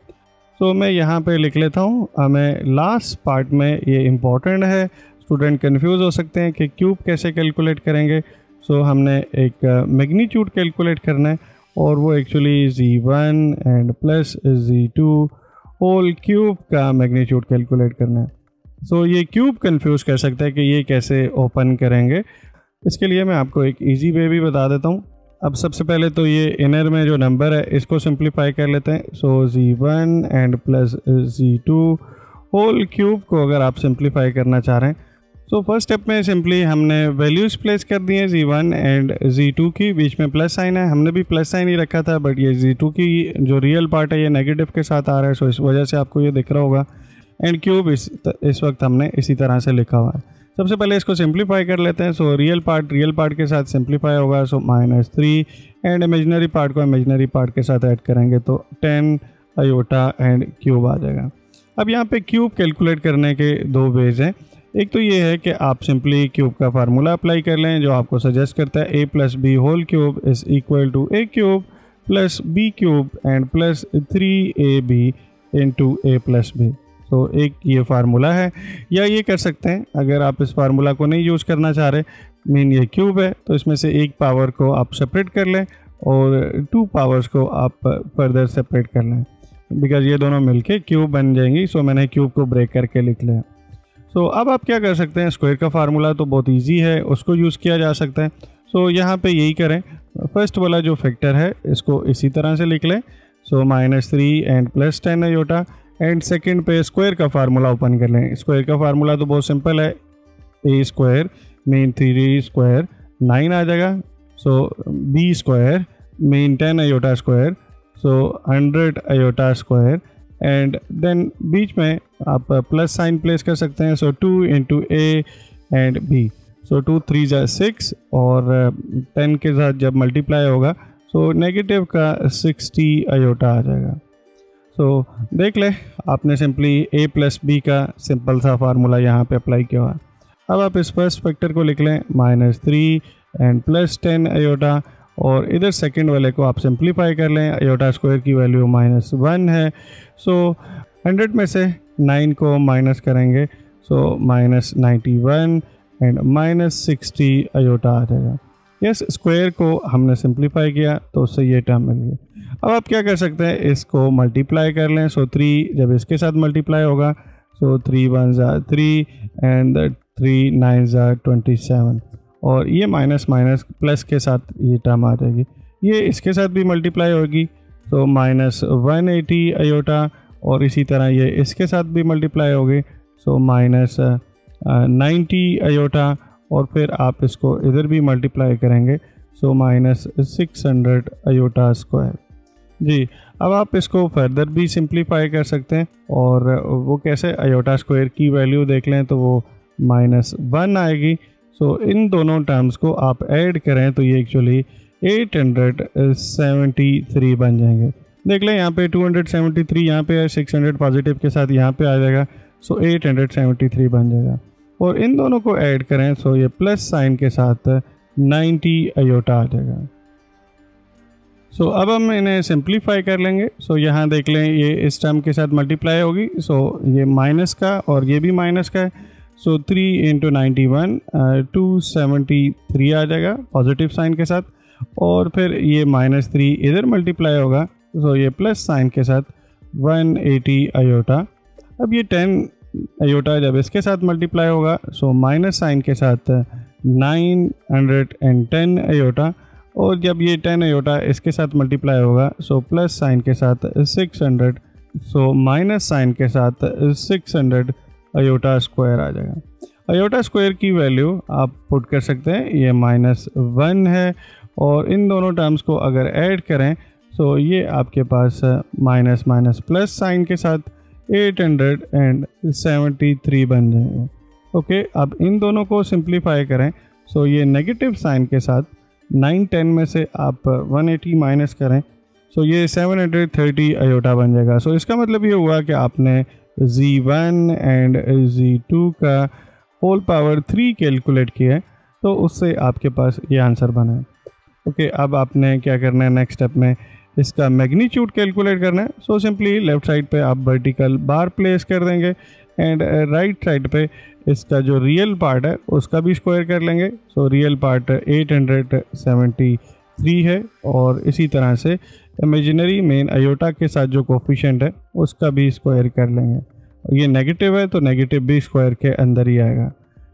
सो मैं यहाँ पे लिख लेता हूँ, हमें लास्ट पार्ट में ये इम्पॉर्टेंट है, स्टूडेंट कंफ्यूज हो सकते हैं कि क्यूब कैसे कैलकुलेट करेंगे। सो हमने एक मैग्नीट्यूड कैलकुलेट करना है, और वो actually z1 and plus z2 whole cube का मैग्नीट्यूड कैलकुलेट करना है। सो ये क्यूब कंफ्यूज कर सकता है कि ये कैसे ओपन करेंगे। इसके लिए मैं आपको एक इजी वे भी बता देता हूँ। अब सबसे पहले तो ये इनर में जो नंबर है इसको सिंप्लीफाई कर लेते हैं। So z1 and plus z2 whole cube को अगर आप सिंप्लीफाई करना चाह रहे हैं, सो फर्स्ट स्टेप में सिंपली हमने वैल्यूज़ प्लेस कर दी है z1 एंड z2 की, बीच में प्लस साइन है, हमने भी प्लस साइन ही रखा था, बट ये z2 की जो रियल पार्ट है ये नेगेटिव के साथ आ रहा है, सो इस वजह से आपको ये दिख रहा होगा। एंड क्यूब इस वक्त हमने इसी तरह से लिखा हुआ है। सबसे पहले इसको सिंप्लीफाई कर लेते हैं। सो रियल पार्ट के साथ सिंप्लीफाई होगा, सो -3 एंड इमेजिनरी पार्ट को इमेजिनरी पार्ट के साथ ऐड करेंगे तो 10 आयोटा एंड क्यूब आ जाएगा। अब यहाँ पे क्यूब कैलकुलेट करने के दो वेज हैं। एक तो ये है कि आप सिंपली क्यूब का फार्मूला अप्लाई कर लें जो आपको सजेस्ट करता है a + b whole cube is equal to a cube plus b cube and plus 3ab into a + b। तो एक ये फार्मूला है, या ये कर सकते हैं अगर आप इस फार्मूला को नहीं यूज़ करना चाह रहे, मीन ये क्यूब है तो इसमें से एक पावर को आप सेपरेट कर लें और 2 पावर्स को आप फर्दर सेपरेट कर लें, बिकॉज ये दोनों मिलके क्यूब बन जाएंगी। सो मैंने क्यूब को ब्रेक करके लिख लिया। सो अब आप क्या कर सकते हैं, स्क्वायर का फार्मूला तो बहुत ईजी है, उसको यूज़ किया जा सकता है। सो यहाँ पे यही करें, फर्स्ट वाला जो फैक्टर है इसको इसी तरह से लिख लें। सो -3 and plus 10 iota and second पे स्क्वायर का फार्मूला ओपन कर लें। स्क्वायर का फार्मूला तो बहुत सिंपल है, a स्क्वायर मीन 3 स्क्वायर 9 आ जाएगा। So b square mean 10 iota square, so 100 iota square and then बीच में आप प्लस साइन प्लेस कर सकते हैं। So 2 into a and b, so 2 3 6 और 10 के साथ जब मल्टीप्लाई होगा सो नेगेटिव का 60 आयोटा आ जाएगा। सो देख ले आपने सिंपली a + b का सिंपल सा फार्मूला यहाँ पे अप्लाई किया हुआ है। अब आप इस फर्स्ट फैक्टर को लिख लें -3 एंड प्लस 10 आयोटा, और इधर सेकंड वाले को आप सिंप्लीफाई कर लें। आयोटा स्क्वायर की वैल्यू -1 है, सो 100 में से 9 को माइनस करेंगे, सो -91 एंड -60 आयोटा आ जाएगा। यस, स्क्वायर को हमने सिंप्लीफाई किया तो उससे ये टर्म मिल गया। अब आप क्या कर सकते हैं, इसको मल्टीप्लाई कर लें। सो 3 जब इसके साथ मल्टीप्लाई होगा, सो 3 1 3 एंड 3 9 27, और ये माइनस माइनस प्लस के साथ ये टर्म आ जाएगी। ये इसके साथ भी मल्टीप्लाई होगी, सो -180 आयोटा, और इसी तरह ये इसके साथ भी मल्टीप्लाई होगी, सो -90 आयोटा, और फिर आप इसको इधर भी मल्टीप्लाई करेंगे, सो -600 आयोटा स्क्वायर। जी, अब आप इसको फर्दर भी सिंप्लीफाई कर सकते हैं, और वो कैसे, आयोटा स्क्वायर की वैल्यू देख लें तो वो -1 आएगी। सो इन दोनों टर्म्स को आप ऐड करें तो ये एक्चुअली 873 बन जाएंगे। देख लें यहाँ पे 273 यहाँ पे है, 600 पॉजिटिव के साथ यहाँ पे आ जाएगा, सो 873 बन जाएगा। और इन दोनों को ऐड करें सो ये प्लस साइन के साथ 90 आयोटा आ जाएगा। सो अब हम इन्हें सिंप्लीफाई कर लेंगे। सो यहाँ देख लें ये इस टर्म के साथ मल्टीप्लाई होगी, सो ये माइनस का और ये भी माइनस का है, सो 3 इंटू 91 273 आ जाएगा पॉजिटिव साइन के साथ, और फिर ये -3 इधर मल्टीप्लाई होगा, सो ये प्लस साइन के साथ 180 आयोटा। अब ये 10 आयोटा जब इसके साथ मल्टीप्लाई होगा, सो माइनस साइन के साथ 910 आयोटा, और जब ये 10 आयोटा इसके साथ मल्टीप्लाई होगा, सो प्लस साइन के साथ 600, सो माइनस साइन के साथ 600 आयोटा स्क्वायर आ जाएगा। आयोटा स्क्वायर की वैल्यू आप पुट कर सकते हैं, ये -1 है, और इन दोनों टर्म्स को अगर ऐड करें सो ये आपके पास माइनस माइनस प्लस साइन के साथ 873 बन जाएंगे। ओके, अब इन दोनों को सिंप्लीफाई करें, सो ये नेगेटिव साइन के साथ 910 में से आप 180 माइनस करें, सो ये 730 आयोटा बन जाएगा। सो इसका मतलब ये हुआ कि आपने z1 एंड z2 का होल पावर 3 कैलकुलेट किया है, तो उससे आपके पास ये आंसर बना है। ओके, अब आपने क्या करना है, नेक्स्ट स्टेप में इसका मैग्नीट्यूड कैलकुलेट करना है। सो सिंपली लेफ़्ट साइड पे आप वर्टिकल बार प्लेस कर देंगे, एंड राइट साइड पे इसका जो रियल पार्ट है उसका भी स्क्वायर कर लेंगे। सो रियल पार्ट 873 है, और इसी तरह से इमेजिनरी मेन आयोटा के साथ जो कोफिशिएंट है उसका भी स्क्वायर कर लेंगे। ये नेगेटिव है तो नेगेटिव भी स्क्वायर के अंदर ही आएगा।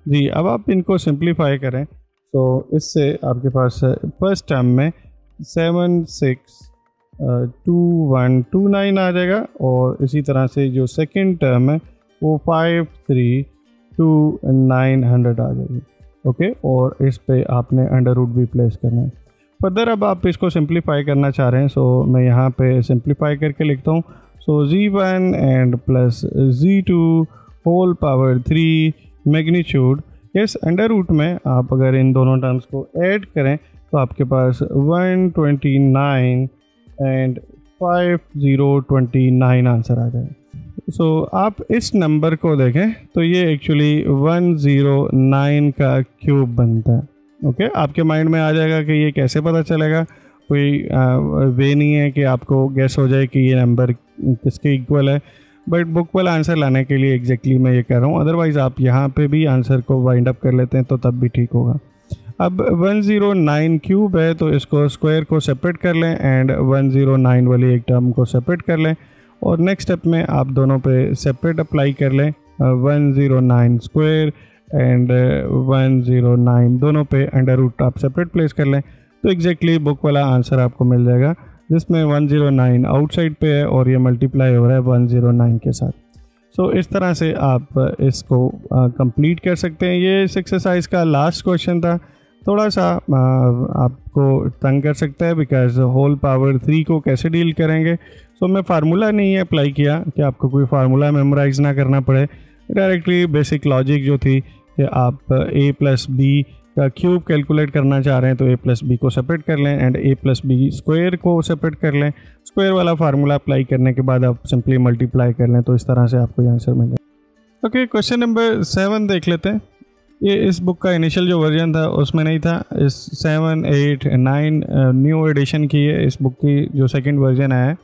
जी, अब आप इनको सिंप्लीफाई करें तो इससे आपके पास फर्स्ट टर्म में 762129 आ जाएगा। और इसी तरह से जो सेकंड टर्म है वो 532,900 आ जाएगी। ओके, और इस पे आपने अंडर रूट भी प्लेस करना है। फर्दर अब आप इसको सिंप्लीफाई करना चाह रहे हैं, सो मैं यहाँ पे सिंप्लीफाई करके लिखता हूँ। So z1 and plus z2 whole power 3 magnitude. Yes, under root में आप अगर इन दोनों टर्म्स को ऐड करें तो आपके पास 129 एंड 5029 आंसर आ जाए। सो आप इस नंबर को देखें तो ये एक्चुअली 109 का क्यूब बनता है। ओके, आपके माइंड में आ जाएगा कि ये कैसे पता चलेगा। कोई वे नहीं है कि आपको गैस हो जाए कि ये नंबर किसके इक्वल है, बट बुक वाला आंसर लाने के लिए एग्जैक्टली मैं ये कह रहा हूँ। अदरवाइज़ आप यहाँ पे भी आंसर को वाइंड अप कर लेते हैं तो तब भी ठीक होगा। अब 109 क्यूब है तो इसको स्क्वायर को सेपरेट कर लें एंड 109 वाली एक टर्म को सेपरेट कर लें, और नेक्स्ट स्टेप में आप दोनों पे सेपरेट अप्लाई कर लें। 109 स्क्वायर एंड 109 दोनों पे अंडर रूट आप सेपरेट प्लेस कर लें तो एग्जैक्टली बुक वाला आंसर आपको मिल जाएगा, जिसमें 109 आउटसाइड पे है और ये मल्टीप्लाई हो रहा है 109 के साथ। सो इस तरह से आप इसको कंप्लीट कर सकते हैं। ये इस एक्सरसाइज का लास्ट क्वेश्चन था। थोड़ा सा आपको तंग कर सकता है बिकॉज होल पावर 3 को कैसे डील करेंगे। सो मैं फार्मूला नहीं अप्लाई किया कि आपको कोई फार्मूला मेमोराइज ना करना पड़े। डायरेक्टली बेसिक लॉजिक जो थी कि आप a प्लस बी का क्यूब कैलकुलेट करना चाह रहे हैं तो a प्लस बी को सेपरेट कर लें and a plus B square को सेपरेट कर लें। स्क्वायर वाला फार्मूला अप्लाई करने के बाद आप सिंपली मल्टीप्लाई कर लें तो इस तरह से आपको आंसर मिलेगा। ओके, क्वेश्चन नंबर 7 देख लेते हैं। ये इस बुक का इनिशियल जो वर्जन था उसमें नहीं था। इस 7, 8, 9 न्यू एडिशन की है इस बुक की जो सेकंड वर्जन आया है,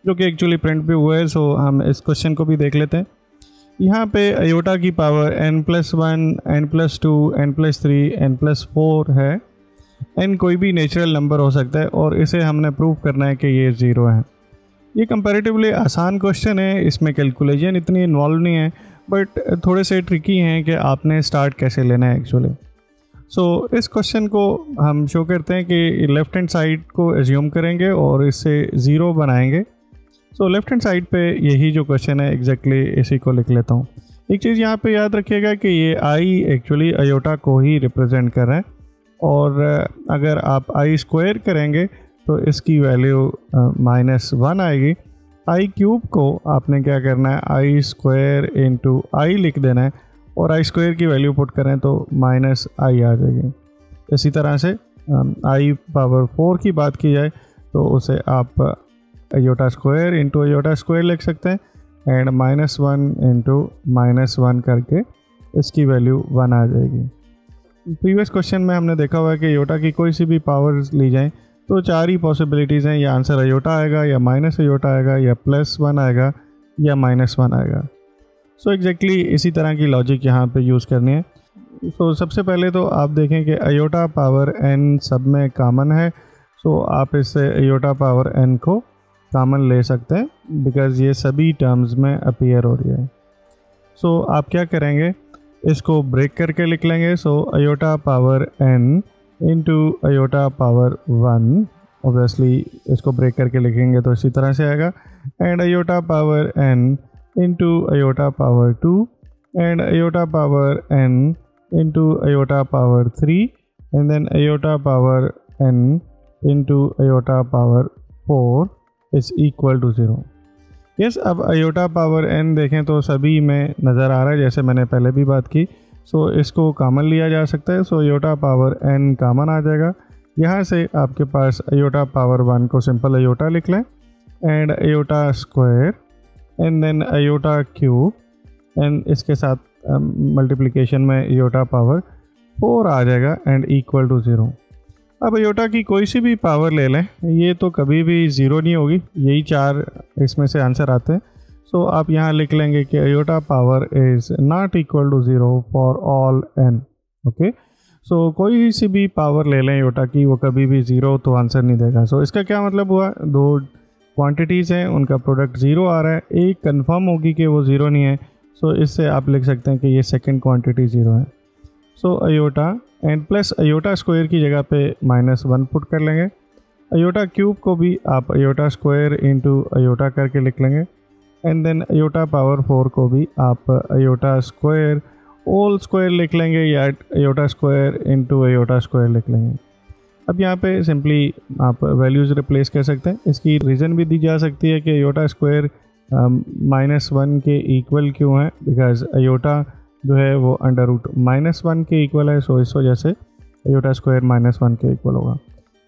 जो कि एक्चुअली प्रिंट भी हुआ है। सो हम इस क्वेश्चन को भी देख लेते हैं। यहाँ पे अयोटा की power n+1, n+2, n+3, n+4 है। n कोई भी नेचुरल नंबर हो सकता है और इसे हमने प्रूव करना है कि ये 0 है। ये कंपैरेटिवली आसान क्वेश्चन है, इसमें कैलकुलेशन इतनी इन्वॉल्व नहीं है, बट थोड़े से ट्रिकी हैं कि आपने स्टार्ट कैसे लेना है एक्चुअली। सो इस क्वेश्चन को हम शो करते हैं कि लेफ़्ट हैंड साइड को एज्यूम करेंगे और इससे 0 बनाएंगे। सो लेफ्ट हैंड साइड पे यही जो क्वेश्चन है एग्जैक्टली इसी को लिख लेता हूँ। एक चीज़ यहाँ पे याद रखिएगा कि ये आई एक्चुअली अयोटा को ही रिप्रेजेंट कर रहा है, और अगर आप आई स्क्वायर करेंगे तो इसकी वैल्यू -1 आएगी। आई क्यूब को आपने क्या करना है, आई स्क्वायर इंटू आई लिख देना है और आई स्क्वायर की वैल्यू पुट करें तो -i आ जाएगी। इसी तरह से आई पावर 4 की बात की जाए तो उसे आप iota square into iota square लिख सकते हैं एंड -1 इंटू -1 करके इसकी वैल्यू 1 आ जाएगी। प्रीवियस क्वेश्चन में हमने देखा हुआ है कि अयोटा की कोई सी भी पावर्स ली जाएं तो 4 ही पॉसिबिलिटीज़ हैं, या आंसर अयोटा आएगा, या माइनस अयोटा आएगा, या +1 आएगा, या -1 आएगा। सो एग्जैक्टली इसी तरह की लॉजिक यहाँ पे यूज़ करनी है। सो सबसे पहले तो आप देखें कि अयोटा पावर n सब में कॉमन है। सो आप इससे अयोटा पावर n को कॉमन ले सकते हैं बिकॉज़ ये सभी टर्म्स में अपीयर हो रही है। सो आप क्या करेंगे, इसको ब्रेक करके लिख लेंगे। So iota power n into iota power 1, obviously इसको ब्रेक करके लिखेंगे तो इसी तरह से आएगा, and iota power n into iota power 2 and iota power n into iota power 3 and then iota power n into iota power 4 is equal to 0। Yes, अब iota power n देखें तो सभी में नज़र आ रहा है, जैसे मैंने पहले भी बात की। सो इसको कॉमन लिया जा सकता है। So iota power n common आ जाएगा। यहाँ से आपके पास अयोटा पावर 1 को सिंपल अयोटा लिख लें and iota square and then iota cube and इसके साथ मल्टीप्लिकेशन में अयोटा पावर 4 आ जाएगा एंड इक्वल टू 0। अब अयोटा की कोई सी भी पावर ले लें, ये तो कभी भी 0 नहीं होगी, यही 4 इसमें से आंसर आते हैं। सो आप यहाँ लिख लेंगे कि iota power is not equal to 0 for all n। Okay, so कोई सी भी पावर ले लें अयोटा की, वो कभी भी 0 तो आंसर नहीं देगा। सो इसका क्या मतलब हुआ, 2 क्वांटिटीज़ हैं, उनका प्रोडक्ट 0 आ रहा है, एक कंफर्म होगी कि वो 0 नहीं है। सो इससे आप लिख सकते हैं कि ये सेकंड क्वांटिटी 0 है। So iota and plus iota square की जगह पे -1 पुट कर लेंगे। अयोटा क्यूब को भी आप अयोटा स्क्वायर इंटू अयोटा करके लिख लेंगे। एंड देन अयोटा पावर 4 को भी आप अयोटा स्क्वायर होल स्क्वायर लिख लेंगे या iota square into iota square लिख लेंगे। अब यहाँ पे सिंपली आप वैल्यूज़ रिप्लेस कर सकते हैं। इसकी रीज़न भी दी जा सकती है कि अयोटा स्क्वायर -1 के इक्वल क्यों है, बिकॉज अयोटा जो है वो अंडर रूट -1 के इक्वल है, सो इस वजह से अयोटा स्क्वायर -1 के इक्वल होगा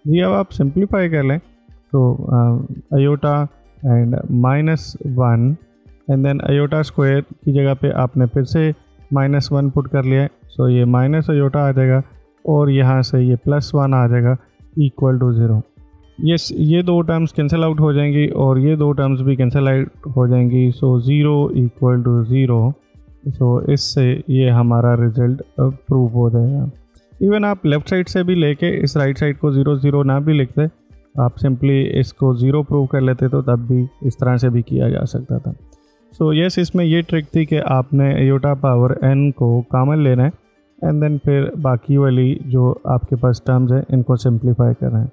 जी। अब आप सिंप्लीफाई कर लें तो iota and -1 and then iota square की जगह पे आपने फिर से -1 पुट कर लिया है, सो ये माइनस अयोटा आ जाएगा और यहाँ से ये +1 आ जाएगा इक्वल टू 0। यस, ये दो टर्म्स कैंसिल आउट हो जाएंगी और ये दो टर्म्स भी कैंसिल आउट हो जाएंगी, सो 0 इक्वल टू 0। सो इससे ये हमारा रिजल्ट प्रूव हो जाएगा। इवन आप लेफ़्ट साइड से भी लेके इस राइट साइड को 0 0 ना भी लिखते, आप सिंपली इसको 0 प्रूव कर लेते तो तब भी इस तरह से भी किया जा सकता था। सो यस, इसमें ये ट्रिक थी कि आपने अयोटा पावर n को कॉमन लेना है एंड देन फिर बाकी वाली जो आपके पास टर्म्स हैं इनको सिंप्लीफाई करना है।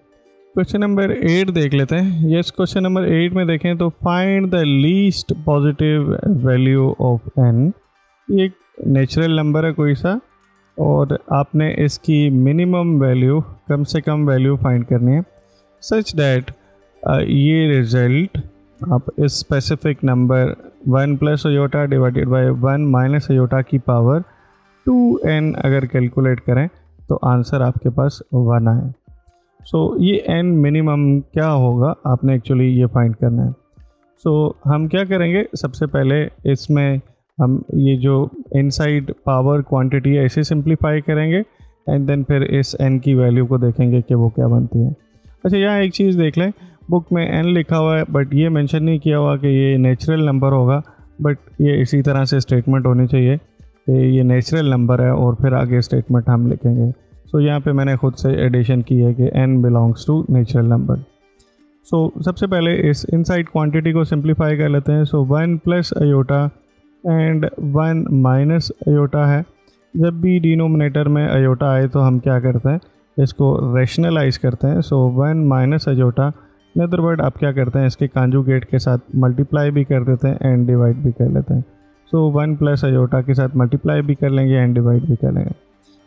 क्वेश्चन नंबर 8 देख लेते हैं। यस, क्वेश्चन नंबर 8 में देखें तो find the least positive value of n। ये एक नेचुरल नंबर है कोई सा और आपने इसकी मिनिमम वैल्यू, कम से कम वैल्यू फाइंड करनी है सच दैट ये रिजल्ट आप इस specific number 1 plus iota divided by 1 minus aorta की पावर 2n अगर कैलकुलेट करें तो आंसर आपके पास 1 आए। सो ये n मिनिमम क्या होगा आपने एक्चुअली ये फाइंड करना है। सो हम क्या करेंगे, सबसे पहले इसमें हम ये जो इनसाइड पावर क्वांटिटी है इसे सिंप्लीफाई करेंगे एंड देन फिर इस n की वैल्यू को देखेंगे कि वो क्या बनती है। अच्छा, यहाँ एक चीज़ देख लें, बुक में n लिखा हुआ है बट ये मेंशन नहीं किया हुआ कि ये नेचुरल नंबर होगा, बट ये इसी तरह से स्टेटमेंट होनी चाहिए कि ये नेचुरल नंबर है और फिर आगे स्टेटमेंट हम लिखेंगे। सो यहाँ पे मैंने खुद से एडिशन की है कि n belongs to natural number. So सबसे पहले इस इनसाइड क्वांटिटी को सिंप्लीफाई कर लेते हैं। So 1 plus aorta and 1 minus aorta है। जब भी डिनोमिनेटर में अयोटा आए तो हम क्या करते हैं, इसको रैशनलाइज करते हैं। So 1 minus aorta, in other word आप क्या करते हैं, इसके कांजुगेट के साथ मल्टीप्लाई भी कर देते हैं एंड डिवाइड भी कर लेते हैं। सो 1 प्लस अयोटा के साथ मल्टीप्लाई भी कर लेंगे एंड डिवाइड भी कर लेंगे।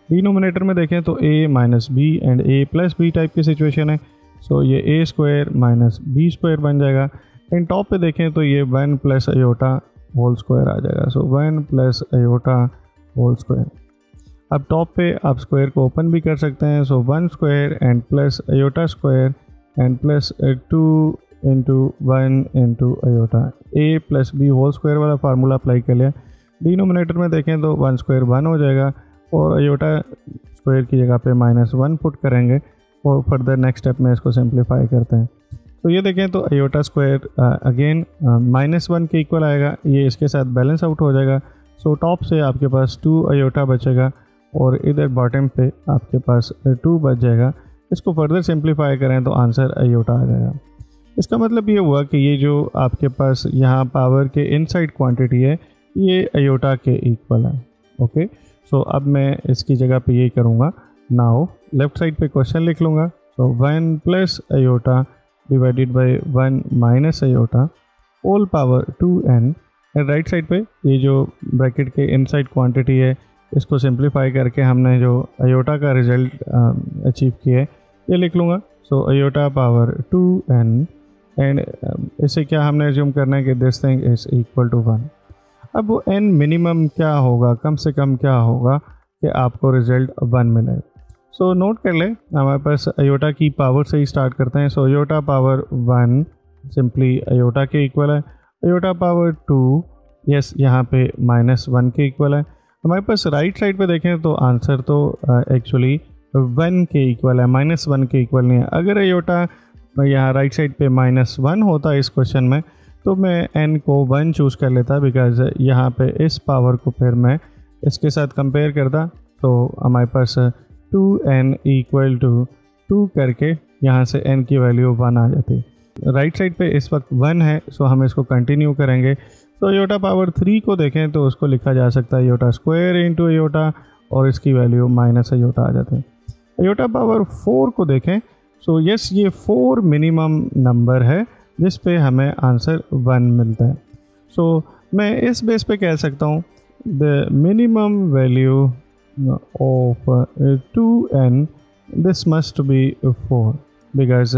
डिनोमिनेटर में देखें तो a minus B and a plus B type की सिचुएशन है, सो ये a square minus B square बन जाएगा। एंड टॉप पे देखें तो ये 1 प्लस अयोटा होल स्क्वायर आ जाएगा। So 1 plus iota whole square. अब टॉप पे आप स्क्वायर को ओपन भी कर सकते हैं। So 1 square and plus iota square and plus 2 into 1 into iota, a plus B whole square वाला फार्मूला अप्लाई कर लिया। डिनोमिनेटर में देखें तो 1 स्क्वायर 1 हो जाएगा और अयोटा स्क्वायर की जगह पे -1 पुट करेंगे और फर्दर नेक्स्ट स्टेप में इसको सिंप्लीफाई करते हैं। तो ये देखें तो अयोटा स्क्वायर अगेन -1 के इक्वल आएगा, ये इसके साथ बैलेंस आउट हो जाएगा। सो टॉप से आपके पास 2 अयोटा बचेगा और इधर बॉटम पे आपके पास 2 बच जाएगा। इसको फर्दर सिंप्लीफाई करें तो आंसर अयोटा आ जाएगा। इसका मतलब ये हुआ कि ये जो आपके पास यहाँ पावर के इनसाइड क्वांटिटी है ये अयोटा के इक्वल है। ओके, सो अब मैं इसकी जगह पे ये करूँगा, नाउ लेफ़्ट साइड पे क्वेश्चन लिख लूँगा। So 1 plus iota divided by 1 minus iota whole power 2n। And right side पे ये जो ब्रैकेट के इनसाइड क्वांटिटी है इसको सिंप्लीफाई करके हमने जो अयोटा का रिजल्ट अचीव किया है ये लिख लूँगा। सो अयोटा पावर 2n एंड इसे क्या हमने एज्यूम करना है कि this thing is equal to 1। अब वो n मिनिमम क्या होगा, कम से कम क्या होगा कि आपको रिजल्ट 1 मिले। सो नोट कर ले, हमारे पास अयोटा की पावर से ही स्टार्ट करते हैं। सो अयोटा पावर 1 सिंपली अयोटा के इक्वल है। अयोटा पावर 2 यस यहाँ पे -1 के इक्वल है। हमारे पास राइट साइड पे देखें तो आंसर तो एक्चुअली 1 के इक्वल है, -1 के इक्वल नहीं है। अगर अयोटा यहाँ राइट साइड पे -1 होता इस क्वेश्चन में तो मैं n को 1 चूज़ कर लेता, बिकॉज यहाँ पे इस पावर को फिर मैं इसके साथ कंपेयर करता। तो हमारे पास 2n इक्वल टू 2 करके यहाँ से n की वैल्यू 1 आ जाती। राइट साइड पे इस वक्त 1 है, सो हम इसको कंटिन्यू करेंगे। तो अयोटा पावर 3 को देखें तो उसको लिखा जा सकता है अयोटा स्क्वायर इंटू अयोटा और इसकी वैल्यू माइनस अयोटा आ जाते हैं। अयोटा पावर 4 को देखें, सो यस, ये 4 मिनिमम नंबर है जिस पे हमें आंसर 1 मिलता है। सो मैं इस बेस पे कह सकता हूँ the minimum value of 2n this must be 4 because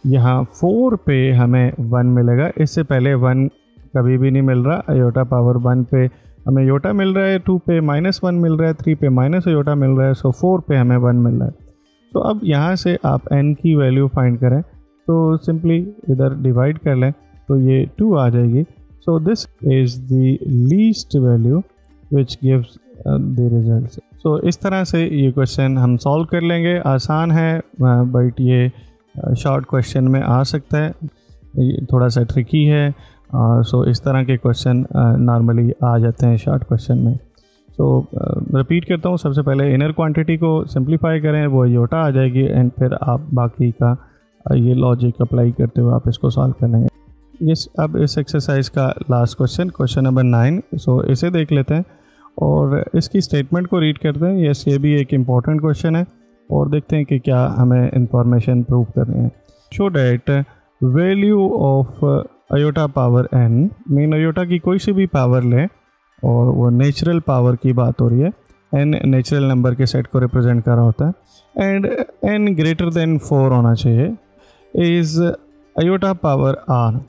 यहाँ 4 पे हमें 1 मिलेगा। इससे पहले 1 कभी भी नहीं मिल रहा। अयोटा पावर 1 पे हमें योटा मिल रहा है, 2 पे -1 मिल रहा है, 3 पे माइनस अयोटा मिल रहा है, सो 4 पे हमें 1 मिल रहा है। तो अब यहाँ से आप n की वैल्यू फाइंड करें तो सिंपली इधर डिवाइड कर लें तो ये 2 आ जाएगी। So this is the least value which gives the result. So इस तरह से ये क्वेश्चन हम सॉल्व कर लेंगे। आसान है बट ये शॉर्ट क्वेश्चन में आ सकता है, ये थोड़ा सा ट्रिकी है। सो इस तरह के क्वेश्चन नॉर्मली आ जाते हैं शॉर्ट क्वेश्चन में। सो रिपीट करता हूँ, सबसे पहले इनर क्वांटिटी को सिंप्लीफाई करें, वो योटा आ जाएगी एंड फिर आप बाकी का ये लॉजिक अप्लाई करते हुए आप इसको सॉल्व कर लेंगे। यस, अब इस एक्सरसाइज का लास्ट क्वेश्चन, क्वेश्चन नंबर 9। सो इसे देख लेते हैं और इसकी स्टेटमेंट को रीड करते हैं। यस, ये भी एक इम्पॉर्टेंट क्वेश्चन है और देखते हैं कि क्या हमें इंफॉर्मेशन प्रूव करनी है। Show that value of iota power n, mean iota की कोई सी भी पावर लें और वो नेचुरल पावर की बात हो रही है, n नेचुरल नंबर के सेट को रिप्रेजेंट कर रहा होता है एंड n ग्रेटर देन 4 होना चाहिए, is iota power r।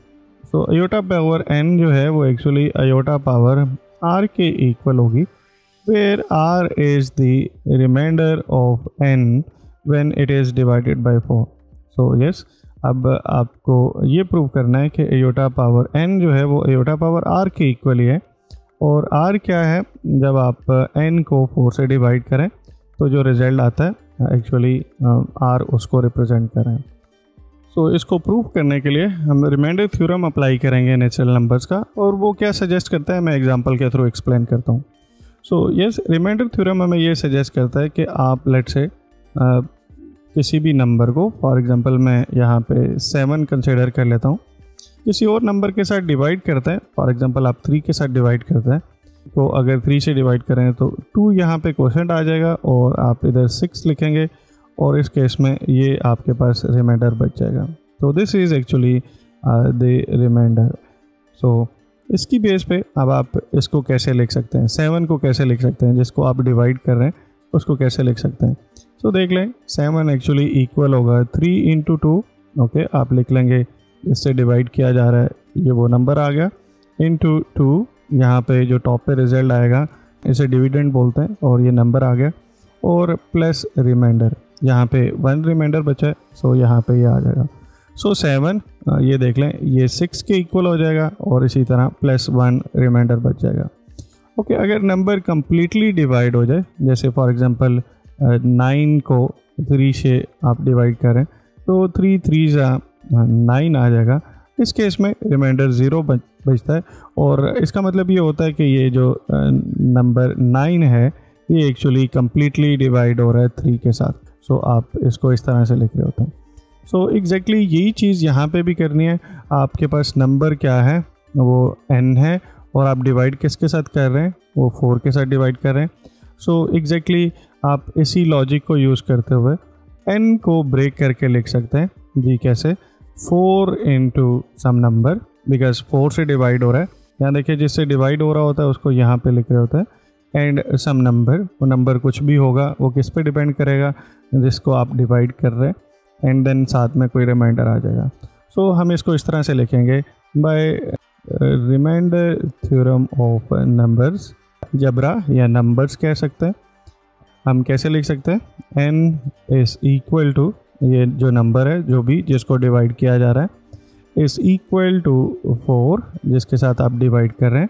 So iota power n जो है वो एक्चुअली अयोटा पावर r के इक्वल होगी, where r is the remainder of n when it is divided by 4। so yes, अब आपको ये प्रूव करना है कि अयोटा पावर n जो है वो अयोटा पावर r के इक्वल ही है। और r क्या है, जब आप n को 4 से डिवाइड करें तो जो रिजल्ट आता है एक्चुअली r उसको रिप्रेजेंट कर रहे हैं। सो इसको प्रूव करने के लिए हम रिमाइंडर थ्योरम अप्लाई करेंगे नेचुरल नंबर्स का, और वो क्या सजेस्ट करता है मैं एग्जांपल के थ्रू एक्सप्लेन करता हूँ। सो यस, रिमाइंडर थ्योरम हमें ये सजेस्ट करता है कि आप लेट से किसी भी नंबर को, फॉर एग्जांपल मैं यहाँ पे 7 कंसिडर कर लेता हूँ, किसी और नंबर के साथ डिवाइड करते हैं। फॉर एग्जांपल आप 3 के साथ डिवाइड करते हैं, तो अगर 3 से डिवाइड करें तो 2 यहाँ पे क्वोशंट आ जाएगा और आप इधर 6 लिखेंगे और इस केस में ये आपके पास रिमाइंडर बच जाएगा। तो this is actually the remainder. So इसकी बेस पे अब आप इसको कैसे लिख सकते हैं, 7 को कैसे लिख सकते हैं, जिसको आप डिवाइड कर रहे हैं उसको कैसे लिख सकते हैं। सो देख लें, 7 एक्चुअली इक्वल होगा 3 × 2। ओके, आप लिख लेंगे इससे डिवाइड किया जा रहा है, ये वो नंबर आ गया, इंटू 2, यहाँ पे जो टॉप पे रिजल्ट आएगा इसे डिविडेंड बोलते हैं और ये नंबर आ गया, और प्लस रिमाइंडर, यहाँ पे 1 रिमाइंडर बचा है, सो यहाँ पे ये आ जाएगा। सो 7 ये देख लें ये 6 के इक्वल हो जाएगा और इसी तरह प्लस 1 रिमाइंडर बच जाएगा। ओके, अगर नंबर कम्प्लीटली डिवाइड हो जाए, जैसे फॉर एग्जांपल 9 को 3 से आप डिवाइड करें तो 3 3 9 आ जाएगा। इस केस में रिमाइंडर 0 बचता है और इसका मतलब ये होता है कि ये जो नंबर 9 है ये एक्चुअली कम्प्लीटली डिवाइड हो रहा है 3 के साथ। सो आप इसको इस तरह से लिख रहे होते हैं। सो एग्जैक्टली यही चीज़ यहाँ पे भी करनी है। आपके पास नंबर क्या है, वो n है और आप डिवाइड किसके साथ कर रहे हैं, वो 4 के साथ डिवाइड कर रहे हैं। सो एग्जैक्टली आप इसी लॉजिक को यूज़ करते हुए n को ब्रेक करके लिख सकते हैं। जी कैसे, 4 × सम नंबर, बिकॉज 4 से डिवाइड हो रहा है। यहाँ देखिए, जिससे डिवाइड हो रहा होता है उसको यहाँ पे लिख रहे होते हैं, एंड सम नंबर, वो नंबर कुछ भी होगा, वो किस पे डिपेंड करेगा, जिसको आप डिवाइड कर रहे हैं, एंड देन साथ में कोई रिमाइंडर आ जाएगा। सो हम इसको इस तरह से लिखेंगे, by remainder theorem of numbers, जबरा या नंबर्स कह सकते हैं। हम कैसे लिख सकते हैं, n इज़ इक्वल टू, ये जो नंबर है जो भी जिसको डिवाइड किया जा रहा है, इज़ इक्वल टू 4 जिसके साथ आप डिवाइड कर रहे हैं,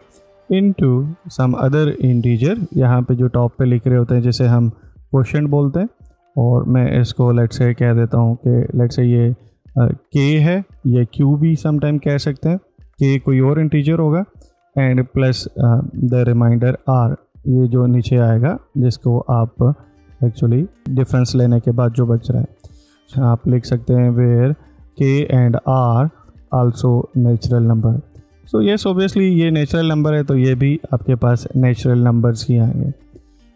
इनटू सम अदर इंटीजर, यहाँ पे जो टॉप पे लिख रहे होते हैं जिसे हम क्वोशंट बोलते हैं, और मैं इसको लेट से कह देता हूँ कि लेट से ये k है, ये q भी समटाइम कह सकते हैं, k कोई और इंटीजर होगा, and plus the remainder r, ये जो नीचे आएगा जिसको आप एक्चुअली डिफरेंस लेने के बाद जो बच रहा है आप लिख सकते हैं where k and r also natural number. So yes, obviously ये नेचुरल नंबर है तो ये भी आपके पास नेचुरल नंबर्स ही आएंगे।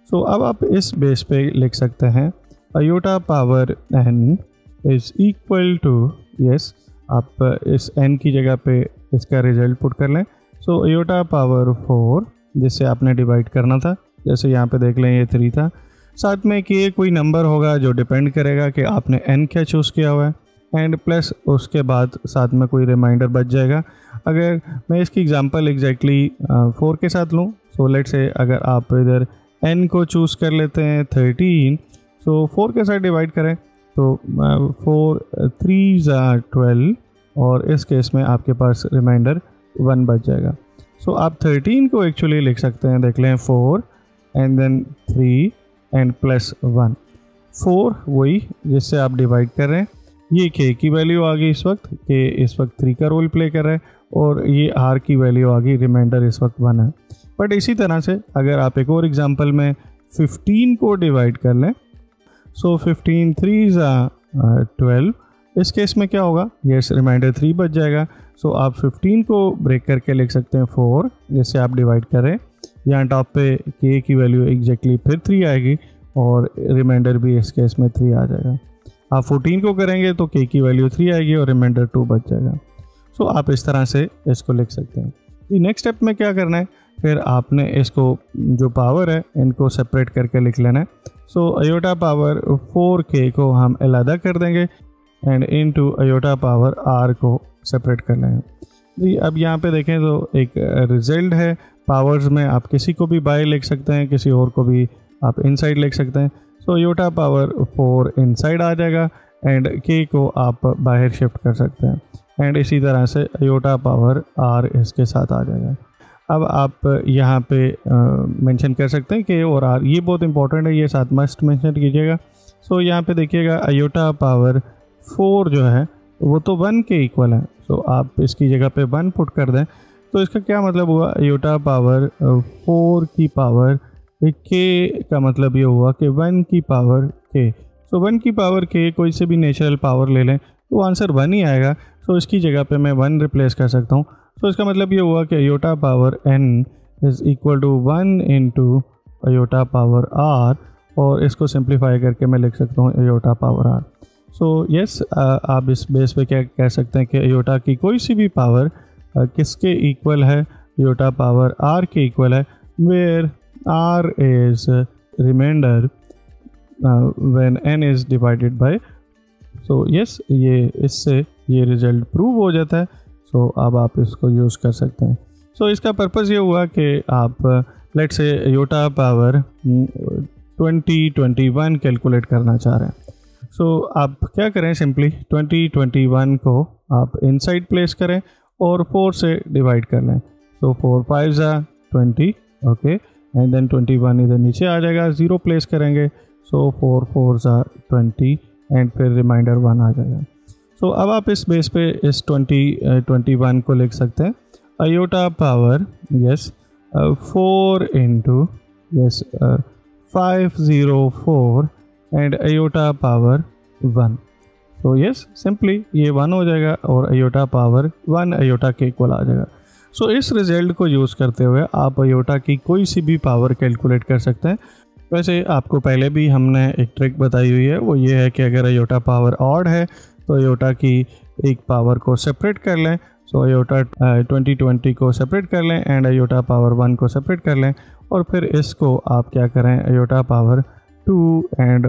सो अब आप इस बेस पे लिख सकते हैं iota power n is equal to, yes आप इस n की जगह पे इसका रिजल्ट पुट कर लें। सो आयोटा पावर 4 जिससे आपने डिवाइड करना था, जैसे यहाँ पे देख लें ये 3 था, साथ में कि कोई नंबर होगा जो डिपेंड करेगा कि आपने n क्या चूज़ किया हुआ है, एंड प्लस उसके बाद साथ में कोई रिमाइंडर बच जाएगा। अगर मैं इसकी एग्जांपल एग्जैक्टली 4 के साथ लूँ, सो लेट से अगर आप इधर n को चूज़ कर लेते हैं 13, सो 4 के साथ डिवाइड करें तो 4 3 12 और इस केस में आपके पास रिमाइंडर 1 बच जाएगा। सो आप 13 को एक्चुअली लिख सकते हैं, देख लें 4 एंड देन 3 एंड प्लस 1। 4 वही जिससे आप डिवाइड कर रहे हैं, ये k की वैल्यू आ गई इस वक्त, k इस वक्त 3 का रोल प्ले कर रहा है, और ये r की वैल्यू आ गई, रिमाइंडर इस वक्त 1 है। बट इसी तरह से अगर आप एक और एग्जांपल में 15 को डिवाइड कर लें, सो 15 3 12, इस केस में क्या होगा, यस रिमाइंडर 3 बच जाएगा। सो आप 15 को ब्रेक करके लिख सकते हैं 4 जिससे आप डिवाइड करें, यहाँ टॉप पे k की वैल्यू एग्जैक्टली फिर 3 आएगी और रिमाइंडर भी इस केस में 3 आ जाएगा। आप 14 को करेंगे तो k की वैल्यू 3 आएगी और रिमाइंडर 2 बच जाएगा। सो आप इस तरह से इसको लिख सकते हैं। नेक्स्ट स्टेप में क्या करना है, फिर आपने इसको जो पावर है इनको सेपरेट करके लिख लेना है। सो आयोटा पावर 4k को हम अलहदा कर देंगे and into iota power r को सेपरेट कर लेंगे। जी अब यहाँ पे देखें तो एक रिजल्ट है, पावर्स में आप किसी को भी बाय लिख सकते हैं, किसी और को भी आप इनसाइड लिख सकते हैं। सो आयोटा पावर 4 इनसाइड आ जाएगा एंड k को आप बाहर शिफ्ट कर सकते हैं, एंड इसी तरह से आयोटा पावर r इसके साथ आ जाएगा। अब आप यहाँ पे मेंशन कर सकते हैं k और r, ये बहुत इंपॉर्टेंट है, ये साथ मस्ट मेंशन कीजिएगा। सो यहाँ पे देखिएगा आयोटा पावर 4 जो है वो तो 1 के इक्वल है, सो आप इसकी जगह पे 1 पुट कर दें तो इसका क्या मतलब हुआ, आयोटा पावर 4 की पावर k का मतलब ये हुआ कि 1 की पावर k। सो 1 की पावर k कोई से भी नेचुरल पावर ले लें तो आंसर 1 ही आएगा। सो इसकी जगह पे मैं 1 रिप्लेस कर सकता हूँ। सो इसका मतलब ये हुआ कि iota power n is equal to 1 into iota power r, और इसको सिंप्लीफाई करके मैं लिख सकता हूँ iota power r। So yes आप इस बेस पे क्या कह सकते हैं कि आयोटा की कोई सी भी पावर किसके इक्वल है, आयोटा पावर r के इक्वल है, where r is remainder when n is divided by. So yes ये इससे ये रिजल्ट प्रूव हो जाता है। सो अब आप इसको यूज़ कर सकते हैं। सो इसका पर्पज़ ये हुआ कि आप let's say iota power 2021 calculate करना चाह रहे हैं। सो आप क्या करें, सिंपली 2021 को आप इनसाइड प्लेस करें और 4 से डिवाइड कर लें। सो 4 5 20, ओके, एंड देन 21 इधर नीचे आ जाएगा, 0 प्लेस करेंगे। सो 4 4 20 एंड फिर रिमाइंडर 1 आ जाएगा। सो अब आप इस बेस पे इस 2021 को लिख सकते हैं iota power 4 into 504 and iota power 1। So simply ये 1 हो जाएगा और आयोटा पावर 1 आयोटा के इक्वल आ जाएगा। सो इस रिजल्ट को यूज़ करते हुए आप आयोटा की कोई सी भी पावर कैलकुलेट कर सकते हैं। वैसे आपको पहले भी हमने एक ट्रिक बताई हुई है, वो ये है कि अगर आयोटा पावर ऑड है तो आयोटा की एक पावर को सेपरेट कर लें। सो आयोटा 2020 को सेपरेट कर लें एंड आयोटा पावर 1 को सेपरेट कर लें, और फिर इसको आप क्या करें, आयोटा पावर 2 एंड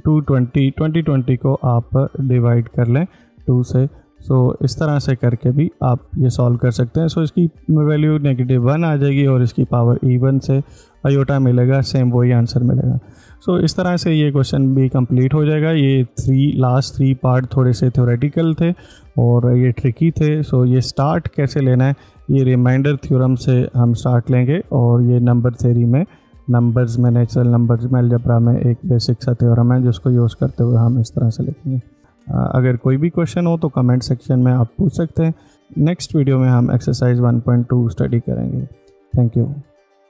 2020 को आप डिवाइड कर लें 2 से। सो इस तरह से करके भी आप ये सॉल्व कर सकते हैं। सो इसकी वैल्यू -1 आ जाएगी और इसकी पावर इवन से आयोटा मिलेगा, सेम वही आंसर मिलेगा। सो इस तरह से ये क्वेश्चन भी कंप्लीट हो जाएगा। ये लास्ट 3 पार्ट थोड़े से थ्योरेटिकल थे और ये ट्रिकी थे। सो ये स्टार्ट कैसे लेना है, ये रिमाइंडर थ्योरम से हम स्टार्ट लेंगे, और ये नंबर थ्योरी में नंबर्स में नेचुरल नंबर्स में अलजेब्रा में एक बेसिक सा थ्योरम है जिसको यूज़ करते हुए हम इस तरह से लिखेंगे। अगर कोई भी क्वेश्चन हो तो कमेंट सेक्शन में आप पूछ सकते हैं। नेक्स्ट वीडियो में हम एक्सरसाइज 1.2 स्टडी करेंगे। Thank you.